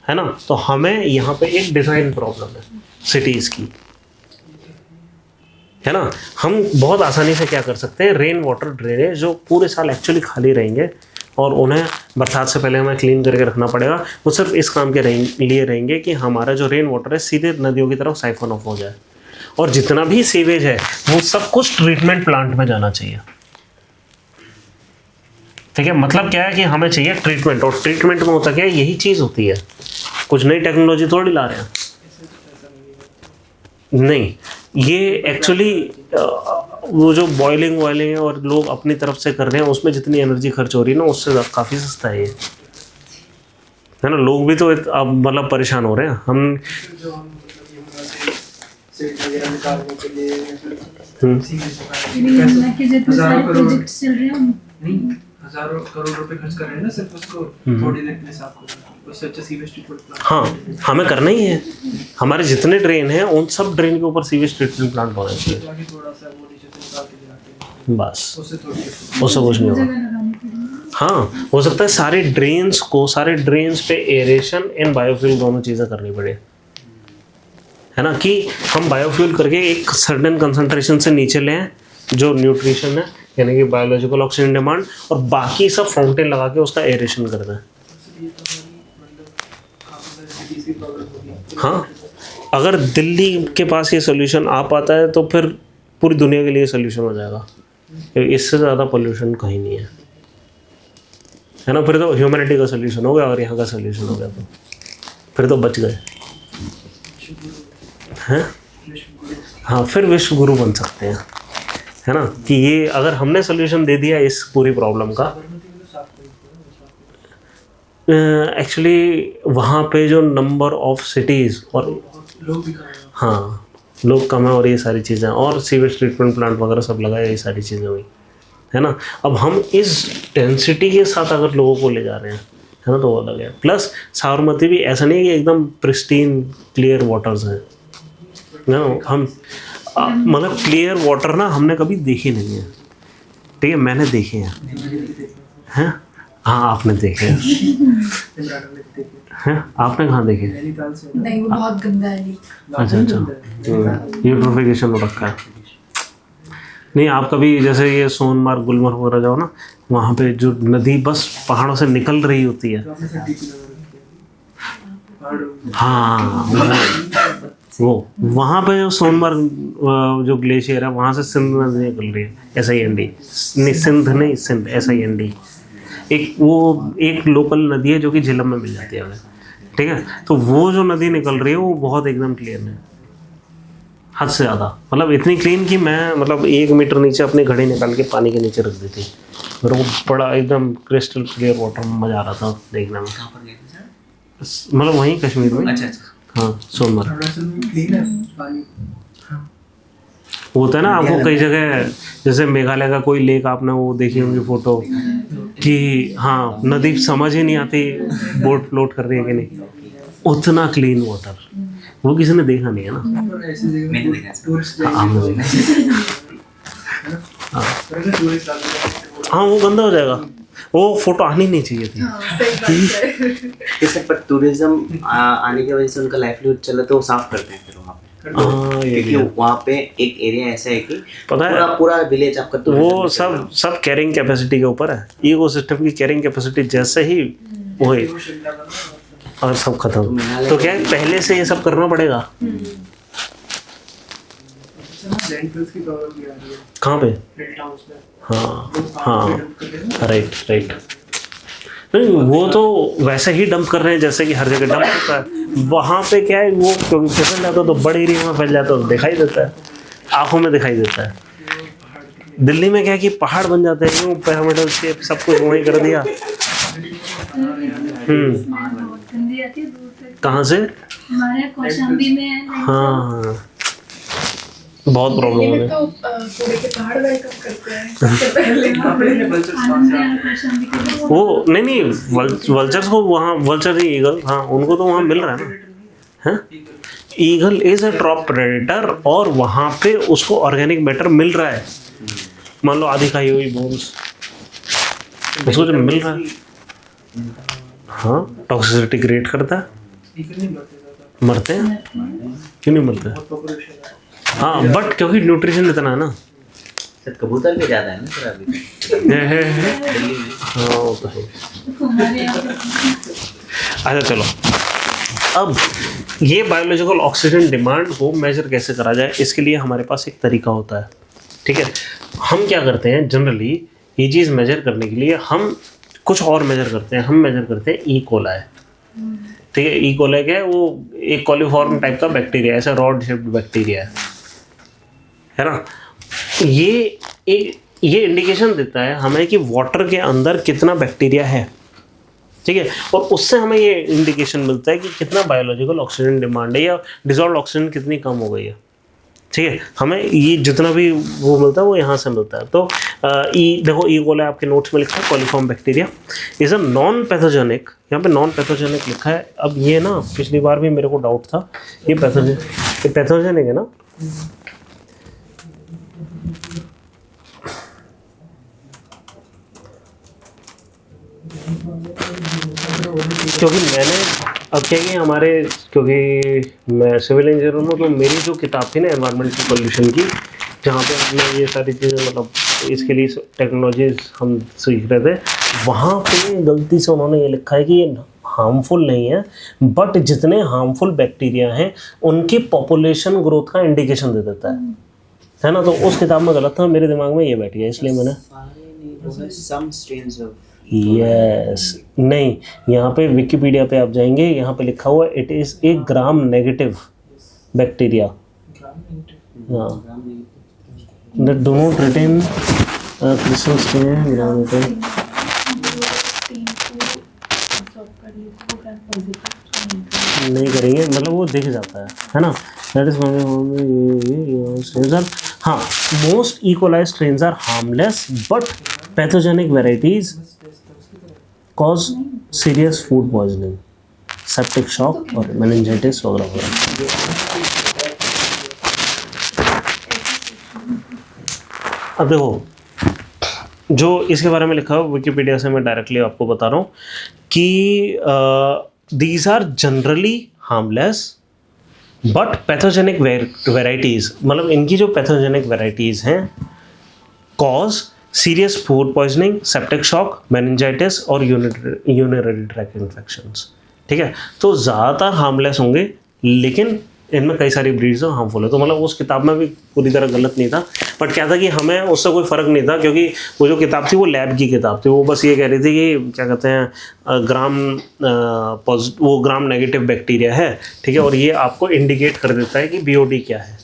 है ना। तो हमें यहाँ पे एक डिज़ाइन प्रॉब्लम है सिटीज़ की, है ना। हम बहुत आसानी से क्या कर सकते हैं, रेन वाटर ड्रेनेज जो पूरे साल एक्चुअली खाली रहेंगे और उन्हें बरसात से पहले हमें क्लीन करके रखना पड़ेगा, वो सिर्फ इस काम के लिए रहेंगे कि हमारा जो रेन वाटर है सीधे नदियों की तरफ साइफन ऑफ हो जाए, और जितना भी सीवेज है वो सब कुछ ट्रीटमेंट प्लांट में जाना चाहिए, ठीक है। मतलब क्या है कि हमें चाहिए ट्रीटमेंट, और ट्रीटमेंट में होता क्या है, यही चीज़ होती है, कुछ नई टेक्नोलॉजी थोड़ी ला रहे हैं, नहीं। ये एक्चुअली वो जो बॉइलिंग वॉइलिंग है और लोग अपनी तरफ से कर रहे हैं, उसमें जितनी एनर्जी खर्च हो रही है ना, उससे काफ़ी सस्ता है ये, है ना। लोग भी तो अब मतलब परेशान हो रहे हैं। हम जो हम मतलब ये सीट वगैरह निकालने के लिए यमुना के जितने सारे प्रोजेक्ट्स चल रहे हैं नहीं, हजारों करोड़ रुपए खर्च कर रहे हैं ना सिर्फ उसको थोड़ी देर के लिए साफ करने के लिए। उससे अच्छा सीवेज ट्रीटमेंट प्लांट। हाँ, हमें करना ही है। हमारे जितने ड्रेन हैं उन सब ड्रेन के ऊपर सीवेज ट्रीटमेंट प्लांट होना चाहिए, ताकि थोड़ा सा वो नीचे से निकाल के गिराते हैं, बस। उससे थोड़ी उससे कुछ नहीं होगा। जगह लगानी पड़ेगी। हाँ, हो सकता है सारे ड्रेन्स पे एरेशन एंड बायोफ्यूल दोनों चीज़ें करनी पड़े, है ना, कि हम बायोफ्यूल करके एक सर्टेन कंसंट्रेशन से नीचे लें जो न्यूट्रिशन है, यानी कि बायोलॉजिकल ऑक्सीजन डिमांड, और बाकी सब फाउंटेन लगा के उसका एरेशन कर दें। ये तो हमारी मतलब आपको सिटीज की प्रॉब्लम होगी। हाँ, अगर दिल्ली के पास ये सोल्यूशन आ पाता है तो फिर पूरी दुनिया के लिए सोल्यूशन हो जाएगा। इससे ज़्यादा पोल्यूशन कहीं नहीं है ना। फिर तो ह्यूमैनिटी का सोल्यूशन हो गया, और यहाँ का सोल्यूशन हो गया तो फिर तो बच गए हैं। हाँ, फिर विश्व गुरु बन सकते हैं, है ना, कि ये अगर हमने सोल्यूशन दे दिया इस पूरी प्रॉब्लम का। एक्चुअली वहाँ पे जो नंबर ऑफ सिटीज़ और लोग भी खाए हैं। हाँ, लोग कम है और ये सारी चीज़ें, और सीवेज ट्रीटमेंट प्लांट वगैरह सब लगाए, ये सारी चीज़ें हुई, है ना। अब हम इस डेंसिटी के साथ अगर लोगों को ले जा रहे हैं, है ना, तो वो अलग है। प्लस साबरमती भी ऐसा नहीं है कि एकदम प्रिस्टीन क्लियर वाटर्स हैं ना। हम मतलब क्लियर वाटर ना हमने कभी देखे नहीं है, ठीक है, मैंने देखे हैं। हाँ, आपने देखे हैं, हैं? आपने कहाँ देखे? नैनीताल से नहीं वो बहुत गंदा है लीक। अच्छा, यूट्रोफिकेशन हो रखा है। नहीं, आप कभी जैसे ये सोनमार्ग गुलमर्ग वगैरह जाओ ना, वहाँ पे जो नदी बस पहाड़ों से निकल रही होती है। तो आपने सब डीपी लगा रखी है पहाड़ों में। हाँ, वो वहाँ पे जो सोनमार्ग जो ग्लेशियर है, वहाँ से सिंध नदी निकल रही है, SIND, नहीं सिंध नहीं, सिंध SIND। एक लोकल नदी है जो कि झेलम में मिल जाती है हमें, ठीक है। तो वो जो नदी निकल रही है वो बहुत एकदम क्लियर है, हद से ज़्यादा, मतलब इतनी क्लीन कि मैं मतलब 1 मीटर नीचे अपनी घड़ी निकाल के पानी के नीचे रख दी थी। मेरे को बड़ा एकदम क्रिस्टल क्लियर वाटर में मज़ा आ रहा था देखने में। कहाँ पर गए थे सर? मतलब वहीं कश्मीर में। अच्छा अच्छा। हाँ, सोनमार्ग। अरुणाचल में क्लीन है पानी। वो होता है ना, आपको कई जगह जैसे मेघालय का कोई लेक आपने वो देखी होंगी फोटो कि हाँ, नदी समझ ही नहीं आती बोट फ्लोट कर रही है कि नहीं, उतना क्लीन वाटर वो किसी ने देखा नहीं है ना। और ऐसी जगह मैंने देखा है सर। टूरिस्ट हाँ, हमने देखा। टूरिस्ट आते हैं। हाँ, वो गंदा हो जाएगा, वो फोटो आनी नहीं चाहिए थी। हाँ सही बात है। जैसे पर टूरिज्म आने की वजह से उनका लाइवलीहुड चला तो वो साफ करते हैं फिर वहाँ पे, हाँ, ये भी क्योंकि है। वहाँ पे एक एरिया ऐसा है कि पता है, पूरा विलेज आपका tourism वो में चल रहा है। सब कैरिंग कैपेसिटी के ऊपर है। इकोसिस्टम की कैरिंग कैपेसिटी जैसे ही वो है वो शिमला का ना, और सब खत्म। मेघालय तो क्या है, पहले से ये सब करना पड़ेगा। लैंडफिल्स की प्रॉब्लम भी आ रही है कहाँ पे? हिल टाउन्स में। हाँ लोग हाँ, पानी में डंप करते हैं ना। राइट। नहीं, वो तो वैसे ही डंप कर रहे हैं जैसे कि हर जगह डंप होता है। वहाँ पे क्या है, वो क्योंकि फिसल जाता है तो बड़े एरिया में फैल जाता है तो दिखाई देता है, आंखों में दिखाई देता है। दिल्ली में क्या है कि पहाड़ बन जाते हैं, पिरामिडल शेप सब कुछ वहीं कर दिया। बहुत गंदी आती है दूर तक। कहाँ से? हमारे यहाँ कौशाम्बी में है ना, हाँ, बहुत प्रॉब्लम दिल्ली हो में रही है। तो कूड़े के पहाड़ वेलकम करते हैं सबसे पहले। अपने अपने कल्चर आनंद विहार कौशाम्बी के लोग। वो नहीं, वल्चर्स को वहाँ, वल्चर ही ईगल, हाँ, उनको तो वहाँ मिल रहा है ना। हैं? Eagle is a drop predator, और वहाँ पे उसको ऑर्गेनिक मैटर मिल रहा है। मान लो आधी खाई हुई बोन्स, उसको जो मिल रहा है, हाँ, टॉक्सिसिटी क्रिएट करता है। ईगल नहीं मरते ज़्यादा, मरते हैं, क्यों नहीं मरते? बहुत पॉपुलेशन है। हाँ, बट क्योंकि न्यूट्रिशन इतना है ना। सर कबूतर भी ज़्यादा है ना सर अभी दिल्ली में। हाँ, वो तो है। हमारे यहाँ पे अच्छा, चलो, अब ये बायोलॉजिकल ऑक्सीजन डिमांड को मेजर कैसे करा जाए, इसके लिए हमारे पास एक तरीका होता है, ठीक है। हम क्या करते हैं जनरली, ये चीज़ मेजर करने के लिए हम कुछ और मेजर करते हैं। हम मेजर करते हैं ई कोलाई, ठीक है। ई कोलाई क्या है, वो एक कॉलीफॉर्म टाइप का बैक्टीरिया, ऐसा रॉड शेप्ड बैक्टीरिया है ना। ये इंडिकेशन देता है हमें कि वाटर के अंदर कितना बैक्टीरिया है, ठीक है। और उससे हमें ये इंडिकेशन मिलता है कि कितना बायोलॉजिकल ऑक्सीजन डिमांड है, या डिजॉल्व ऑक्सीजन कितनी कम हो गई है, ठीक है, हमें ये जितना भी वो मिलता है वो यहाँ से मिलता है। तो देखो ई कोलाई आपके नोट्स में लिखा है coliform bacteria is a non pathogenic, यहाँ पे नॉन पैथोजेनिक लिखा है। अब ये ना पिछली बार भी मेरे को डाउट था, ये पैथोजेनिक है ना? क्योंकि मैंने अब क्या कि हमारे, क्योंकि मैं सिविल इंजीनियर हूँ, तो मेरी जो किताब थी ना एनवायरमेंटल पोल्यूशन की, जहाँ पे हमने ये सारी चीज़ें मतलब इसके लिए टेक्नोलॉजीज हम सीख रहे थे, वहाँ पे गलती से उन्होंने ये लिखा है कि ये हार्मफुल नहीं है, बट जितने हार्मफुल बैक्टीरिया हैं उनकी पॉपुलेशन ग्रोथ का इंडिकेशन दे देता है ना? तो उस किताब में गलत था, मेरे दिमाग में ये बैठ गया, इसलिए मैंने some strains of यस नहीं, यहाँ पे विकिपीडिया पे आप जाएंगे, यहाँ पे लिखा हुआ it is a gram negative bacteria. हाँ, that do not retain crystal stain gram negative नहीं करेंगे, मतलब वो दिख जाता है ना? दैट इज ये हाँ, most E coli strains are harmless but pathogenic varieties cause serious food poisoning, septic shock और मेनिंजाइटिस वगैरह वगैरह। अब देखो जो इसके बारे में लिखा है विकिपीडिया से मैं डायरेक्टली आपको बता रहा हूँ कि these are generally harmless but pathogenic varieties, मतलब इनकी जो पैथोजेनिक वेराइटीज़ हैं cause serious food poisoning, septic shock, meningitis और यूरिनरी ट्रैक्ट इन्फेक्शंस। ठीक है, तो ज़्यादातर हार्मलेस होंगे लेकिन इनमें कई सारी ब्रीड्स हार्मफुल है। तो मतलब उस किताब में भी पूरी तरह गलत नहीं था, बट क्या था कि हमें उससे कोई फ़र्क नहीं था, क्योंकि वो जो किताब थी वो लैब की किताब थी। वो बस ये कह रही थी कि क्या कहते हैं वो ग्राम नेगेटिव बैक्टीरिया है, ठीक है, और ये आपको इंडिकेट कर देता है कि बीओडी क्या है।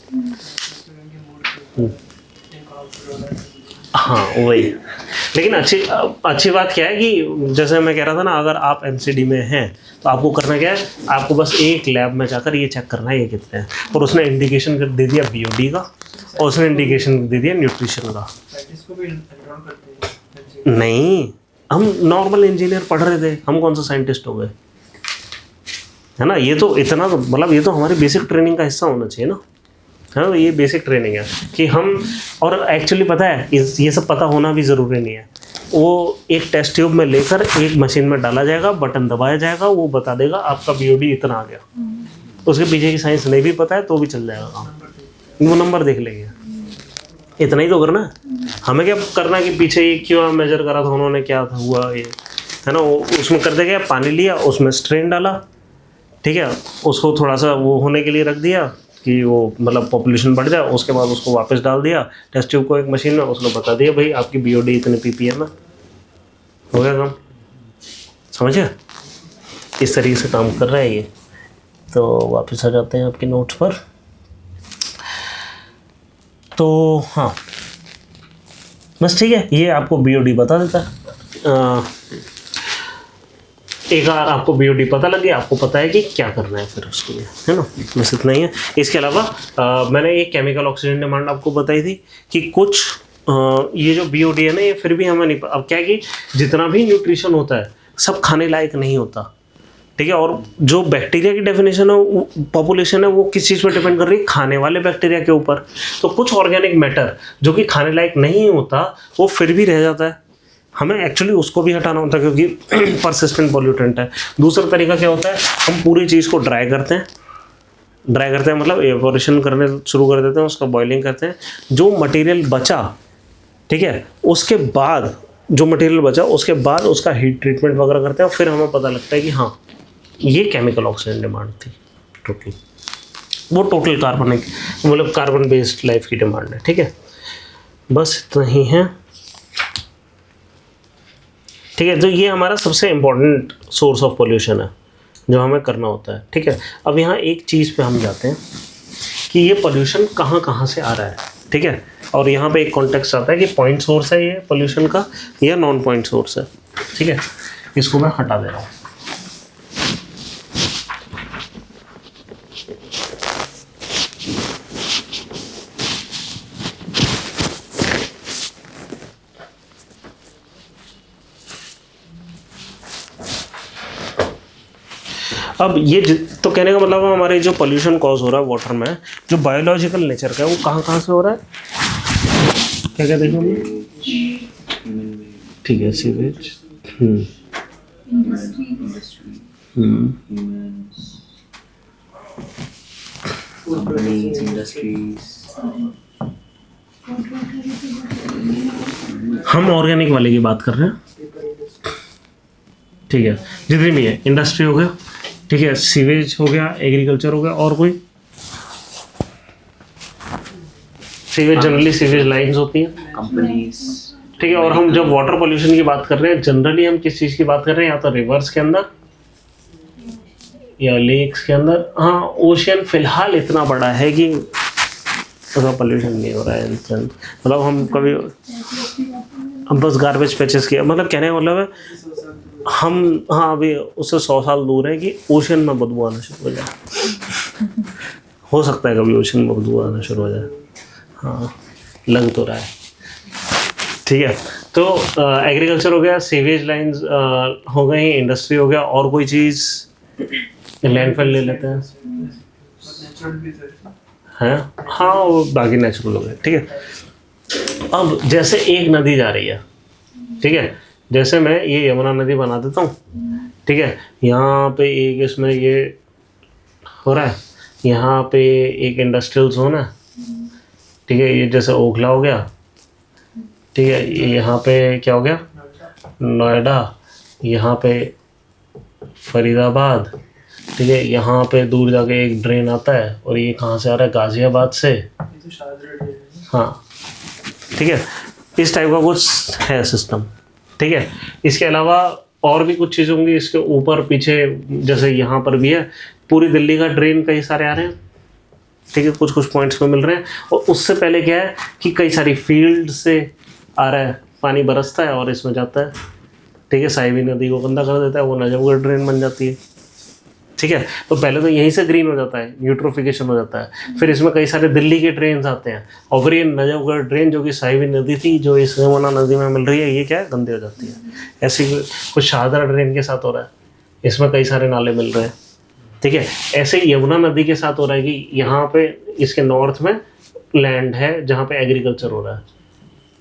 हाँ वही, लेकिन अच्छी बात क्या है कि जैसे मैं कह रहा था ना, अगर आप एमसीडी में हैं तो आपको करना क्या है, आपको बस एक लैब में जाकर ये चेक करना है ये कितने हैं, और उसने इंडिकेशन दे दिया बीओडी का और उसने इंडिकेशन दे दिया न्यूट्रिशन का। इसको भी एनरोल करते हैं? नहीं, हम नॉर्मल इंजीनियर पढ़ रहे थे, हम कौन सा साइंटिस्ट हो गए, है ना? ये तो इतना मतलब ये तो हमारी बेसिक ट्रेनिंग का हिस्सा होना चाहिए ना। हाँ, ये बेसिक ट्रेनिंग है कि हम, और एक्चुअली पता है ये सब पता होना भी ज़रूरी नहीं है। वो एक टेस्ट ट्यूब में लेकर एक मशीन में डाला जाएगा, बटन दबाया जाएगा, वो बता देगा आपका बीओडी इतना आ गया। उसके पीछे की साइंस नहीं भी पता है तो भी चल जाएगा काम, वो नंबर देख लेंगे। इतना ही तो करना है हमें, क्या करना है कि पीछे ये क्यों मेजर करा था उन्होंने, क्या था हुआ ये, है ना? उसमें कर देगा, पानी लिया, उसमें स्ट्रेन डाला, ठीक है, उसको थोड़ा सा वो होने के लिए रख दिया कि वो मतलब पॉपुलेशन बढ़ जाए, उसके बाद उसको वापस डाल दिया टेस्ट ट्यूब को एक मशीन में, उसने बता दिया भाई आपकी बीओडी इतने पीपीएम है, हो गया काम। समझे? इस तरीके से काम कर रहा है ये। तो वापस आ जाते हैं आपके नोट्स पर। तो हाँ बस ठीक है, ये आपको बीओडी बता देता है। एक बार आपको बीओडी पता लग गया, आपको पता है कि क्या करना है फिर उसके लिए, है ना? बस इतना ही है। इसके अलावा मैंने एक केमिकल ऑक्सीजन डिमांड आपको बताई थी कि कुछ ये जो बीओडी है ना, ये फिर भी हमें नहीं, अब क्या है कि जितना भी न्यूट्रिशन होता है सब खाने लायक नहीं होता, ठीक है, और जो बैक्टीरिया की डेफिनेशन है, पॉपुलेशन है, वो किस चीज़ पर डिपेंड कर रही है, खाने वाले बैक्टीरिया के ऊपर। तो कुछ ऑर्गेनिक मैटर जो कि खाने लायक नहीं होता वो फिर भी रह जाता है, हमें एक्चुअली उसको भी हटाना होता है क्योंकि परसिस्टेंट पॉल्यूटेंट है। दूसरा तरीका क्या होता है, हम पूरी चीज़ को ड्राई करते हैं, मतलब एवपोरेशन करने शुरू कर देते हैं, उसका बॉइलिंग करते हैं, जो मटेरियल बचा, ठीक है, उसके बाद जो मटेरियल बचा उसके बाद उसका हीट ट्रीटमेंट वगैरह करते हैं, फिर हमें पता लगता है कि हाँ ये केमिकल ऑक्सीजन डिमांड थी टोटल, वो टोटल कार्बनिक मतलब कार्बन बेस्ड लाइफ की डिमांड है, ठीक है। बस इतना ही है, ठीक है। तो ये हमारा सबसे इम्पोर्टेंट सोर्स ऑफ पोल्यूशन है जो हमें करना होता है, ठीक है। अब यहाँ एक चीज़ पे हम जाते हैं कि ये पोल्यूशन कहाँ कहाँ से आ रहा है, ठीक है, और यहाँ पे एक कॉन्टेक्स्ट आता है कि पॉइंट सोर्स है ये पोल्यूशन का या नॉन पॉइंट सोर्स है, ठीक है। इसको मैं हटा दे रहा हूँ। अब ये तो कहने का मतलब हमारे जो पोल्यूशन कॉज हो रहा है वाटर में, जो बायोलॉजिकल नेचर का है, वो कहाँ से हो रहा है, क्या क्या देखें हम, ठीक है, सीवेज, कंपनीज, इंडस्ट्रीज। हम ऑर्गेनिक वाले की बात कर रहे हैं, ठीक है, जितनी भी है, इंडस्ट्री हो गया, ठीक है, सीवेज हो गया, एग्रीकल्चर हो गया, और कोई सीवेज, जनरली सीवेज लाइंस होती हैं, कंपनीज, ठीक है। और हम जब वाटर पोल्यूशन की बात कर रहे हैं, जनरली हम किस चीज़ की बात कर रहे हैं, या तो रिवर्स के अंदर या लेक्स के अंदर। हाँ, ओशियन फिलहाल इतना बड़ा है कि उसका पोल्यूशन नहीं हो रहा है इंस्टेंट, मतलब हम कभी हम बस गार्बेज पैचेस किया, मतलब कहने का मतलब है हम, हाँ, अभी उससे 100 साल दूर है कि ओशन में बदबू आना शुरू हो जाए। हो सकता है कभी ओशन में बदबू आना शुरू हो जाए, हाँ, लग तो रहा है, ठीक है। तो एग्रीकल्चर हो गया, सीवेज लाइंस हो गई, इंडस्ट्री हो गया, और कोई चीज़, लैंडफिल ले लेते हैं, नेचुरल भी हैं, हाँ, वो बाकी नेचुरल हो गए, ठीक है। अब जैसे एक नदी जा रही है, ठीक है, जैसे मैं ये यमुना नदी बना देता हूँ, ठीक है, यहाँ पे एक इसमें ये हो रहा है, यहाँ पे एक इंडस्ट्रियल जोन है, ठीक है, ये जैसे ओखला हो गया, ठीक है, ये यहाँ पे क्या हो गया, नोएडा, यहाँ पे फरीदाबाद, ठीक है, यहाँ पे दूर जाके एक ड्रेन आता है, और ये कहाँ से आ रहा है, गाजियाबाद से, ये तो शाहजहां है। हाँ, ठीक है, इस टाइप का कुछ है सिस्टम, ठीक है। इसके अलावा और भी कुछ चीज़ें होंगी इसके ऊपर पीछे, जैसे यहाँ पर भी है, पूरी दिल्ली का ड्रेन कई सारे आ रहे हैं, ठीक है, कुछ कुछ पॉइंट्स पे मिल रहे हैं, और उससे पहले क्या है कि कई सारी फील्ड से आ रहा है, पानी बरसता है और इसमें जाता है, ठीक है, साहिबी नदी को गंदा कर देता है, वो नजफगढ़ ड्रेन बन जाती है, ठीक है। तो पहले तो यहीं से ग्रीन हो जाता है, यूट्रोफिकेशन हो जाता है, फिर इसमें कई सारे दिल्ली के ट्रेन आते हैं, और फिर ये नजफगढ़ ड्रेन जो कि साहिबी नदी थी, जो इस यमुना नदी में मिल रही है, ये क्या है, गंदी हो जाती है। ऐसी कुछ शाहदरा ड्रेन के साथ हो रहा है, इसमें कई सारे नाले मिल रहे हैं, ठीक है। ऐसे ही यमुना नदी के साथ हो रहा है कि यहाँ पे इसके नॉर्थ में लैंड है जहाँ पे एग्रीकल्चर हो रहा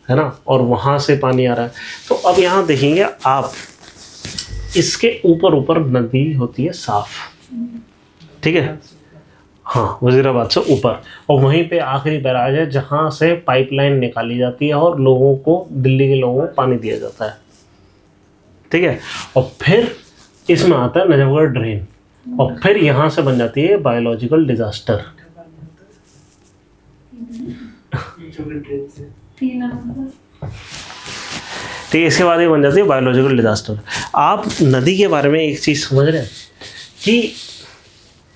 है ना, और वहाँ से पानी आ रहा है। तो अब यहाँ देखेंगे आप, इसके ऊपर ऊपर नदी होती है साफ, ठीक है, हाँ, वजीराबाद से ऊपर, और वहीं पे आखिरी बैराज है जहाँ से पाइपलाइन निकाली जाती है और लोगों को, दिल्ली के लोगों को पानी दिया जाता है, ठीक है। और फिर इसमें आता है नजफगढ़ ड्रेन, और फिर यहाँ से बन जाती है बायोलॉजिकल डिजास्टर, ठीक है। इसके बाद ये बन जाती है बायोलॉजिकल डिजास्टर। आप नदी के बारे में एक चीज़ समझ रहे हैं कि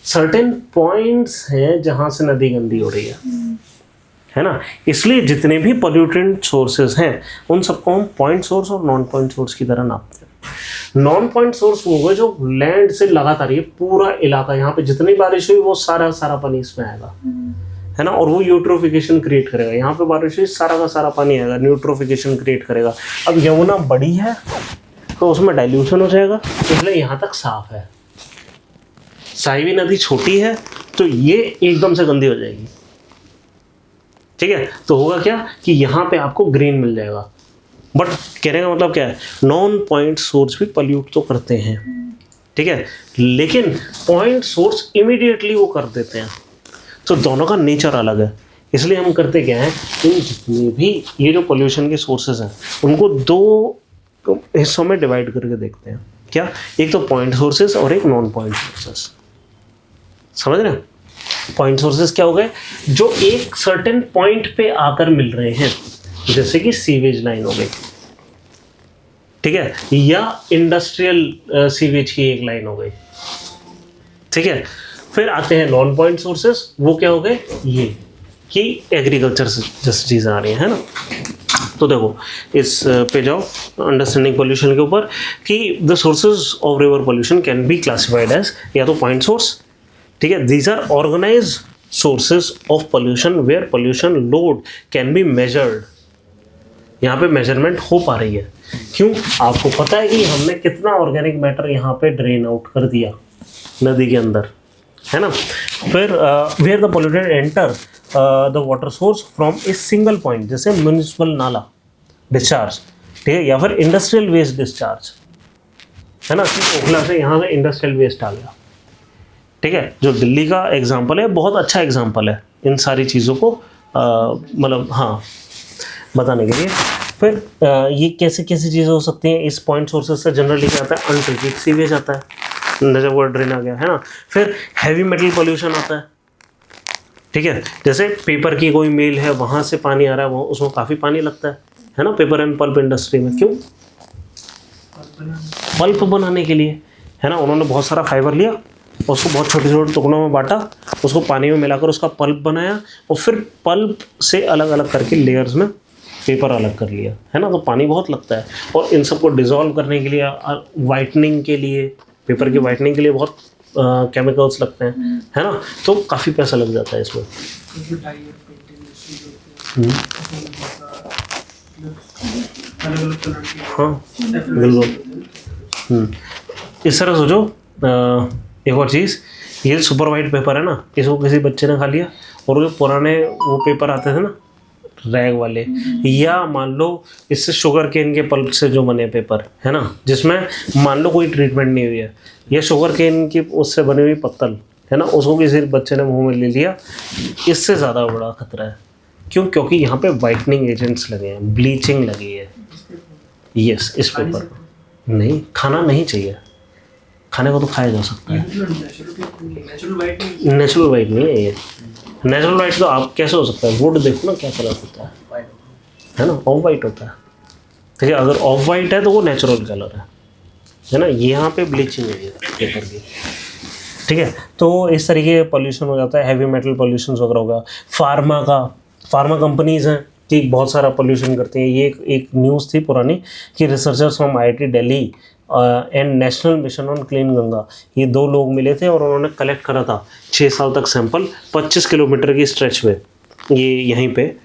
सर्टेन पॉइंट्स हैं जहाँ से नदी गंदी हो रही है ना, इसलिए जितने भी पोल्यूटेंट सोर्सेज हैं उन सबको हम पॉइंट सोर्स और नॉन पॉइंट सोर्स की तरह नापते हैं। नॉन पॉइंट सोर्स वो होगा जो लैंड से लगातार, ये पूरा इलाका, यहाँ पे जितनी बारिश हुई वो सारा पानी इसमें आएगा, है ना, और वो यूट्रोफिकेशन क्रिएट करेगा। यहाँ पे बारिश हुई, सारा का सारा पानी आएगा, न्यूट्रोफिकेशन क्रिएट करेगा। अब यमुना बड़ी है तो उसमें डाइल्यूशन हो जाएगा, इसलिए यहाँ तक साफ है। साहिबी नदी छोटी है तो ये एकदम से गंदी हो जाएगी, ठीक है। तो होगा क्या कि यहाँ पे आपको ग्रीन मिल जाएगा, बट कहने का मतलब क्या है, नॉन पॉइंट सोर्स भी पॉल्यूट तो करते हैं, ठीक है, लेकिन पॉइंट सोर्स इमीडिएटली वो कर देते हैं। तो दोनों का नेचर अलग है, इसलिए हम करते क्या है, इन जितने भी ये जो पोल्यूशन के सोर्सेज हैं उनको दो हिस्सों में डिवाइड करके देखते हैं। क्या, एक तो पॉइंट सोर्सेज और एक नॉन पॉइंट सोर्सेज, समझ रहे हैं। पॉइंट सोर्सेज क्या हो गए, जो एक सर्टेन पॉइंट पे आकर मिल रहे हैं, जैसे कि सीवेज लाइन हो गई, ठीक है, या इंडस्ट्रियल सीवेज की एक लाइन हो गई, ठीक है। फिर आते हैं नॉन पॉइंट सोर्सेज, वो क्या हो गए, ये कि एग्रीकल्चर से जैसी चीज़ें आ रही हैं, है ना। तो देखो इस पे जाओ, अंडरस्टैंडिंग पोल्यूशन के ऊपर, कि the sources of river pollution can be classified as, या तो पॉइंट सोर्स, ठीक है, these are organised sources of pollution where pollution load can be measured. यहाँ पे मेजरमेंट हो पा रही है, क्यों, आपको पता है कि हमने कितना ऑर्गेनिक मैटर यहाँ पे ड्रेन आउट कर दिया, नदी के अंदर, है ना। फिर where the polluted enter the water source from a single point, जैसे म्यूनिसिपल नाला डिस्चार्ज, ठीक है, या फिर इंडस्ट्रियल वेस्ट डिस्चार्ज, है ना, कि ओखला से यहाँ से इंडस्ट्रियल वेस्ट आ गया, ठीक है। जो दिल्ली का एग्जाम्पल है बहुत अच्छा एग्जाम्पल है इन सारी चीज़ों को मतलब हाँ बताने के लिए। फिर ये कैसे कैसी चीज़ें हो सकती हैं इस पॉइंट सोर्सेज से, जनरली क्या आता है, अनट्रीटेड सीवेज आता है, रिजर्वोयर ड्रेन आ गया, है ना। फिर हैवी मेटल पॉल्यूशन आता है, ठीक है, जैसे पेपर की कोई मिल है वहाँ से पानी आ रहा है, वो उसमें काफ़ी पानी लगता है ना, पेपर एंड पल्प इंडस्ट्री में। क्यों? पल्प बनाने के लिए, है ना। उन्होंने बहुत सारा फाइबर लिया, उसको बहुत छोटे छोटे टुकड़ों में बांटा, उसको पानी में मिलाकर उसका पल्प बनाया, और फिर पल्प से अलग अलग करके लेयर्स में पेपर अलग कर लिया, है ना। तो पानी बहुत लगता है, और इन सबको डिज़ोल्व करने के लिए, वाइटनिंग के लिए, पेपर की वाइटनिंग के लिए बहुत केमिकल्स लगते हैं, है ना। तो काफ़ी पैसा लग जाता है इसमें। अलग अलग कलर के हाँ बिल्कुल। इस तरह सोचो, एक और चीज़, ये सुपर वाइट पेपर है ना, इसको किसी बच्चे ने खा लिया, और जो पुराने वो पेपर आते थे ना रैग वाले, या मान लो इससे शुगर केन के पल्प से जो बने पेपर, है ना, जिसमें मान लो कोई ट्रीटमेंट नहीं हुई है, या शुगर केन की उससे बनी हुई पत्तल, है ना, उसको किसी बच्चे ने मुंह में ले लिया, इससे ज़्यादा बड़ा खतरा है। क्यों? क्योंकि यहाँ पे वाइटनिंग एजेंट्स लगे हैं, ब्लीचिंग लगी है। यस, इस पेपर को नहीं खाना नहीं चाहिए, खाने को तो खाया जा सकता है। नेचुरल वाइट नेचुरल वाइट नहीं है ये। नेचुरल वाइट तो आप कैसे हो सकता है? वुड देखो ना क्या कलर होता है ना, ऑफ वाइट होता है, ठीक है। अगर ऑफ वाइट है तो वो नेचुरल कलर है ना। यहाँ पे ब्लीचिंग है पेपर की, ठीक है। तो इस तरीके का पॉल्यूशन हो जाता है, हैवी मेटल पॉल्यूशन वगैरह होगा। फार्मा कंपनीज़ हैं कि बहुत सारा पॉल्यूशन करती हैं। ये एक न्यूज़ थी पुरानी कि researchers from IIT Delhi and national mission on clean Ganga, ये 2 लोग मिले थे और उन्होंने कलेक्ट करा था 6 साल तक सैंपल 25 किलोमीटर की स्ट्रेच पे, ये यहीं पे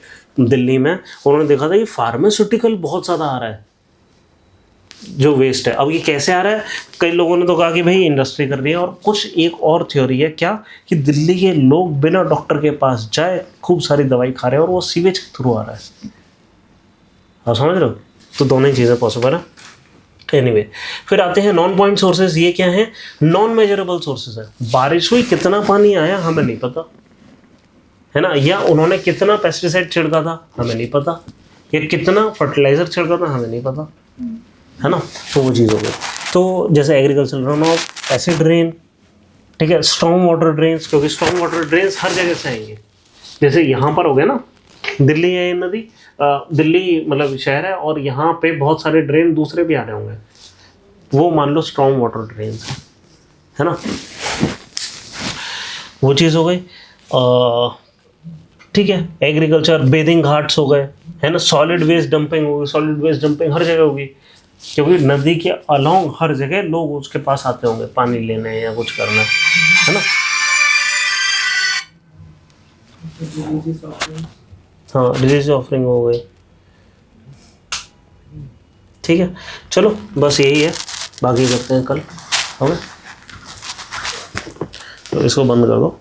दिल्ली में। उन्होंने देखा था कि फार्मास्यूटिकल बहुत ज़्यादा आ रहा है जो वेस्ट है। अब ये कैसे आ रहा है? कई लोगों ने तो कहा कि भाई इंडस्ट्री कर रही है, और कुछ एक और थ्योरी है क्या, कि दिल्ली के लोग बिना डॉक्टर के पास जाए खूब सारी दवाई खा रहे हैं और वो सीवेज के थ्रू आ रहा है। आप समझ रहे हो? तो दोनों ही चीज़ें पॉसिबल है। एनीवे, फिर आते हैं नॉन पॉइंट सोर्सेज। ये क्या है? नॉन मेजरेबल सोर्सेज है। बारिश हुई, कितना पानी आया हमें नहीं पता, है ना, या उन्होंने कितना पेस्टिसाइड छिड़का था हमें नहीं पता, या कितना फर्टिलाइजर छिड़का था हमें नहीं पता, है ना। तो वो चीज़ हो गई। तो जैसे agriculture run of, acid rain, ठीक है, स्ट्रॉन्ग वाटर ड्रेन्स, क्योंकि स्ट्रॉन्ग वाटर ड्रेन्स हर जगह से आएंगे। जैसे यहाँ पर हो गया ना, दिल्ली है ये नदी, दिल्ली मतलब शहर है, और यहाँ पे बहुत सारे ड्रेन दूसरे भी आ रहे होंगे, वो मान लो स्ट्रॉन्ग वाटर ड्रेन्स है ना। वो चीज़ हो गई। ठीक है, एग्रीकल्चर, बेदिंग घाट्स हो गए, है ना। सॉलिड वेस्ट डंपिंग होगी, सॉलिड वेस्ट डंपिंग हर जगह होगी, क्योंकि नदी के अलोंग हर जगह लोग उसके पास आते होंगे पानी लेने या कुछ करना, है ना। हाँ, रिलीजियस ऑफरिंग हो गई। ठीक है, चलो बस यही है, बाकी करते हैं कल, है ना। तो इसको बंद कर दो।